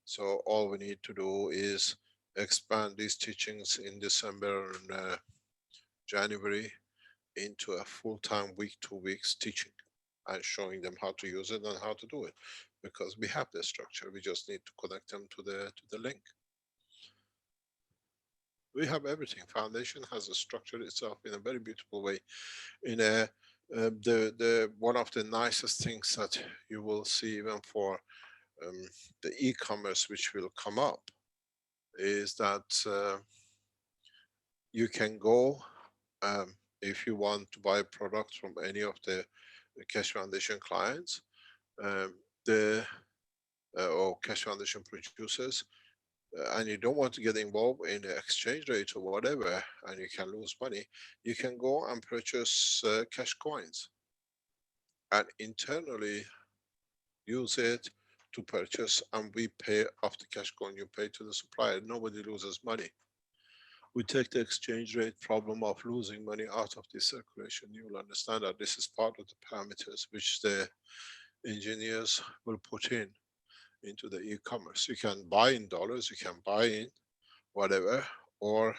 So all we need to do is expand these teachings in December and January into a full-time week, 2 weeks teaching and showing them how to use it and how to do it, because we have the structure. We just need to connect them to the link. We have everything. Foundation has structured itself in a very beautiful way. In a the one of the nicest things that you will see even for the e-commerce which will come up is that you can go if you want to buy products from any of the Keshe Foundation clients, the or Keshe Foundation producers, and you don't want to get involved in the exchange rate or whatever, and you can lose money, you can go and purchase cash coins and internally use it to purchase, and we pay off the cash coin you pay to the supplier. Nobody loses money. We take the exchange rate problem of losing money out of this circulation. You will understand that this is part of the parameters which the engineers will put into the e-commerce. You can buy in dollars, you can buy in whatever, or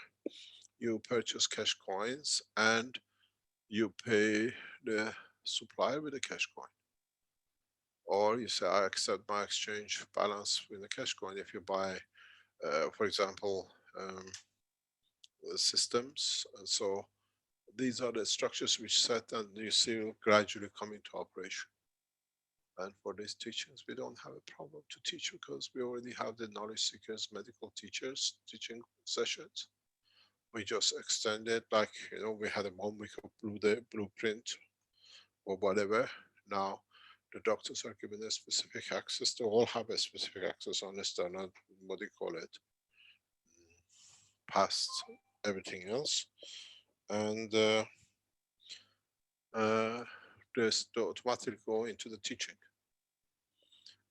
you purchase cash coins and you pay the supplier with a cash coin. Or you say, I accept my exchange balance with a cash coin. If you buy, for example, systems. And so these are the structures which set and you see will gradually come into operation. And for these teachings, we don't have a problem to teach because we already have the knowledge seekers, medical teachers teaching sessions. We just extend it like, we had a 1 week of blueprint or whatever. Now the doctors are given a specific access. They all have a specific access on this. They're not, what do you call it, past everything else. And they automatically go into the teaching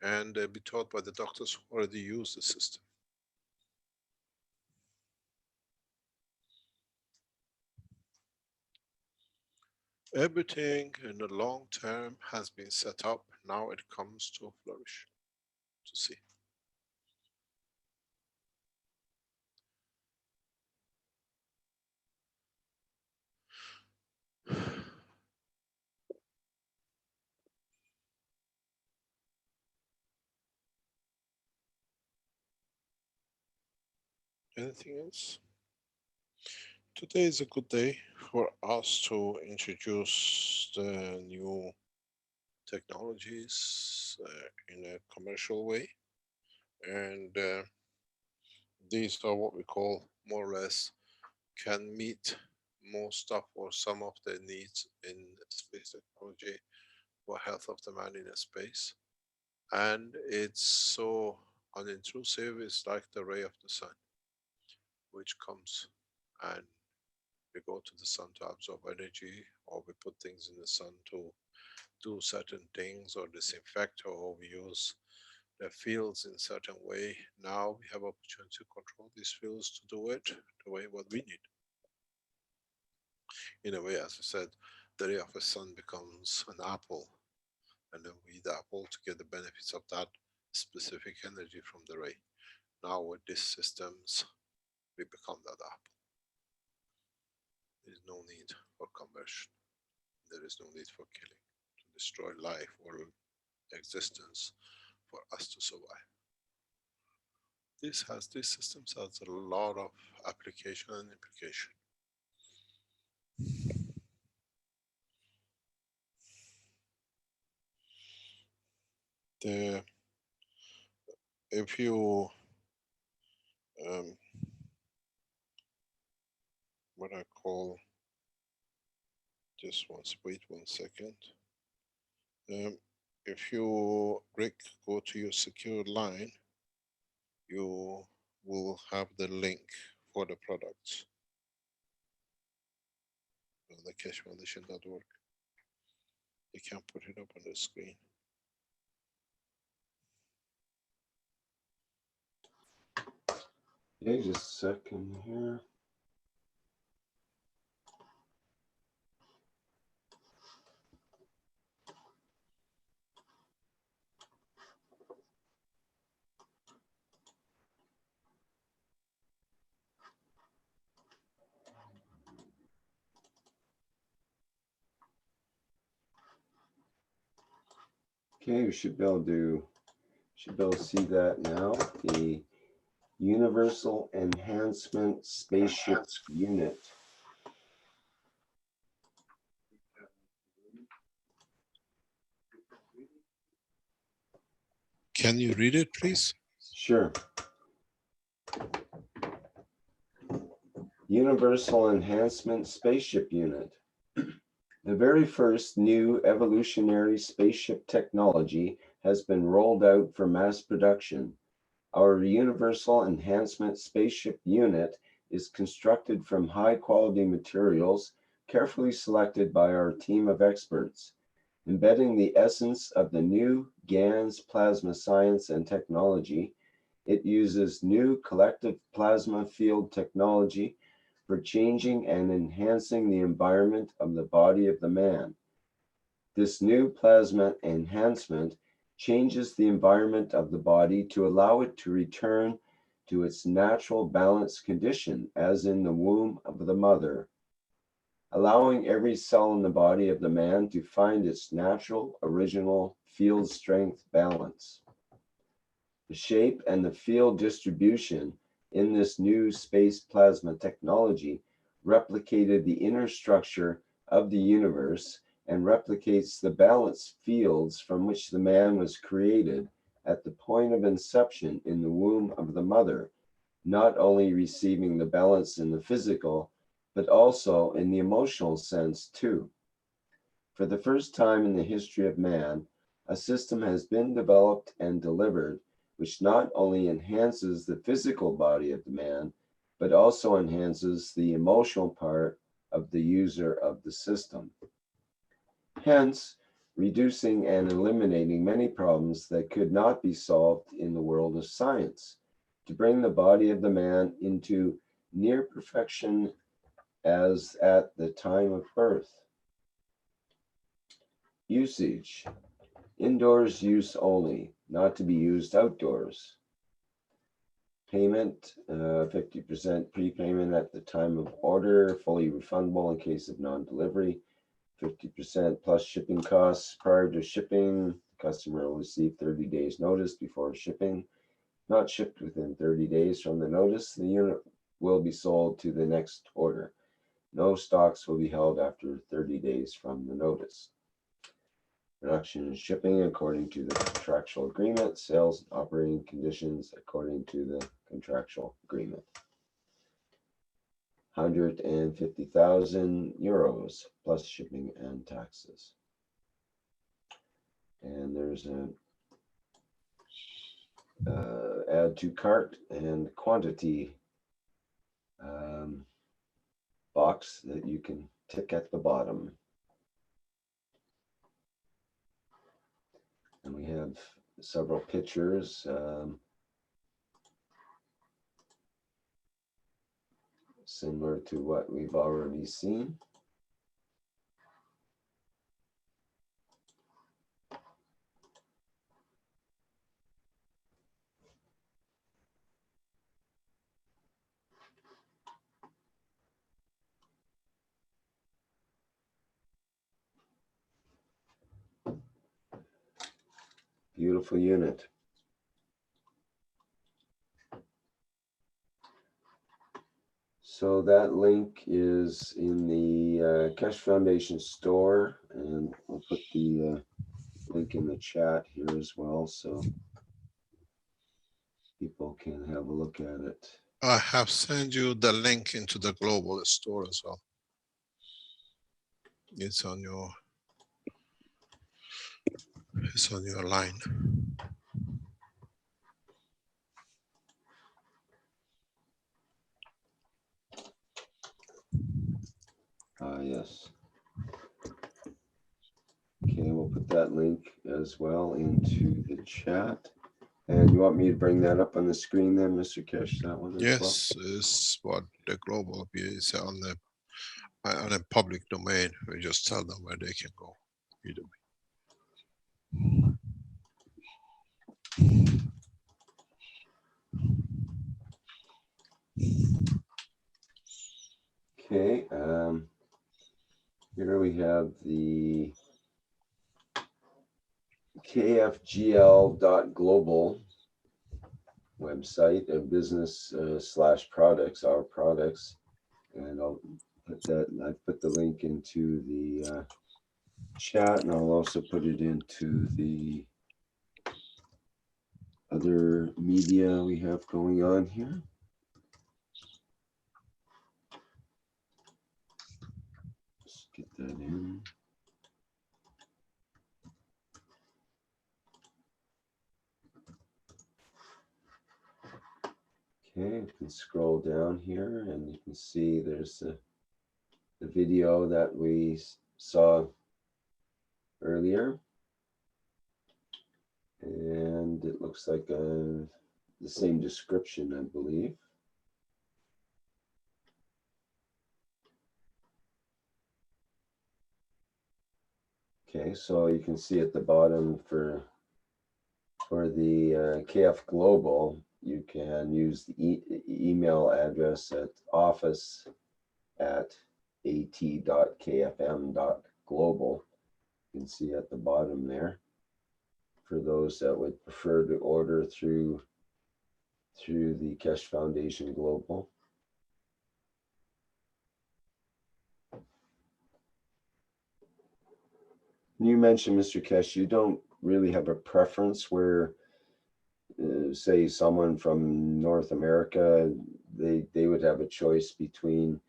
and be taught by the doctors who already use the system. Everything in the long term has been set up. Now it comes to flourish, to see. Anything else? Today is a good day for us to introduce the new technologies in a commercial way. And these are what we call more or less can meet most of or some of the needs in space technology for health of the man in space. And it's so unintrusive, it's like the ray of the sun, which comes and we go to the sun to absorb energy, or we put things in the sun to do certain things or disinfect, or we use the fields in certain way. Now we have opportunity to control these fields to do it the way what we need. In a way, as I said, the ray of the sun becomes an apple, and then we eat the apple to get the benefits of that specific energy from the ray. Now with these systems, we become that apple. There is no need for conversion. There is no need for killing, to destroy life or existence for us to survive. These systems has a lot of application and implication. If you what I call, just wait 1 second. If you, Rick, go to your secure line, you will have the link for the products on the keshefoundation.org. You can put it up on the screen. Okay, just a second here. Okay, we should be able to see that now. The Universal Enhancement Spaceship Unit. Can you read it, please? Sure. Universal Enhancement Spaceship Unit. The very first new evolutionary spaceship technology has been rolled out for mass production. Our Universal Enhancement Spaceship Unit is constructed from high-quality materials carefully selected by our team of experts, embedding the essence of the new GANS plasma science and technology. It uses new collective plasma field technology for changing and enhancing the environment of the body of the man. This new plasma enhancement changes the environment of the body to allow it to return to its natural balanced condition, as in the womb of the mother, allowing every cell in the body of the man to find its natural, original field strength balance. The shape and the field distribution in this new space plasma technology replicated the inner structure of the universe and replicates the balance fields from which the man was created at the point of inception in the womb of the mother, not only receiving the balance in the physical, but also in the emotional sense too. For the first time in the history of man, a system has been developed and delivered which not only enhances the physical body of the man, but also enhances the emotional part of the user of the system. Hence, reducing and eliminating many problems that could not be solved in the world of science, to bring the body of the man into near perfection as at the time of birth. Usage. Indoors use only, not to be used outdoors. Payment, 50% prepayment at the time of order, fully refundable in case of non-delivery. 50% plus shipping costs prior to shipping. Customer will receive 30 days notice before shipping. Not shipped within 30 days from the notice, the unit will be sold to the next order. No stocks will be held after 30 days from the notice. Production and shipping according to the contractual agreement. Sales and operating conditions according to the contractual agreement. 150,000 euros plus shipping and taxes. And there's a add to cart and quantity box that you can tick at the bottom. And we have several pictures. Similar to what we've already seen. Beautiful unit. So that link is in the Keshe Foundation store, and we'll put the link in the chat here as well, so people can have a look at it. I have sent you the link into the global store as well. It's on your line. Yes. Okay, we'll put that link as well into the chat. And you want me to bring that up on the screen then, Mr. Keshe, that one as well? Yes, is what the global is on a public domain. We just tell them where they can go. Either Okay, here we have the kfgl.global website, a business slash products, our products, and I'll put that. I put the link into the chat, and I'll also put it into the other media we have going on here. Let's get that in. Okay, you can scroll down here and you can see there's the video that we saw earlier. And it looks like the same description, I believe. Okay, so you can see at the bottom for the KF Global, you can use the email address at office@at.kfm.global. You can see at the bottom there. For those that would prefer to order through the Keshe Foundation Global. You mentioned, Mr. Keshe, you don't really have a preference where, say, someone from North America, they would have a choice between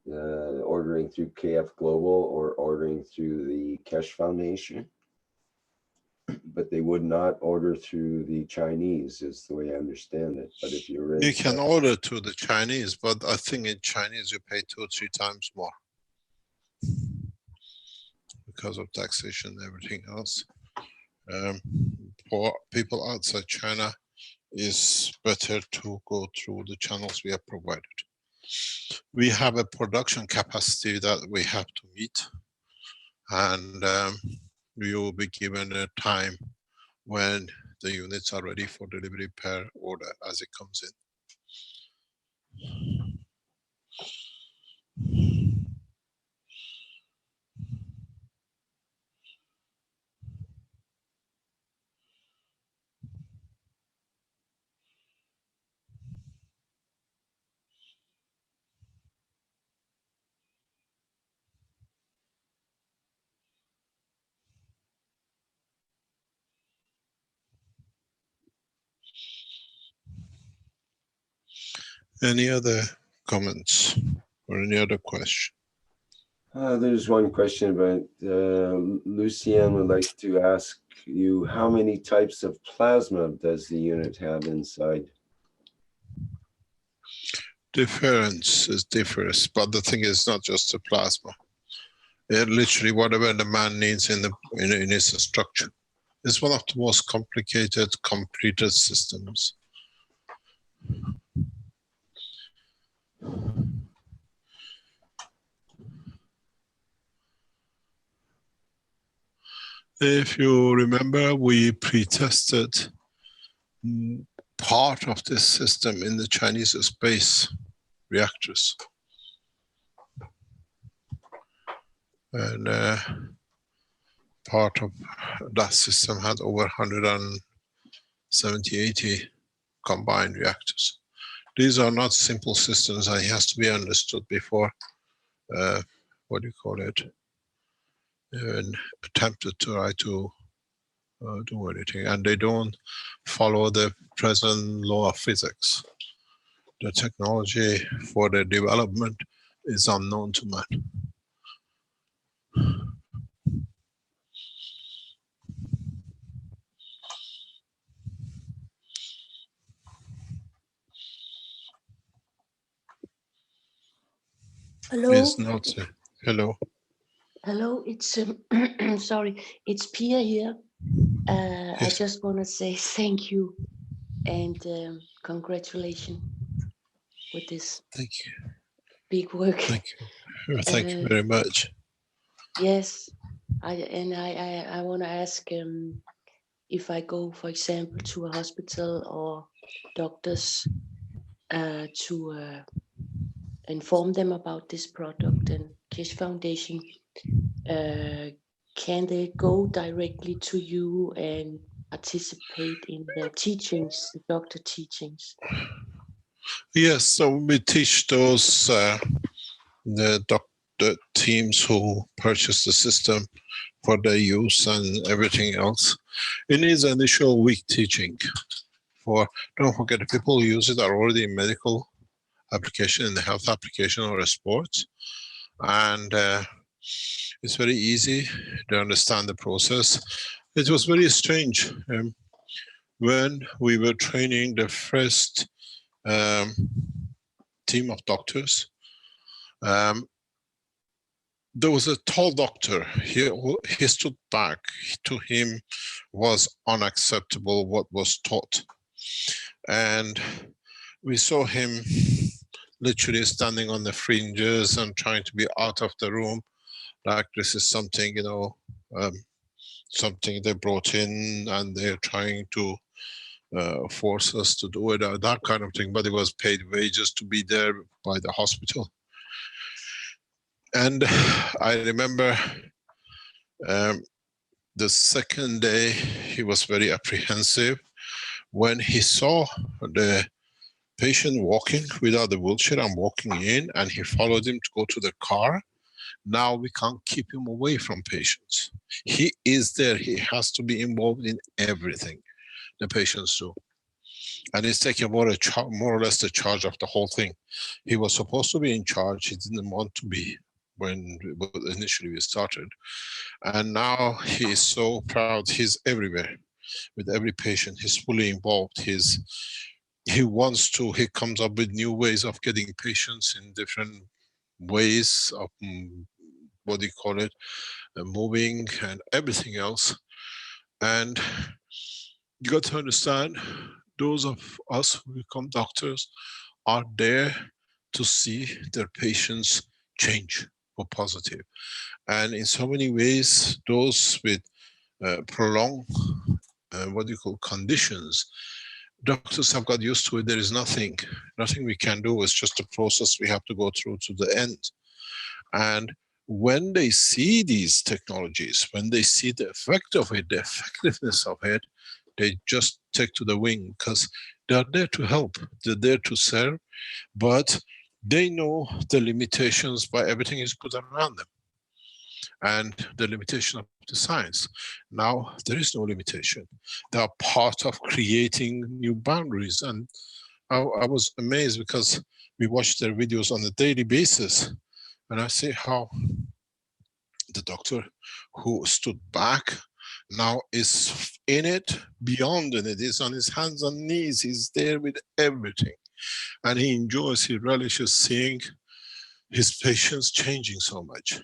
ordering through KF Global or ordering through the Keshe Foundation, but they would not order through the Chinese, is the way I understand it. But if you're in, you can order to the Chinese, but I think in Chinese you pay 2 or 3 times more because of taxation and everything else. For people outside China, it's better to go through the channels we have provided. We have a production capacity that we have to meet, and we will be given a time when the units are ready for delivery per order as it comes in. Any other comments or any other question? There's one question about Lucienne would like to ask you, how many types of plasma does the unit have inside? Difference differs, but the thing is not just the plasma. Literally, whatever the man needs in his structure. It's one of the most complicated, completed systems. If you remember, we pre-tested part of this system in the Chinese space reactors. And part of that system had over 170, 80 combined reactors. These are not simple systems, and it has to be understood before, what do you call it, even attempted to try to do anything. And they don't follow the present law of physics. The technology for their development is unknown to man. Hello. It's not. Hello. Hello, it's sorry, it's Pia here. Yes. I just want to say thank you and congratulations with this Thank you. big work. Thank you. Thank you very much. Yes, I want to ask if I go, for example, to a hospital or doctors to inform them about this product and Keshe Foundation. Can they go directly to you and participate in the teachings, the doctor teachings? Yes, so we teach those the teams who purchase the system for their use and everything else. It needs initial week teaching. Don't forget, the people who use it are already in medical application, in the health application or a sports, and it's very easy to understand the process. It was very strange when we were training the first team of doctors. There was a tall doctor. He stood back. To him was unacceptable what was taught, and we saw him literally standing on the fringes and trying to be out of the room, like this is something, you know, something they brought in and they're trying to force us to do it, that kind of thing. But it was paid wages to be there by the hospital. And I remember the second day he was very apprehensive when he saw the patient walking without the wheelchair and walking in, and he followed him to go to the car. Now we can't keep him away from patients. He is there. He has to be involved in everything the patients do. And he's taking more or less the charge of the whole thing. He was supposed to be in charge. He didn't want to be when initially we started. And now he is so proud. He's everywhere with every patient. He's fully involved. He wants to, he comes up with new ways of getting patients in different ways of, what do you call it, moving and everything else. And you got to understand, those of us who become doctors are there to see their patients change for positive. And in so many ways, those with prolonged, what do you call, conditions, doctors have got used to it. There is nothing we can do. It's just a process we have to go through to the end. And when they see these technologies, when they see the effect of it, the effectiveness of it, they just take to the wing, because they are there to help, they're there to serve, but they know the limitations by everything is put around them and the limitation of the science. Now there is no limitation. They are part of creating new boundaries. And I was amazed because we watch their videos on a daily basis, and I see how The doctor who stood back now is in it, beyond in it. He's on his hands and knees. He's there with everything. And he enjoys, he relishes seeing his patients changing so much.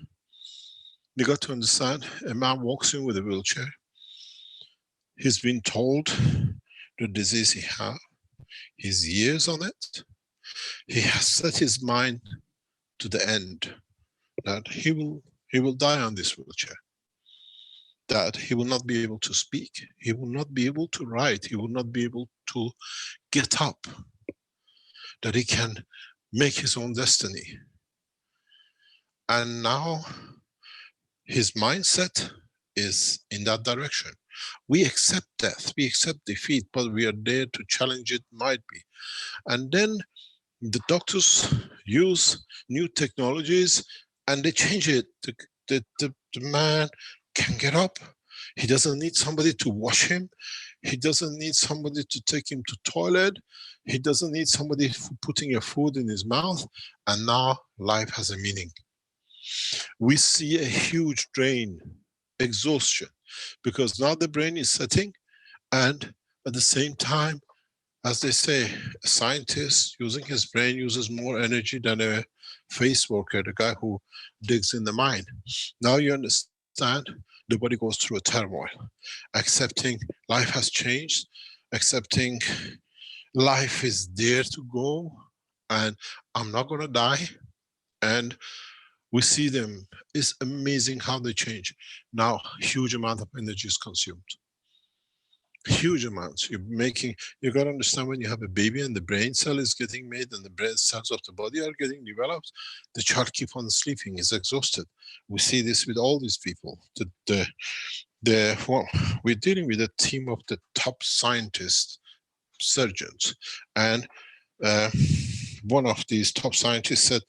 You got to understand, a man walks in with a wheelchair. He's been told the disease he has, his years on it. He has set his mind to the end that he will die on this wheelchair. That he will not be able to speak. He will not be able to write. He will not be able to get up. That he can make his own destiny. And now his mindset is in that direction. We accept death, we accept defeat, but we are there to challenge it, might be. And then the doctors use new technologies and they change it. The man can get up. He doesn't need somebody to wash him. He doesn't need somebody to take him to toilet. He doesn't need somebody putting a food in his mouth. And now life has a meaning. We see a huge drain, exhaustion, because now the brain is setting, and at the same time, as they say, a scientist using his brain uses more energy than a face worker, the guy who digs in the mine. Now you understand, the body goes through a turmoil. Accepting life has changed, accepting life is there to go, and I'm not gonna die. And we see them. It's amazing how they change. Now, huge amount of energy is consumed. Huge amounts. You got to understand, when you have a baby and the brain cell is getting made and the brain cells of the body are getting developed, the child keep on sleeping, is exhausted. We see this with all these people. Well, we're dealing with a team of the top scientists, surgeons, and one of these top scientists said,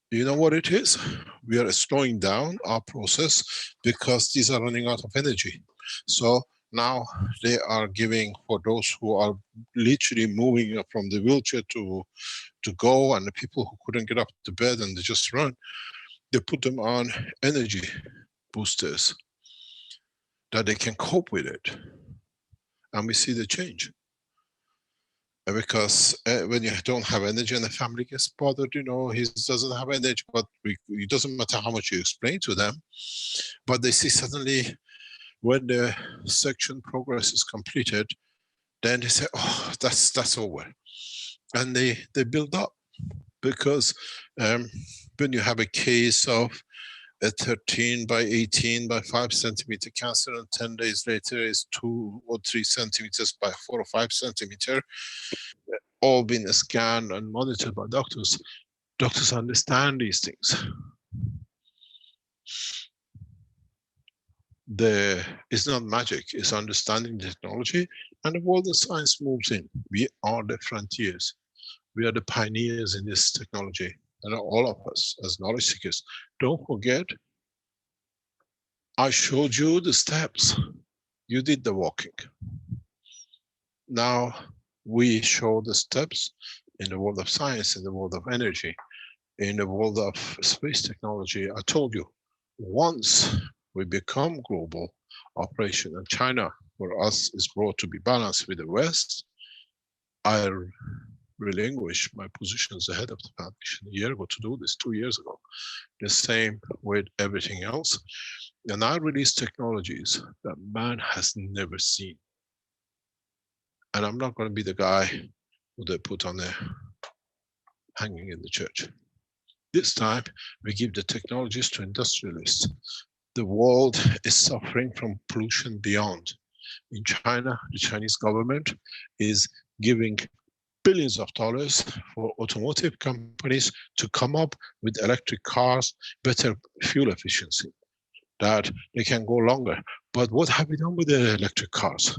you know what it is? We are slowing down our process because these are running out of energy. So now they are giving, for those who are literally moving from the wheelchair to go, and the people who couldn't get up to bed and they just run, they put them on energy boosters that they can cope with it. And we see the change. Because when you don't have energy and the family gets bothered, he doesn't have energy, but it doesn't matter how much you explain to them, but they see suddenly when the section progress is completed, then they say, oh, that's over. And they build up, because when you have a case of a 13 by 18 by 5 centimeter cancer, and 10 days later is 2 or 3 centimeters by 4 or 5 centimeter, all been scanned and monitored by doctors. Doctors understand these things. It's not magic, it's understanding technology, and the world of science moves in. We are the frontiers. We are the pioneers in this technology, and all of us as knowledge seekers. Don't forget, I showed you the steps. You did the walking. Now we show the steps in the world of science, in the world of energy, in the world of space technology. I told you, once we become global operation, and China for us is brought to be balanced with the West, I relinquished my position as the head of the foundation a year ago to do this, 2 years ago. The same with everything else. And I release technologies that man has never seen. And I'm not going to be the guy who they put on there hanging in the church. This time we give the technologies to industrialists. The world is suffering from pollution beyond. In China, the Chinese government is giving billions of dollars for automotive companies to come up with electric cars, better fuel efficiency, that they can go longer. But what have we done with the electric cars?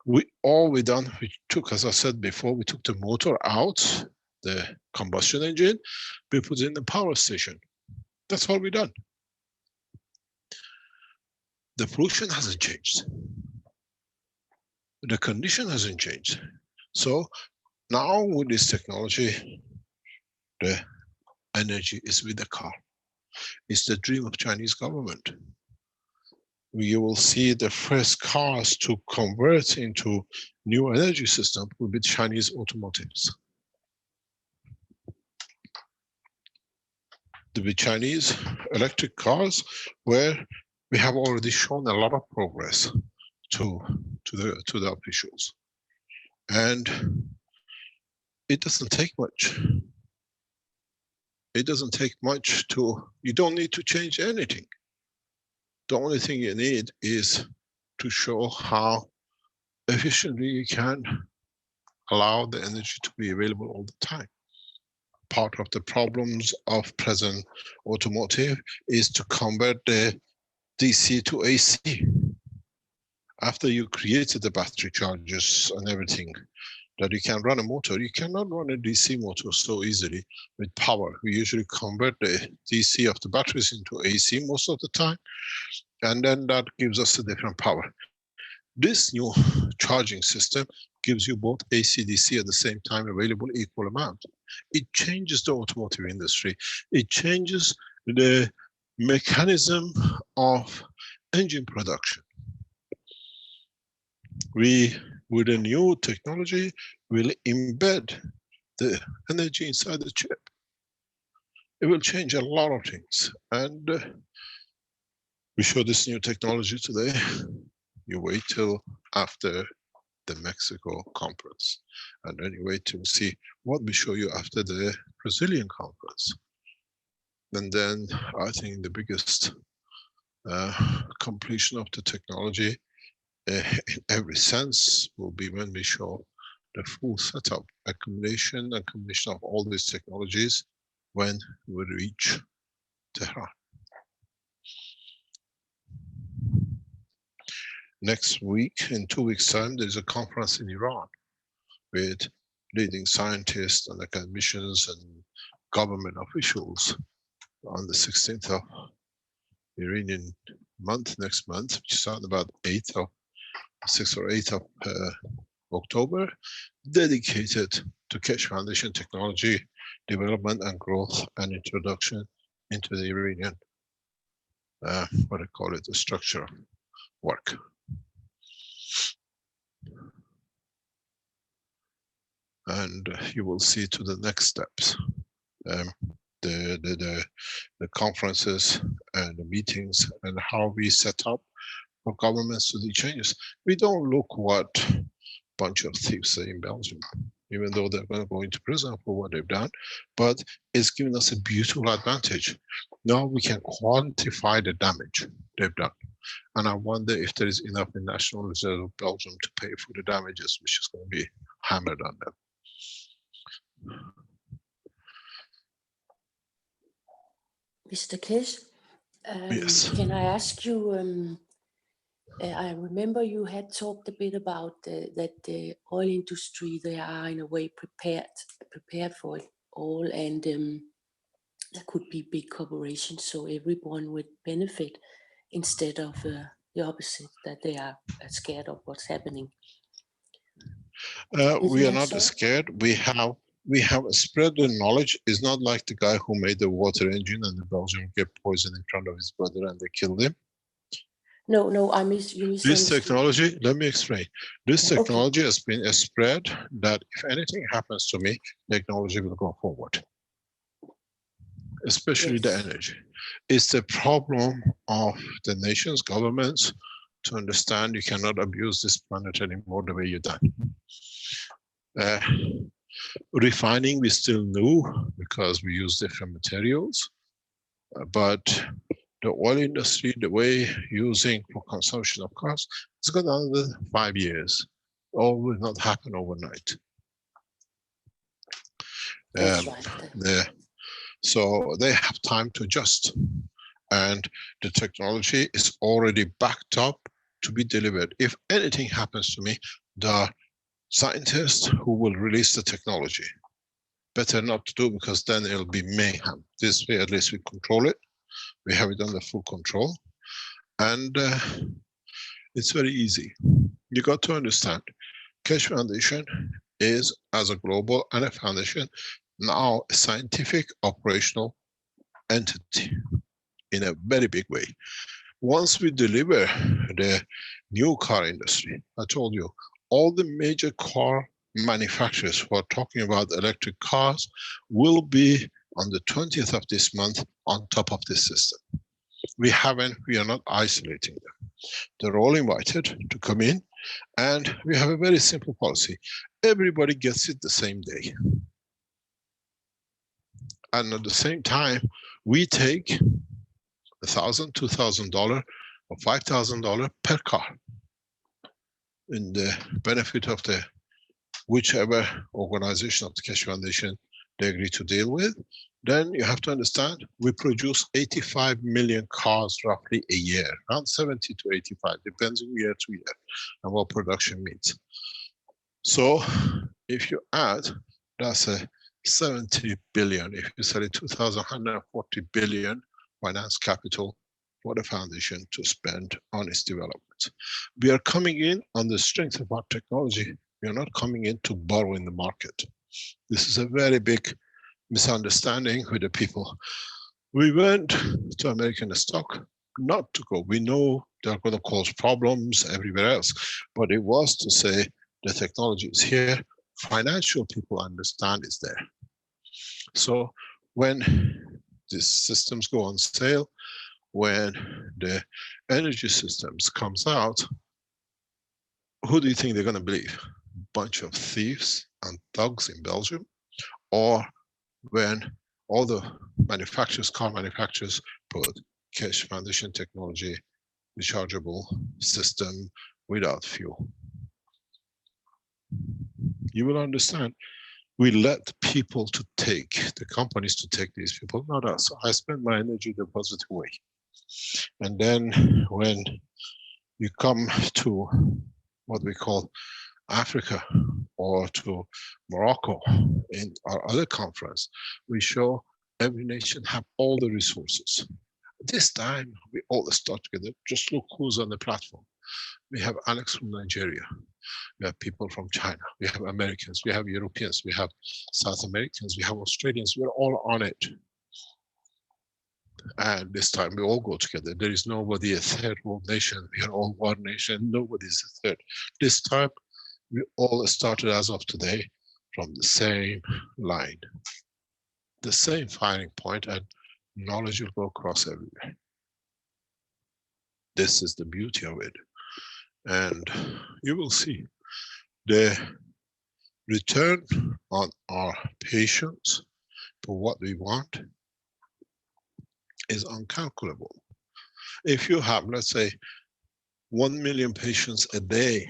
We took, as I said before, we took the motor out, the combustion engine, we put it in the power station. That's all we done. The pollution hasn't changed. The condition hasn't changed. So now with this technology, the energy is with the car. It's the dream of Chinese government. You will see the first cars to convert into new energy system will be Chinese automotives. There will be Chinese electric cars where we have already shown a lot of progress to the officials. And it doesn't take much. It doesn't take much you don't need to change anything. The only thing you need is to show how efficiently you can allow the energy to be available all the time. Part of the problems of present automotive is to convert the DC to AC. After you created the battery chargers and everything, that you can run a motor, you cannot run a DC motor so easily with power. We usually convert the DC of the batteries into AC most of the time, and then that gives us a different power. This new charging system gives you both AC, DC at the same time available equal amount. It changes the automotive industry. It changes the mechanism of engine production. We, with a new technology, will embed the energy inside the chip. It will change a lot of things. And we show this new technology today. You wait till after the Mexico conference, and then you wait to see what we show you after the Brazilian conference. And then I think the biggest completion of the technology in every sense will be when we show the full setup, accumulation and combination of all these technologies when we reach Tehran. Next week, in 2 weeks' time, there's a conference in Iran with leading scientists and academicians and government officials on the 16th of Iranian month, next month, which is on about 6th or 8th of October, dedicated to Keshe Foundation technology development and growth and introduction into the Iranian, what I call it, the structure work. And you will see to the next steps. The conferences and the meetings and how we set up for governments to do changes. We don't look what a bunch of thieves say in Belgium, even though they're going to go into prison for what they've done, but it's given us a beautiful advantage. Now we can quantify the damage they've done. And I wonder if there is enough in National Reserve of Belgium to pay for the damages, which is going to be hammered on them. Mr. Keshe, Yes. can I ask you, I remember you had talked a bit about that the oil industry, they are in a way prepared for it all, and there could be big corporations, so everyone would benefit instead of the opposite, that they are scared of what's happening. We are not scared. We have spread the knowledge. It's not like the guy who made the water engine and the Belgian get poison in front of his brother and they killed him. No, you misunderstood. This technology, let me explain. This technology has been spread that if anything happens to me, technology will go forward. Especially the energy. It's the problem of the nations, governments, to understand you cannot abuse this planet anymore the way you've done. Refining, we still new because we use different materials, but the oil industry, the way using for consumption of cars, it's got another 5 years. All will not happen overnight. That's right. So they have time to adjust, and the technology is already backed up to be delivered. If anything happens to me, the scientists who will release the technology, better not to do, because then it'll be mayhem. This way at least we control it. We have it under full control, and it's very easy. You got to understand, Keshe Foundation is, as a global and a foundation, now a scientific operational entity. in a very big way. Once we deliver the new car industry, I told you, all the major car manufacturers who are talking about electric cars will be on the 20th of this month on top of this system. We are not isolating them. They're all invited to come in, and we have a very simple policy. Everybody gets it the same day. And at the same time, we take $1,000, $2,000 or $5,000 per car in the benefit of the whichever organization of the Keshe Foundation they agree to deal with. Then you have to understand, we produce 85 million cars roughly a year, around 70 to 85, depends on year to year and what production means. So if you add, that's a 70 billion. If you sell it 2,140 billion finance capital for the foundation to spend on its development. We are coming in on the strength of our technology. We are not coming in to borrow in the market. This is a very big misunderstanding with the people. We went to American stock not to go. We know they're going to cause problems everywhere else, but it was to say the technology is here. Financial people understand it's there. So when these systems go on sale, when the energy systems comes out, who do you think they're going to believe? Bunch of thieves and thugs in Belgium? Or when all the manufacturers, car manufacturers, put Keshe Foundation technology, rechargeable system without fuel? You will understand. We let people to take, the companies to take these people, not us. I spend my energy the positive way. And then when you come to what we call Africa or to Morocco in our other conference, we show every nation have all the resources. This time we all start together. Just look who's on the platform. We have Alex from Nigeria. We have people from China. We have Americans. We have Europeans. We have South Americans. We have Australians. We're all on it. And this time we all go together. There is nobody a third world nation. We are all one nation. Nobody's a third. This time we all started as of today from the same line, the same firing point, and knowledge will go across everywhere. This is the beauty of it. And you will see the return on our patience for what we want is uncalculable. If you have, let's say, 1 million patients a day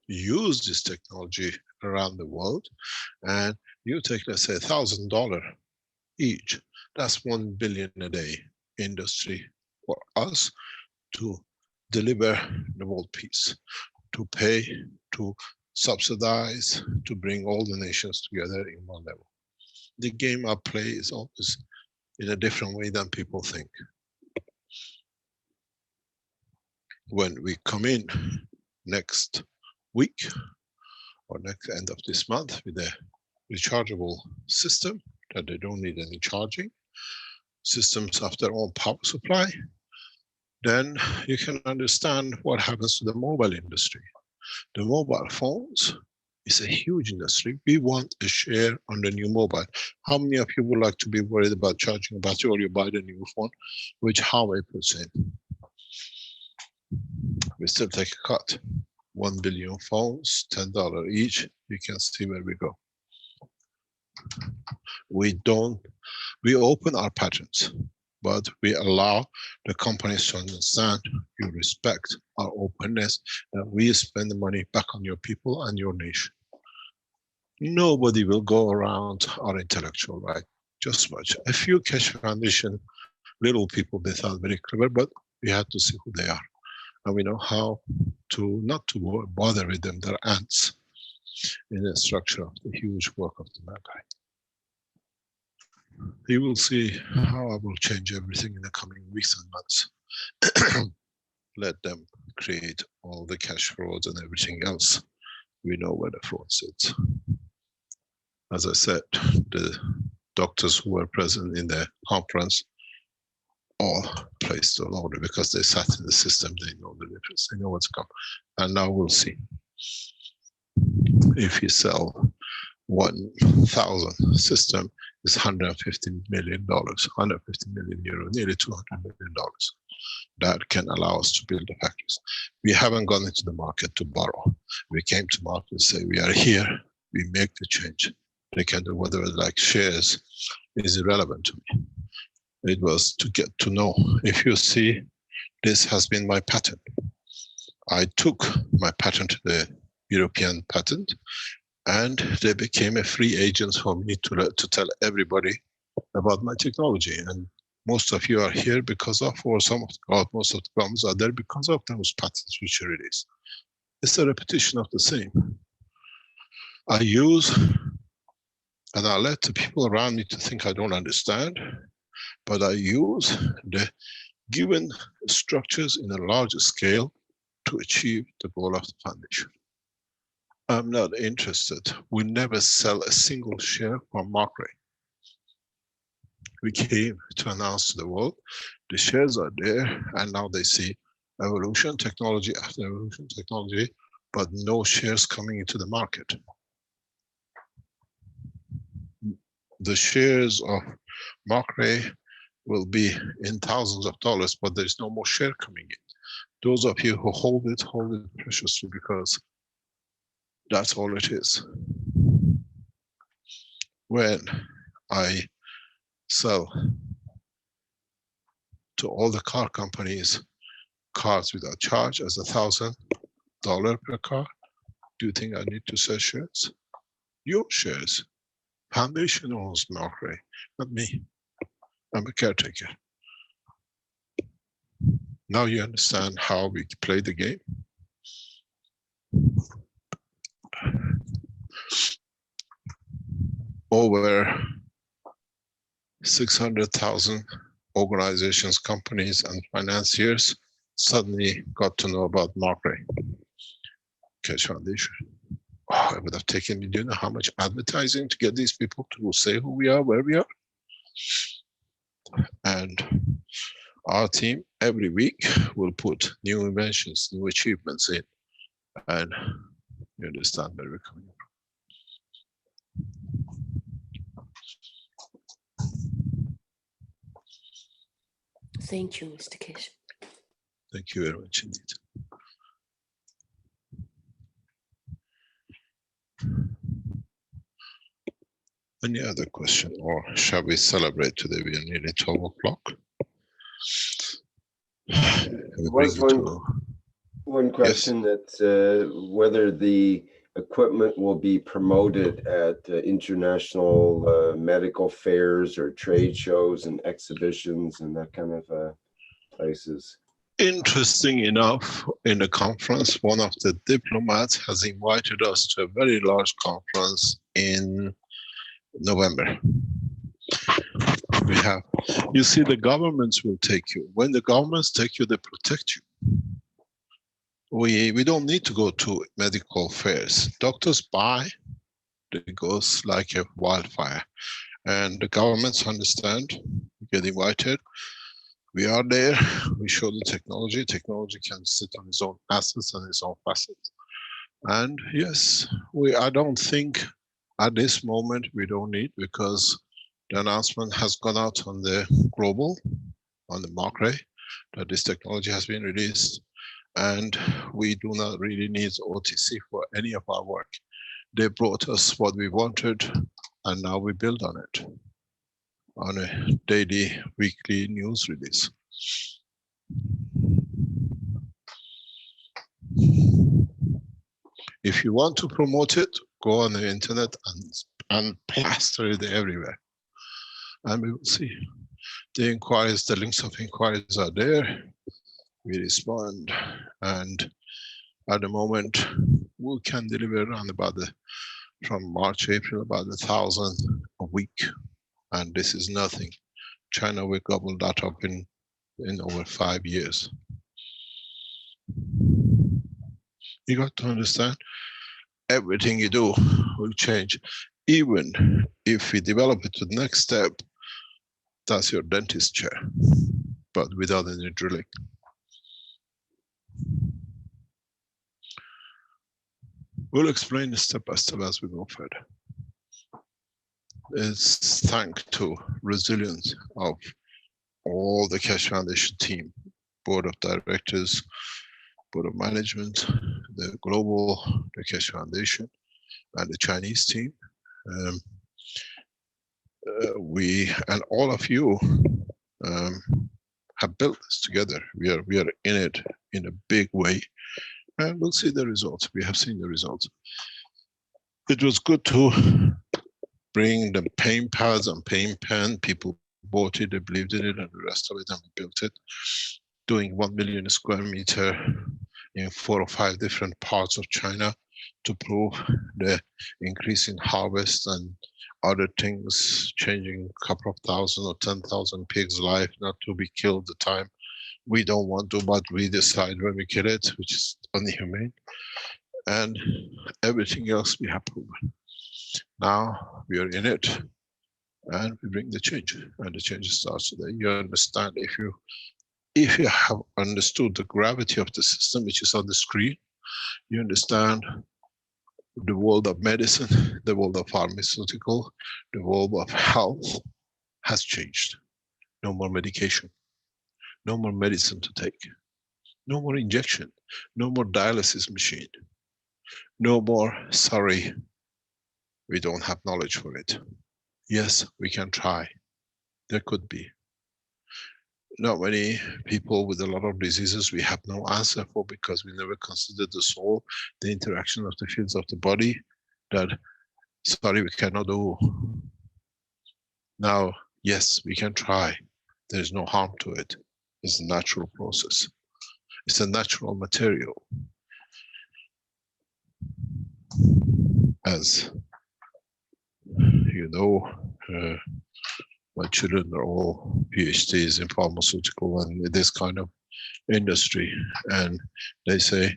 use this technology around the world, and you take, let's say, $1,000 each, that's 1 billion a day industry for us to deliver the world peace, to pay, to subsidize, to bring all the nations together in one level. The game I play is always in a different way than people think. When we come in next week or next end of this month with a rechargeable system that they don't need any charging, systems of their own power supply, then you can understand what happens to the mobile industry. The mobile phones is a huge industry. We want a share on the new mobile. How many of you would like to be worried about charging a battery, or you buy the new phone, which Huawei puts in? We still take a cut. 1 billion phones, $10 each. You can see where we go. We open our patents, but we allow the companies to understand, you respect our openness, that we spend the money back on your people and your nation. Nobody will go around our intellectual right. Just watch. A few Keshe Foundation little people, they thought very clever, but we had to see who they are. And we know how to not to bother with them. They're ants in the structure of the huge work of the mankind. You will see how I will change everything in the coming weeks and months. Let them create all the cash frauds and everything else. We know where the fraud sits. As I said, the doctors who were present in the conference all placed on order because they sat in the system, they know the difference, they know what's come. And now we'll see. If you sell 1,000 system, is $150 million, 150 million euro, nearly $200 million. That can allow us to build the factories. We haven't gone into the market to borrow. We came to market and say, we are here, we make the change. They can do whatever, like shares is irrelevant to me. It was to get to know. If you see, this has been my patent. I took my patent to the European patent, and they became a free agent for me to tell everybody about my technology. And most of you are here because of, or some of, or most of the problems are there because of those patents which you release. It's a repetition of the same. I use, and I let the people around me to think I don't understand, but I use the given structures in a larger scale to achieve the goal of the foundation. I'm not interested. We never sell a single share from Markray. We came to announce to the world, the shares are there, and now they see evolution, technology after evolution, technology, but no shares coming into the market. The shares of Markray will be in thousands of dollars, but there's no more share coming in. Those of you who hold it preciously, because that's all it is. When I sell to all the car companies cars without charge as $1,000 per car, do you think I need to sell shares? Your shares. Foundation owns Markray, not me. I'm a caretaker. Now you understand how we play the game. Over 600,000 organizations, companies, and financiers suddenly got to know about Markray. Keshe Foundation. Oh, it would have taken me, do you know how much advertising to get these people to say who we are, where we are? And our team every week will put new inventions, new achievements in, and you understand where we're coming from. Thank you, Mr. Keshe. Thank you very much indeed. Any other question, or shall we celebrate today? We are nearly 12 o'clock. There was one question, yes, that whether the equipment will be promoted at international medical fairs or trade shows and exhibitions and that kind of places. Interesting enough, in the conference, one of the diplomats has invited us to a very large conference in November. We have, you see, the governments will take you. When the governments take you, they protect you. We don't need to go to medical fairs. Doctors buy, it goes like a wildfire. And the governments understand, get invited. We are there, we show the technology. Technology can sit on its own assets and its own facets. And yes, I don't think at this moment we don't need, because the announcement has gone out on the global, on the Markray, that this technology has been released, and we do not really need OTC for any of our work. They brought us what we wanted, and now we build on it, on a daily, weekly news release. If you want to promote it, go on the internet and plaster it everywhere. And we will see. The inquiries, the links of inquiries are there. We respond. And at the moment, we can deliver around about from March, April, about 1,000 a week. And this is nothing. China will gobble that up in over 5 years. You got to understand, everything you do will change. Even if we develop it to the next step, that's your dentist chair. but without any drilling. We'll explain step by step as we go further. It's thanks to resilience of all the Keshe Foundation team, board of directors, board of management, the global, the Keshe Foundation, and the Chinese team. We and all of you have built this together. We are in it in a big way, and we'll see the results. We have seen the results. It was good to bring the paint pads and paint pen. People bought it, they believed in it, and the rest of it, and we built it. Doing 1 million square meter in 4 or 5 different parts of China to prove the increase in harvest and other things, changing a couple of thousand or 10,000 pigs' life not to be killed the time we don't want to, but we decide when we kill it, which is inhumane. And everything else we have proven. Now we are in it, and we bring the change, and the change starts today. You understand, if you have understood the gravity of the system, which is on the screen, you understand the world of medicine, the world of pharmaceutical, the world of health has changed. No more medication, no more medicine to take, no more injection, no more dialysis machine, no more, sorry, we don't have knowledge for it. Yes, we can try. There could be. Not many people with a lot of diseases we have no answer for, because we never considered the soul, the interaction of the fields of the body, that, sorry, we cannot do. Now, yes, we can try. There is no harm to it. It's a natural process. It's a natural material. As you know, my children are all PhDs in pharmaceutical and this kind of industry, and they say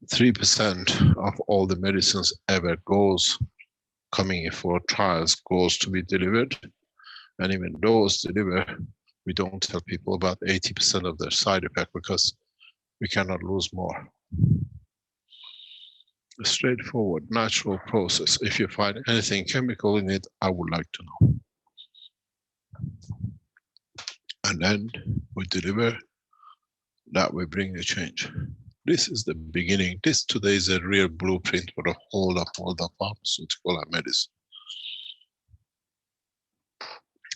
3% of all the medicines ever coming in for trials goes to be delivered, and even those delivered, we don't tell people about 80% of their side effect, because we cannot lose more. A straightforward, natural process. If you find anything chemical in it, I would like to know. And then we deliver, that we bring the change. This is the beginning. This today is a real blueprint for the whole of pharmaceutical and medicine.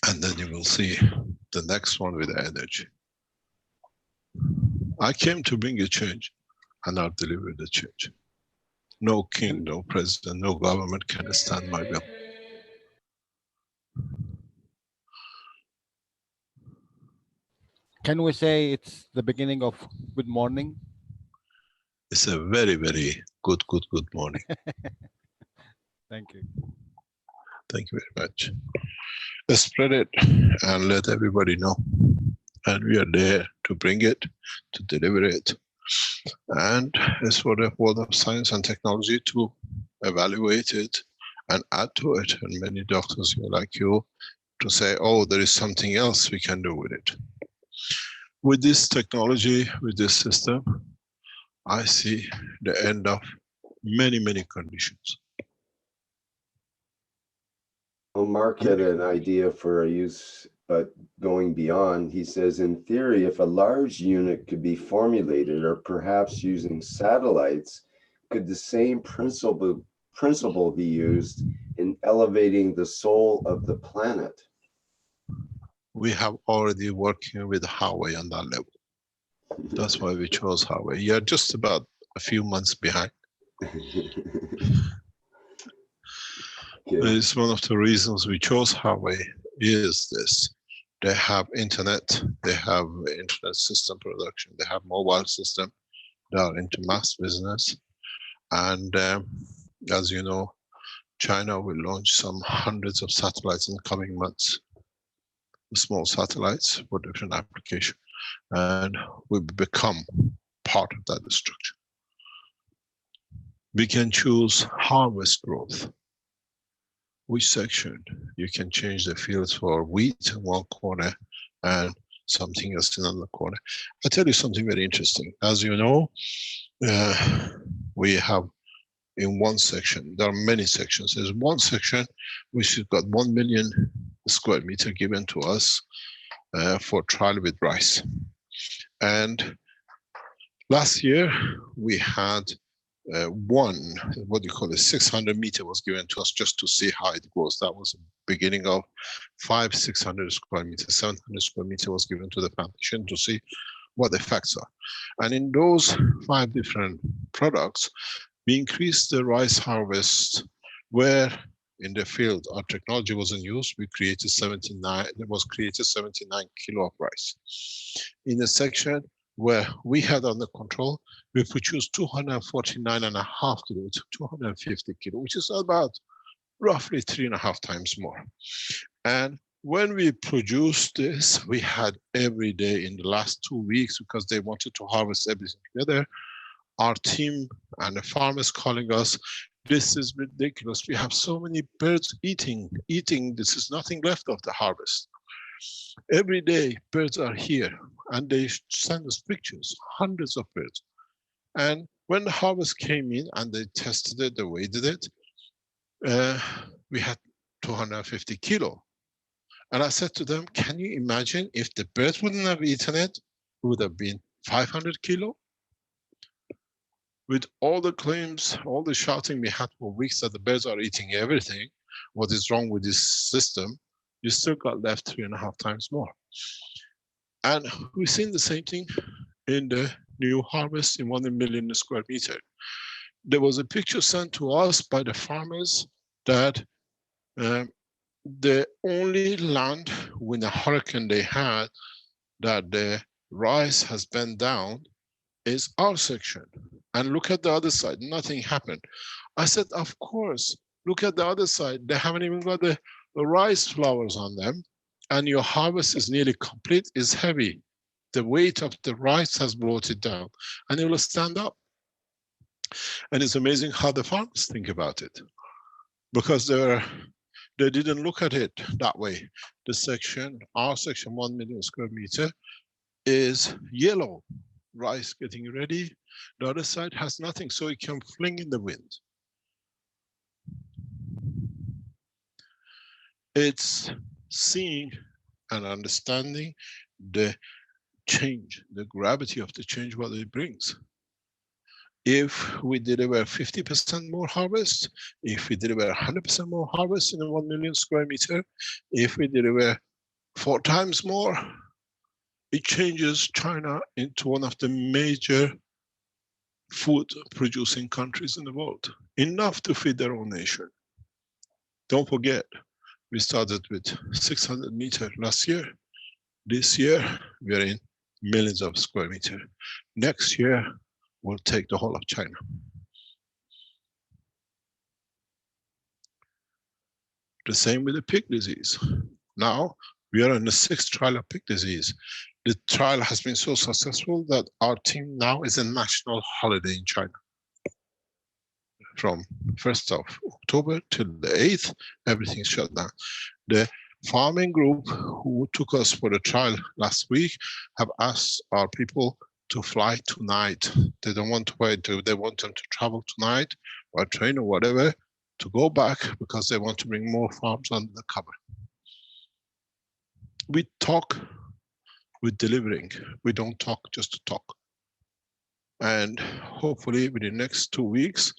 And then you will see the next one with the energy. I came to bring a change, and I'll deliver the change. No king, no president, no government can stand my will. Can we say it's the beginning of good morning? It's a very, very good morning. Thank you. Thank you very much. Let's spread it and let everybody know. And we are there to bring it, to deliver it. And it's for the world of science and technology to evaluate it and add to it. And many doctors like you to say, oh, there is something else we can do with it. With this technology, with this system, I see the end of many, many conditions. Well, Mark had an idea for a use, but going beyond, he says, in theory, if a large unit could be formulated, or perhaps using satellites, could the same principle be used in elevating the soul of the planet? We have already working with Huawei on that level. That's why we chose Huawei. You're just about a few months behind. It's one of the reasons we chose Huawei is this. They have internet, they have internet system production, they have mobile system, they are into mass business. And as you know, China will launch some hundreds of satellites in the coming months. Small satellites for different applications. And we become part of that structure. We can choose harvest growth. Which section? You can change the fields for wheat in one corner and something else in another corner. I'll tell you something very interesting. As you know, we have in one section, there are many sections. There's one section which has got 1 million square meter given to us for trial with rice. And last year we had what you call a 600 meter was given to us just to see how it goes. That was the beginning of 600 square meters. 700 square meter was given to the foundation to see what the effects are. And in those 5 different products, we increased the rice harvest where in the field our technology wasn't used. We created 79 kilo of rice. In the section where we had under control, we produced 249.5 kilos, 250 kilo, which is about roughly 3.5 times more. And when we produced this, we had every day in the last 2 weeks, because they wanted to harvest everything together, our team and the farmers calling us, this is ridiculous. We have so many birds eating. This is nothing left of the harvest. Every day birds are here and they send us pictures, hundreds of birds. And when the harvest came in and they tested it, they weighed it, we had 250 kilo. And I said to them, can you imagine if the birds wouldn't have eaten it, it would have been 500 kilo? With all the claims, all the shouting we had for weeks that the birds are eating everything, what is wrong with this system, you still got left 3.5 times more. And we've seen the same thing in the new harvest in 1 million square meter. There was a picture sent to us by the farmers that the only land with a hurricane they had that the rice has bent down is our section. And look at the other side, nothing happened. I said, of course, look at the other side. They haven't even got the rice flowers on them. And your harvest is nearly complete, is heavy. The weight of the rice has brought it down and it will stand up. And it's amazing how the farmers think about it, because they didn't look at it that way. The section, our section 1 million square meter is yellow, rice getting ready. The other side has nothing, so it can fling in the wind. It's seeing and understanding the change, the gravity of the change, what it brings. If we deliver 50% more harvest, if we deliver 100% more harvest in a 1 million square meter, if we deliver 4 times more, it changes China into one of the major food producing countries in the world, enough to feed their own nation. Don't forget, we started with 600 meters last year. This year, we are in millions of square meters. Next year, we'll take the whole of China. The same with the pig disease. Now, we are in the 6th trial of pig disease. The trial has been so successful that our team now is a national holiday in China. From 1st of October till the 8th, everything's shut down. The farming group who took us for the trial last week have asked our people to fly tonight. They don't want to wait, they want them to travel tonight or train or whatever to go back, because they want to bring more farms under the cover. We talk with delivering. We don't talk just to talk. And hopefully within the next 2 weeks,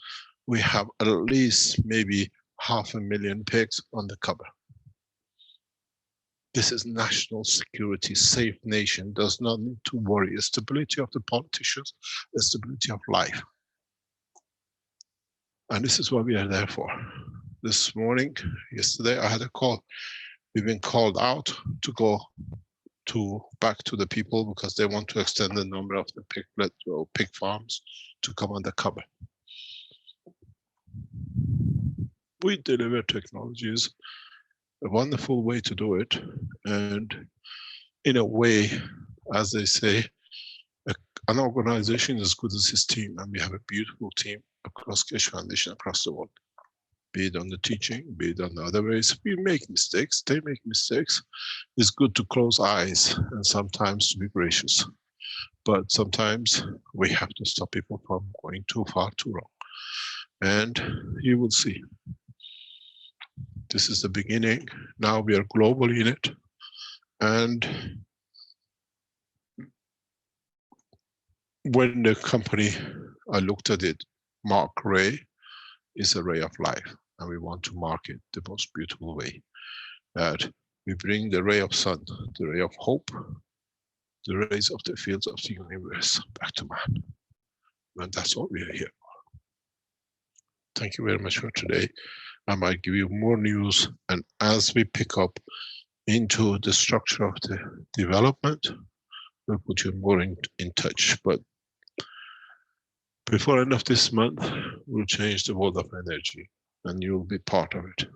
we have at least maybe 500,000 pigs on the cover. This is national security. Safe nation does not need to worry. The stability of the politicians, the stability of life. And this is what we are there for. This morning, yesterday, I had a call. We've been called out to go back to the people because they want to extend the number of the pig farms to come under cover. We deliver technologies, a wonderful way to do it, and in a way, as they say, an organization is as good as its team, and we have a beautiful team across Keshe Foundation, across the world. be it on the teaching, be it on the other ways. We make mistakes, they make mistakes. It's good to close eyes and sometimes to be gracious. But sometimes we have to stop people from going too far, too wrong. And you will see. This is the beginning. Now we are globally in it. And when the company, I looked at it, Mark Ray is a ray of life. And we want to mark it the most beautiful way. That we bring the ray of sun, the ray of hope, the rays of the fields of the universe back to man. And that's what we are here for. Thank you very much for today. I might give you more news, and as we pick up into the structure of the development, we'll put you more in touch. But before end of this month, we'll change the world of energy, and you'll be part of it.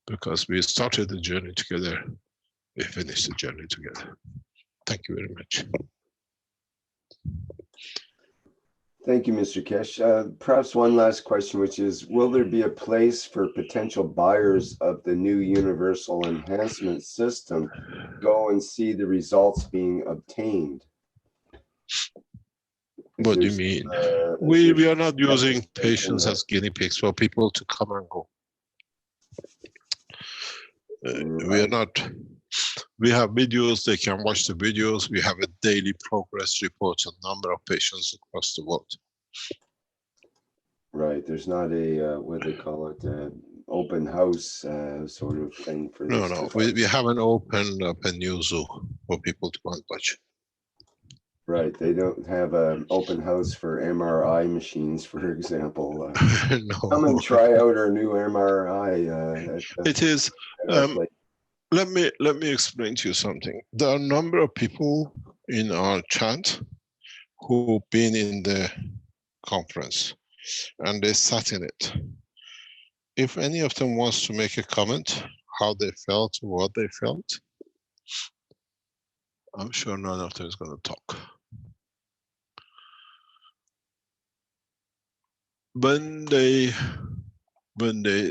Because we started the journey together, we finished the journey together. Thank you very much. Thank you, Mr. Keshe. Perhaps one last question, which is, will there be a place for potential buyers of the new universal enhancement system go and see the results being obtained? What do you mean? We are not using patients as guinea pigs for people to come and go. We are not. We have videos, they can watch the videos. We have a daily progress report on number of patients across the world. Right, there's not a, what do they call it, open house sort of thing for this. No, we haven't opened up a new zoo for people to go and watch. Right, they don't have an open house for MRI machines, for example. No. Come and try out our new MRI. It is. Let me explain to you something. There are a number of people in our chat who've been in the conference and they sat in it. If any of them wants to make a comment, how they felt, what they felt, I'm sure none of them is going to talk. When they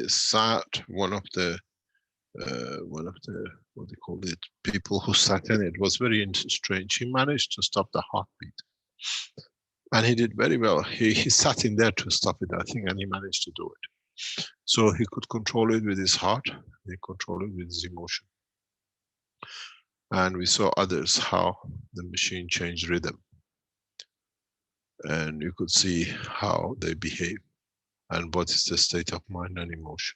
sat, one of the what they call it, people who sat in it was very strange. He managed to stop the heartbeat, and he did very well. He sat in there to stop it, I think, and he managed to do it. So he could control it with his heart. He controlled it with his emotion, and we saw others how the machine changed rhythm, and you could see how they behave and what is the state of mind and emotion.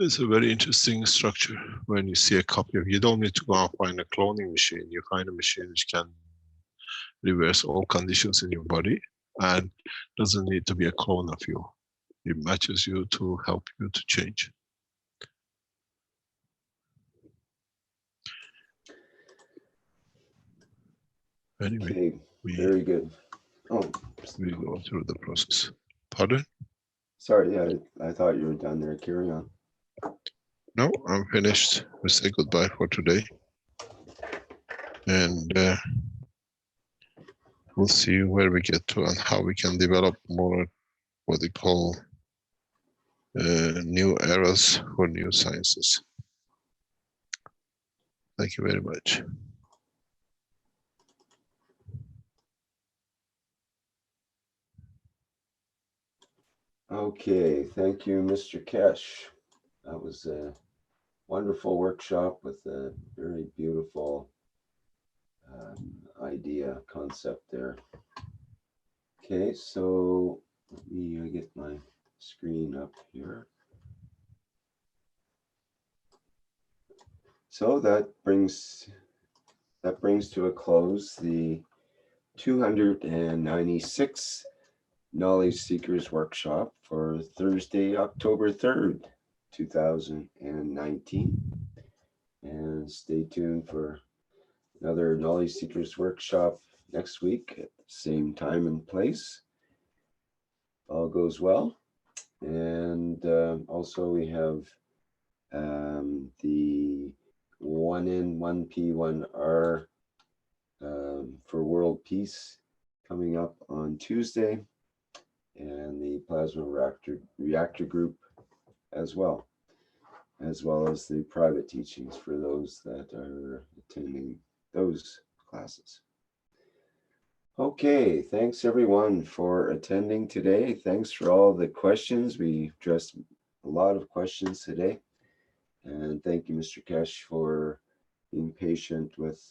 It's a very interesting structure when you see a copy of. You don't need to go and find a cloning machine. You find a machine which can reverse all conditions in your body and doesn't need to be a clone of you. It matches you to help you to change. Anyway, Okay, very good. Oh, we go through the process. Pardon? Sorry, yeah, I thought you were done there. Carry on. No, I'm finished. We say goodbye for today. And we'll see where we get to and how we can develop more what they call new eras for new sciences. Thank you very much. Okay, thank you, Mr. Keshe. That was a wonderful workshop with a very beautiful idea, concept there. Okay, so let me get my screen up here. So that brings to a close the 296th Knowledge Seekers Workshop for Thursday, October 3rd, 2019. And stay tuned for another Knowledge Seekers Workshop next week at the same time and place. All goes well. And also we have the 1N, 1P, 1R for world peace coming up on Tuesday. and the plasma reactor group as well as the private teachings for those that are attending those classes. Okay, thanks everyone for attending today. Thanks for all the questions. We addressed a lot of questions today. And thank you, Mr. Keshe, for being patient with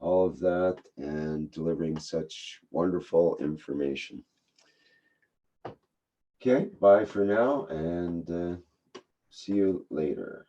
all of that and delivering such wonderful information. Okay, bye for now, and see you later.